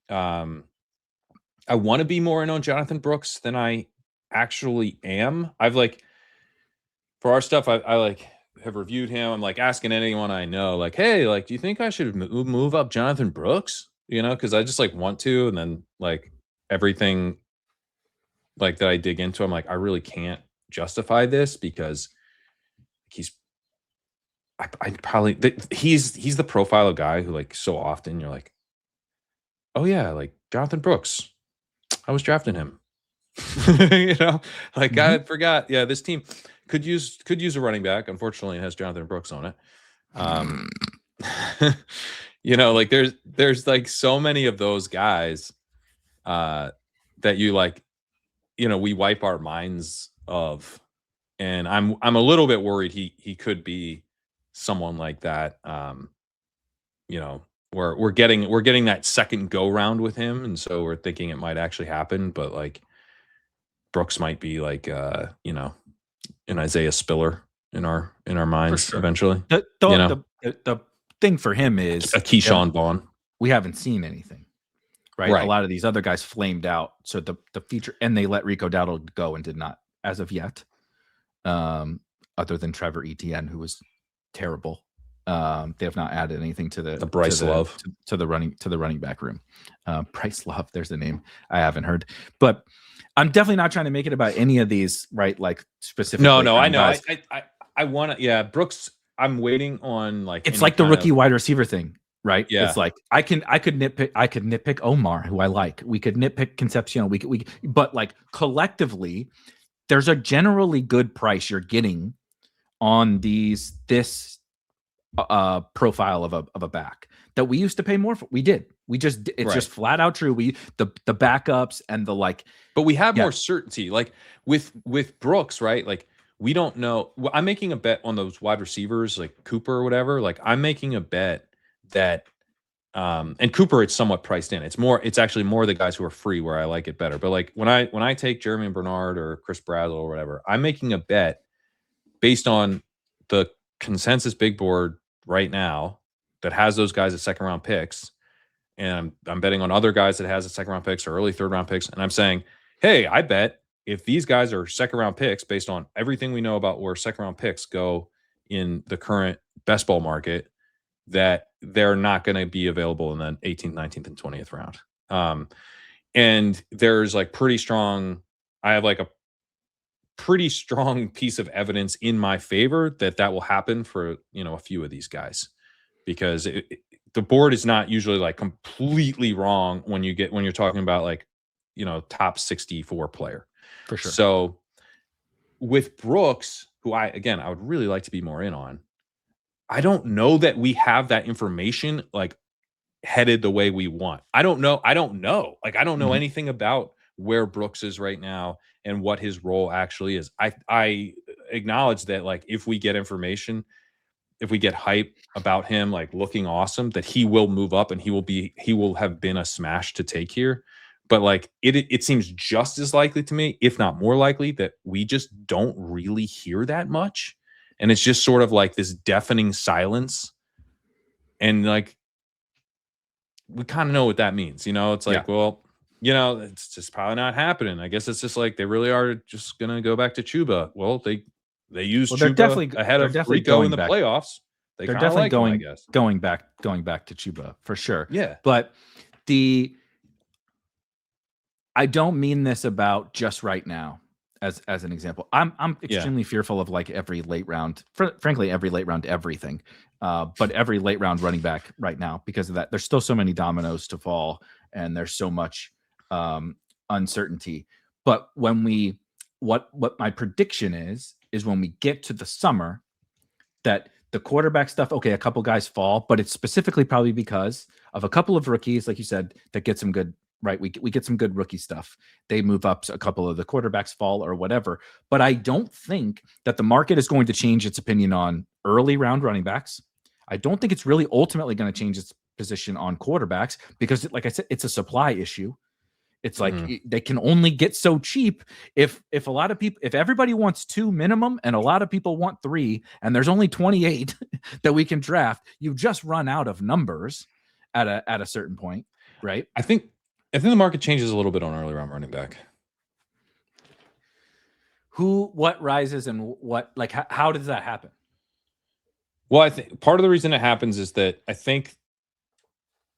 Speaker 2: I want to be more in on Jonathan Brooks than I actually am. I've like for our stuff, I like have reviewed him. I'm like asking anyone I know, like, hey, like, do you think I should move up Jonathan Brooks? Because I just like want to, and then like everything like that I dig into, I'm like, I really can't justify this because he's the profile of guy who like so often you're like, oh yeah, like Jonathan Brooks, I was drafting him. I forgot. Yeah, this team could use a running back. Unfortunately, it has Jonathan Brooks on it. You know, like there's like so many of those guys that you like, you know, we wipe our minds of, and I'm a little bit worried he could be someone like that. You know, we're getting that second go round with him, and so we're thinking it might actually happen, but like Brooks might be like you know, an Isaiah Spiller in our
Speaker 1: For
Speaker 2: minds
Speaker 1: sure.
Speaker 2: eventually.
Speaker 1: The
Speaker 2: You know,
Speaker 1: the thing for him is
Speaker 2: a Keyshawn Vaughn.
Speaker 1: we haven't seen anything, right? A
Speaker 2: Right.
Speaker 1: lot of these other guys flamed out, so the feature, and they let Rico Dowdle go and did not as of yet, other than Trevor Etienne, who was terrible. They have not added anything to the
Speaker 2: Bryce Love
Speaker 1: to the running back room. Bryce Love, there's the name I haven't heard, but I'm definitely not trying to make it about any of these, right? Like specifically.
Speaker 2: No, I know.
Speaker 1: Guys.
Speaker 2: I want to. Yeah, Brooks. I'm waiting on like.
Speaker 1: It's like the rookie wide receiver thing, right?
Speaker 2: Yeah.
Speaker 1: It's like I could nitpick Omar, who I like. We could nitpick Concepcion. But like collectively, there's a generally good price you're getting on this profile of a back that we used to pay more for. We did. It's just flat out true. The backups and the like.
Speaker 2: But we have more certainty. Like with Brooks, right? Like we don't know. I'm making a bet on those wide receivers, like Cooper or whatever. Like I'm making a bet that, and Cooper, it's somewhat priced in. It's actually more the guys who are free where I like it better. But like when I take Jeremy Bernard or Chris Bradley or whatever, I'm making a bet based on the consensus big board right now that has those guys as second round picks. And I'm betting on other guys that has a second round picks or early third round picks. And I'm saying, hey, I bet if these guys are second round picks based on everything we know about where second round picks go in the current best ball market, that they're not going to be available in the 18th, 19th, and 20th round. And there's like I have like a pretty strong piece of evidence in my favor that will happen for, you know, a few of these guys, because the board is not usually like completely wrong when you're talking about like, you know, top 64 player.
Speaker 1: For sure.
Speaker 2: So with Brooks, who I would really like to be more in on, I don't know that we have that information like headed the way we want. I don't know. Like I don't know anything about where Brooks is right now and what his role actually is. I acknowledge that like if we get information, if we get hype about him like looking awesome, that he will move up and he will have been a smash to take here. But like it seems just as likely to me, if not more likely, that we just don't really hear that much. And it's just sort of like this deafening silence. And like we kind of know what that means, you know? It's like, well, you know, it's just probably not happening. I guess it's just like they really are just gonna go back to Chuba. Well, they used Chuba ahead of Rico in the playoffs.
Speaker 1: They're definitely going back to Chuba for sure.
Speaker 2: Yeah.
Speaker 1: But I don't mean this about just right now as an example. I'm extremely fearful of like every late round, frankly, every late round, everything. But every late round running back right now, because of that, there's still so many dominoes to fall and there's so much uncertainty. But when what my prediction is when we get to the summer, that the quarterback stuff, okay, a couple guys fall, but it's specifically probably because of a couple of rookies, like you said, that get some good, right? We get some good rookie stuff. They move up, a couple of the quarterbacks fall or whatever. But I don't think that the market is going to change its opinion on early round running backs. I don't think it's really ultimately going to change its position on quarterbacks because, like I said, it's a supply issue. It's like they can only get so cheap if a lot of people, if everybody wants 2 minimum and a lot of people want 3 and there's only 28 that we can draft, you just run out of numbers at a certain point, right?
Speaker 2: I think the market changes a little bit on early round running back.
Speaker 1: What rises and what, like, how does that happen?
Speaker 2: Well, I think part of the reason it happens is that I think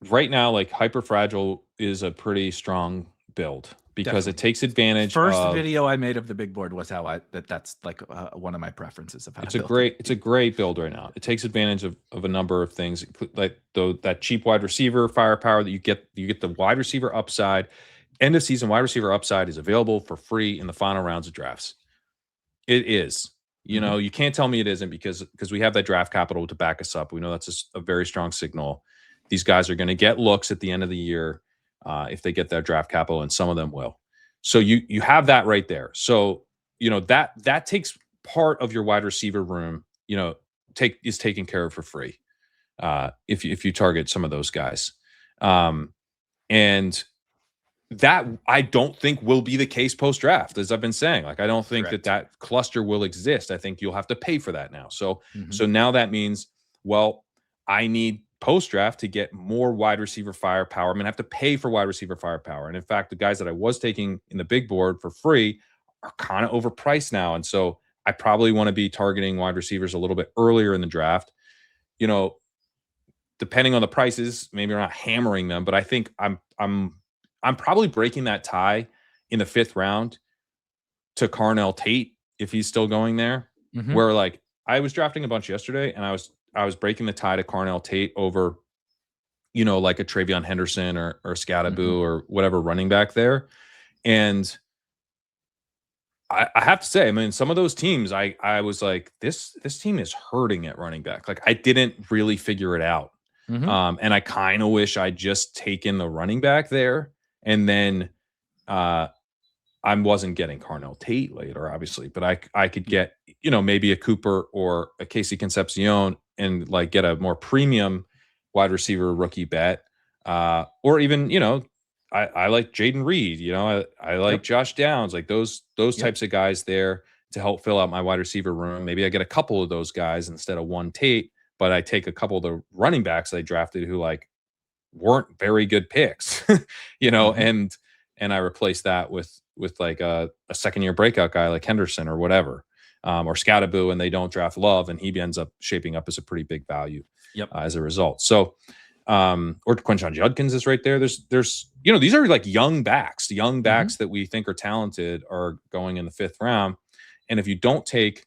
Speaker 2: right now, like Hyperfragile is a pretty strong build because it takes advantage.
Speaker 1: First video I made of the big board was how that's like one of my preferences of how
Speaker 2: it's a great build right now. It takes advantage of a number of things, like that cheap wide receiver firepower that you get the wide receiver upside. End of season wide receiver upside is available for free in the final rounds of drafts. It is. You know, you can't tell me it isn't because we have that draft capital to back us up. We know that's a very strong signal. These guys are going to get looks at the end of the year if they get their draft capital, and some of them will. So you have that right there. So that takes part of your wide receiver room. Is taken care of for free if you target some of those guys, and that I don't think will be the case post draft, as I've been saying. Like, I don't think that cluster will exist. I think you'll have to pay for that now. So now that means, well, I need post draft to get more wide receiver firepower. I'm gonna have to pay for wide receiver firepower. And in fact, the guys that I was taking in the big board for free are kind of overpriced now. And so I probably want to be targeting wide receivers a little bit earlier in the draft. Depending on the prices, maybe we're not hammering them, but I think I'm probably breaking that tie in the 5th round to Carnell Tate if he's still going there. Where, like, I was drafting a bunch yesterday, and I was breaking the tie to Carnell Tate over, like a Travion Henderson or Scadaboo or whatever running back there. And I have to say, I mean, some of those teams, I was like, this team is hurting at running back. Like, I didn't really figure it out. And I kind of wish I'd just taken the running back there. And then I wasn't getting Carnell Tate later, obviously, but I could get, maybe a Cooper or a Casey Concepcion and like get a more premium wide receiver rookie bet. Or even, I like Jaden Reed, I like Josh Downs, like those types of guys there to help fill out my wide receiver room. Maybe I get a couple of those guys instead of one Tate, but I take a couple of the running backs I drafted who like weren't very good picks, and I replace that with like a 2nd-year breakout guy like Henderson or whatever, or Scadaboo, and they don't draft Love, and he ends up shaping up as a pretty big value as a result. So, or Quinshon Judkins is right there. There's these are like young backs that we think are talented are going in the 5th round. And if you don't take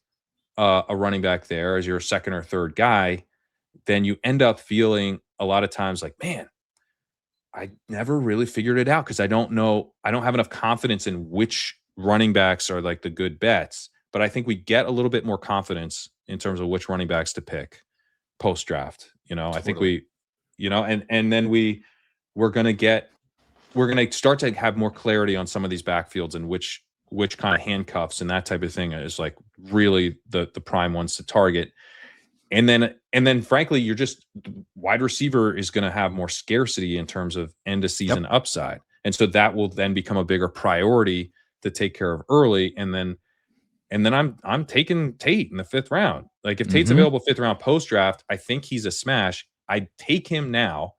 Speaker 2: a running back there as your 2nd or 3rd guy, then you end up feeling a lot of times like, man, I never really figured it out because I don't have enough confidence in which running backs are like the good bets. But I think we get a little bit more confidence in terms of which running backs to pick post draft. I think we, and then we're going to start to have more clarity on some of these backfields and which kind of handcuffs and that type of thing is like really the prime ones to target. And then frankly, you're just wide receiver is going to have more scarcity in terms of end of season upside. And so that will then become a bigger priority to take care of early. And then I'm taking Tate in the 5th round. Like, if Tate's available 5th round post draft, I think he's a smash. I'd take him now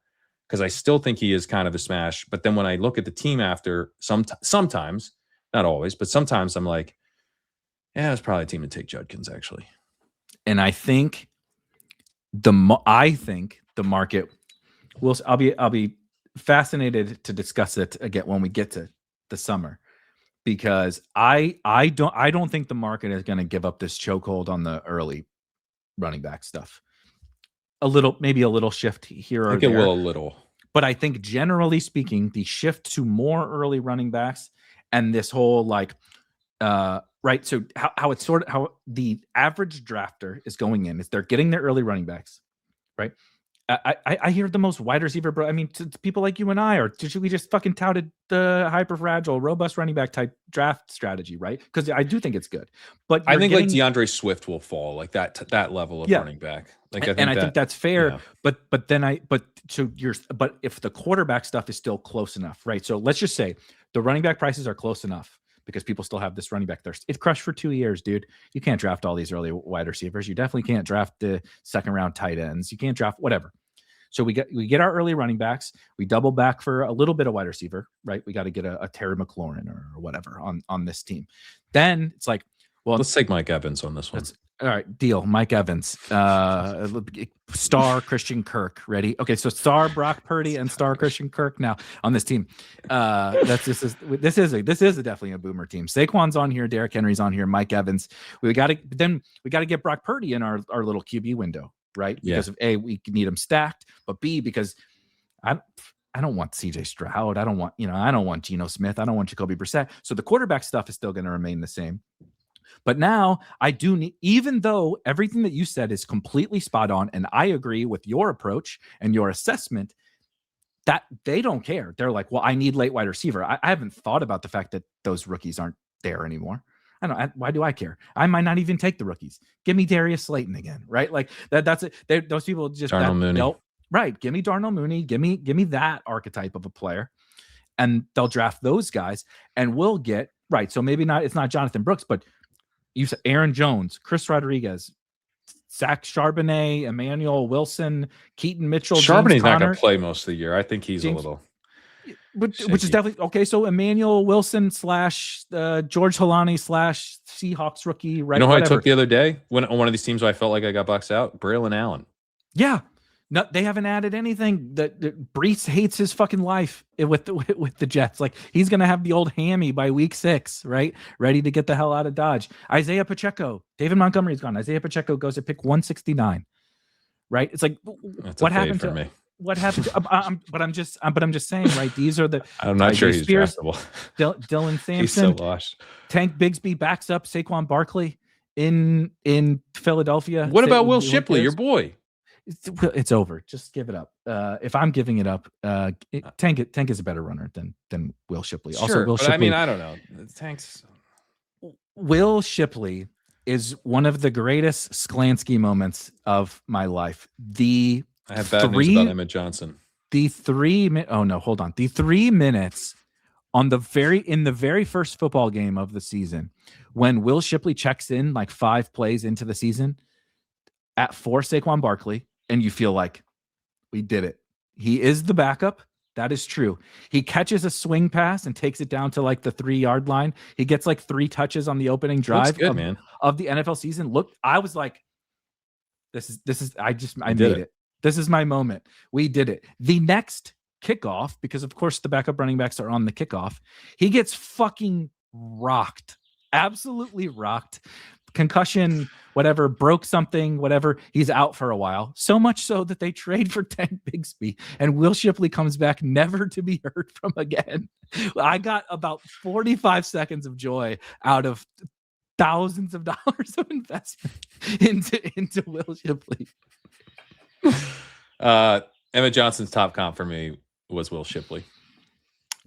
Speaker 2: because I still think he is kind of a smash. But then when I look at the team after, sometimes, not always, but sometimes I'm like, yeah, it's probably a team to take Judkins actually.
Speaker 1: And I think the market will. I'll be fascinated to discuss it again when we get to the summer, because I don't think the market is going to give up this chokehold on the early running back stuff. Maybe a little shift here or there.
Speaker 2: It will a little,
Speaker 1: but I think generally speaking, the shift to more early running backs and this whole like. Right. So how it's sort of how the average drafter is going in is they're getting their early running backs. Right. I hear the most wide receiver, bro. I mean, to people like you and I, or should we just fucking touted the hyper fragile, robust running back type draft strategy, right? Because I do think it's good. But
Speaker 2: I think like DeAndre Swift will fall like that level of running back. Like,
Speaker 1: I think that's fair. Yeah. But if the quarterback stuff is still close enough, right? So let's just say the running back prices are close enough, because people still have this running back thirst. It crushed for 2 years, dude. You can't draft all these early wide receivers. You definitely can't draft the 2nd round tight ends. You can't draft whatever. So we get our early running backs. We double back for a little bit of wide receiver, right? We got to get a Terry McLaurin or whatever on this team. Then it's like, well,
Speaker 2: let's take Mike Evans on this one.
Speaker 1: All right, deal. Mike Evans, star Christian Kirk. Ready? Okay, so star Brock Purdy and star Christian Kirk now on this team. This is definitely a boomer team. Saquon's on here, Derrick Henry's on here, Mike Evans. We got to get Brock Purdy in our little QB window, right? Because of A, we need him stacked, but B, because I don't want CJ Stroud. I don't want Geno Smith. I don't want Jacoby Brissett. So the quarterback stuff is still going to remain the same. But now I do need, even though everything that you said is completely spot on, and I agree with your approach and your assessment, that they don't care. They're like, well, I need late wide receiver. I haven't thought about the fact that those rookies aren't there anymore. I don't. Why do I care? I might not even take the rookies. Give me Darius Slayton again, right? Like that's it. Those people just
Speaker 2: Mooney.
Speaker 1: Right. Give me Darnell Mooney. Give me that archetype of a player, and they'll draft those guys, and we'll get right. So maybe not. It's not Jonathan Brooks, but you said Aaron Jones, Chris Rodriguez, Zach Charbonnet, Emmanuel Wilson, Keaton Mitchell.
Speaker 2: Charbonnet's not going to play most of the year. I think he's a little.
Speaker 1: Which is definitely okay. So Emmanuel Wilson / George Halani / Seahawks rookie, right?
Speaker 2: You know who I took the other day when on one of these teams where I felt like I got boxed out? Braylon Allen.
Speaker 1: Yeah. No, they haven't added anything. That Brees hates his fucking life with the Jets. Like he's gonna have the old hammy by week 6, right? Ready to get the hell out of Dodge. Isaiah Pacheco, David Montgomery's gone. Isaiah Pacheco goes to pick 169. Right? It's like what happened to
Speaker 2: me?
Speaker 1: What happened to, but I'm just saying, right? These are the.
Speaker 2: I'm not sure he's draftable.
Speaker 1: Dylan Sampson.
Speaker 2: He's so lost.
Speaker 1: Tank Bigsby backs up Saquon Barkley in Philadelphia.
Speaker 2: What about Will Shipley, your boy?
Speaker 1: It's over. Just give it up. If I'm giving it up, Tank is a better runner than Will Shipley.
Speaker 2: Sure,
Speaker 1: also, Will Shipley.
Speaker 2: I mean, I don't know. Tank's.
Speaker 1: Will Shipley is one of the greatest Sklansky moments of my life.
Speaker 2: I have bad news about Emmett Johnson.
Speaker 1: The 3 minutes. Oh no, hold on. The 3 minutes in the very first football game of the season, when Will Shipley checks in like 5 plays into the season for Saquon Barkley, and you feel like we did it. He is the backup. That is true. He catches a swing pass and takes it down to like the 3-yard line. He gets like 3 touches on the opening drive of the NFL season. Look, I was like, this is I made it. This is my moment. We did it. The next kickoff, because of course the backup running backs are on the kickoff, he gets fucking rocked. Absolutely rocked. Concussion, whatever, broke something, whatever. He's out for a while. So much so that they trade for Tank Bigsby, and Will Shipley comes back never to be heard from again. I got about 45 seconds of joy out of thousands of dollars of investment into Will Shipley.
Speaker 2: Emmett Johnson's top comp for me was Will Shipley.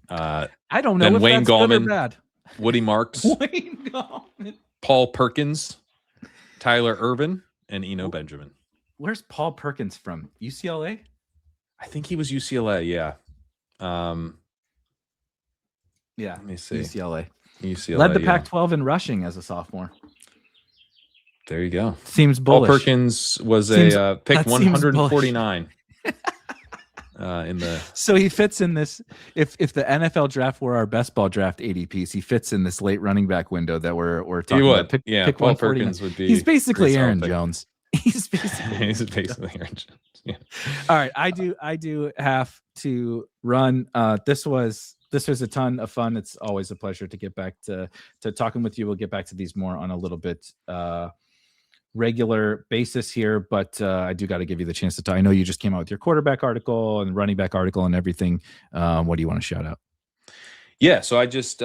Speaker 1: I don't know if
Speaker 2: Wayne
Speaker 1: that's
Speaker 2: Gallman,
Speaker 1: good or bad.
Speaker 2: Woody Marks,
Speaker 1: Wayne Gallman,
Speaker 2: Paul Perkins, Tyler Irvin, and Eno Benjamin.
Speaker 1: Where's Paul Perkins from? UCLA?
Speaker 2: I think he was UCLA. Yeah.
Speaker 1: Yeah.
Speaker 2: Let me see.
Speaker 1: UCLA.
Speaker 2: Led
Speaker 1: the Pac-12 in rushing as a sophomore.
Speaker 2: There you go.
Speaker 1: Seems bullish.
Speaker 2: Paul Perkins was pick 149 in the.
Speaker 1: So he fits in this. If the NFL draft were our best ball draft ADPs, he fits in this late running back window that we're talking about. Pick
Speaker 2: Paul Perkins would be.
Speaker 1: He's basically Aaron Jones. He's basically
Speaker 2: Aaron Jones. Yeah.
Speaker 1: All right, I do have to run. This was a ton of fun. It's always a pleasure to get back to talking with you. We'll get back to these more on a little bit regular basis here, but I do got to give you the chance to talk. I know you just came out with your quarterback article and running back article and everything. What do you want to shout out?
Speaker 2: Yeah, so I just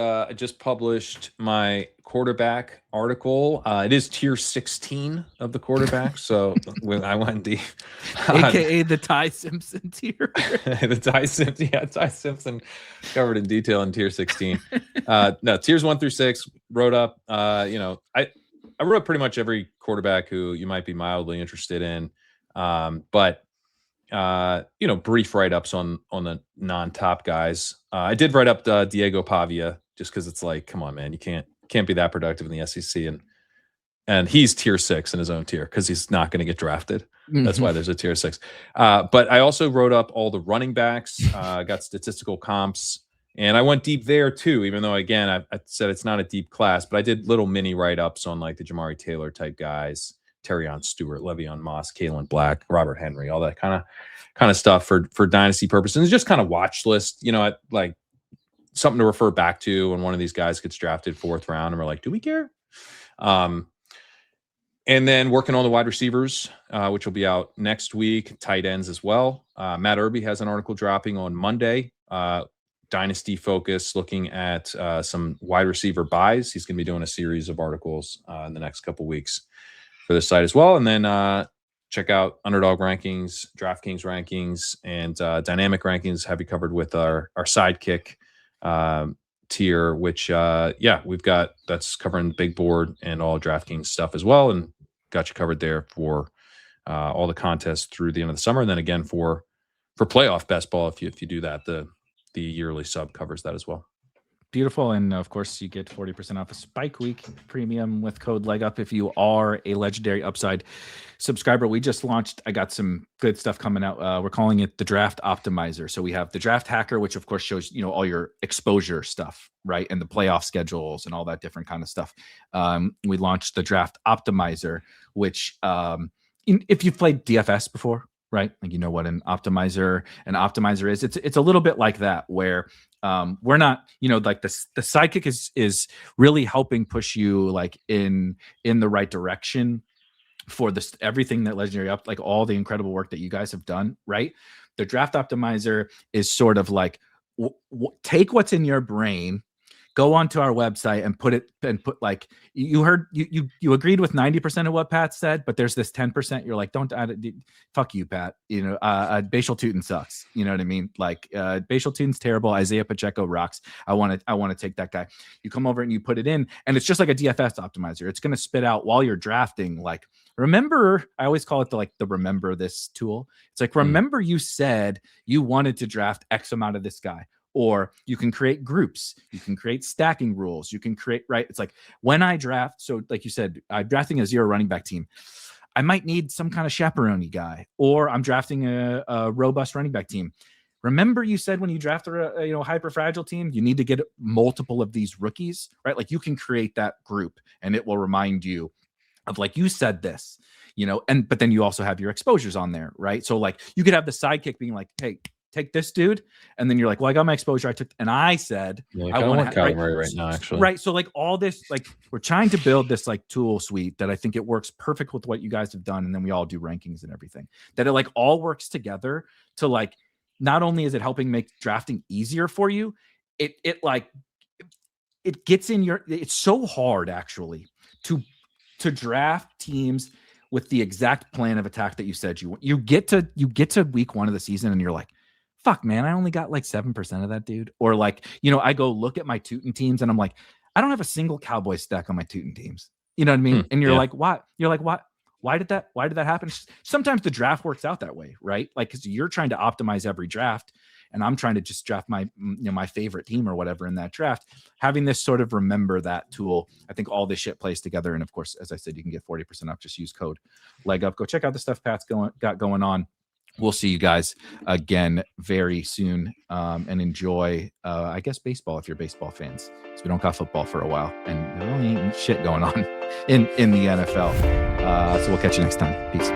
Speaker 2: published my quarterback article. It is tier 16 of the quarterback, so when I went deep,
Speaker 1: aka the Ty Simpson tier.
Speaker 2: Ty Simpson covered in detail in tier 16. No, tiers 1 through 6 wrote up. I wrote pretty much every quarterback who you might be mildly interested in, but brief write-ups on the non-top guys. I did write up Diego Pavia just because it's like, come on, man, you can't be that productive in the SEC, and he's tier 6 in his own tier because he's not going to get drafted. That's why there's a tier 6. But I also wrote up all the running backs, got statistical comps. And I went deep there too, even though, again, I said it's not a deep class, but I did little mini write-ups on like the Jamari Taylor type guys, Terrion Stewart, Le'Veon Moss, Kalen Black, Robert Henry, all that kind of stuff for dynasty purposes. And just kind of watch list, like something to refer back to when one of these guys gets drafted 4th round and we're like, do we care? And then working on the wide receivers, which will be out next week, tight ends as well. Matt Irby has an article dropping on Monday. dynasty focus, looking at some wide receiver buys. He's going to be doing a series of articles in the next couple weeks for this site as well. And then check out Underdog rankings, DraftKings rankings, and dynamic rankings. Have you covered with our sidekick tier, which we've got, that's covering big board and all DraftKings stuff as well, and got you covered there for all the contests through the end of the summer. And then again for playoff best ball, if you do that, the yearly sub covers that as well.
Speaker 1: Beautiful. And of course, you get 40% off a Spike Week premium with code LEGUP if you are a Legendary Upside subscriber. We just launched, I got some good stuff coming out. We're calling it the Draft Optimizer. So we have the Draft Hacker, which of course shows, all your exposure stuff, right? And the playoff schedules and all that different kind of stuff. We launched the Draft Optimizer, which if you've played DFS before, right? Like, you know what an optimizer is. It's a little bit like that, where we're not, like the sidekick is really helping push you like in the right direction for this, everything that Legendary Up, like all the incredible work that you guys have done, right? The Draft Optimizer is sort of like, take what's in your brain, go onto our website and put like, you heard, you agreed with 90% of what Pat said, but there's this 10% you're like, don't add it. Fuck you, Pat. Bashal Tutin sucks. You know what I mean? Like, Bashal Tutin's terrible. Isaiah Pacheco rocks. I want to take that guy. You come over and you put it in, and it's just like a DFS optimizer. It's going to spit out while you're drafting. Like, remember, I always call it the remember this tool. It's like, remember you said you wanted to draft X amount of this guy. Or you can create groups, you can create stacking rules, you can create, right? It's like, when I draft, so like you said, I'm drafting a 0 running back team. I might need some kind of chaperone guy, or I'm drafting a robust running back team. Remember you said when you draft a hyper fragile team, you need to get multiple of these rookies, right? Like, you can create that group and it will remind you of, like, you said this, but then you also have your exposures on there, right? So like, you could have the sidekick being like, hey, take this dude, and then you're like, well, I got my exposure. I said,
Speaker 2: I don't want Kyler Murray right now, actually.
Speaker 1: Right. So like, all this, like, we're trying to build this like tool suite that I think it works perfect with what you guys have done. And then we all do rankings and everything, that it like all works together to like, not only is it helping make drafting easier for you, it gets in your, it's so hard actually to draft teams with the exact plan of attack that you said you get to week 1 of the season and you're like, fuck, man, I only got like 7% of that dude. Or like, I go look at my Tootin teams and I'm like, I don't have a single Cowboy stack on my Tootin teams. You know what I mean? And you're like, what? You're like, what? Why did that happen? Sometimes the draft works out that way, right? Like, because you're trying to optimize every draft, and I'm trying to just draft my my favorite team or whatever in that draft. Having this sort of remember that tool, I think all this shit plays together. And of course, as I said, you can get 40% off. Just use code LEGUP. Go check out the stuff Pat's got going on. We'll see you guys again very soon, and enjoy, I guess, baseball if you're baseball fans. So we don't got football for a while, and there really ain't shit going on in the NFL. So we'll catch you next time. Peace.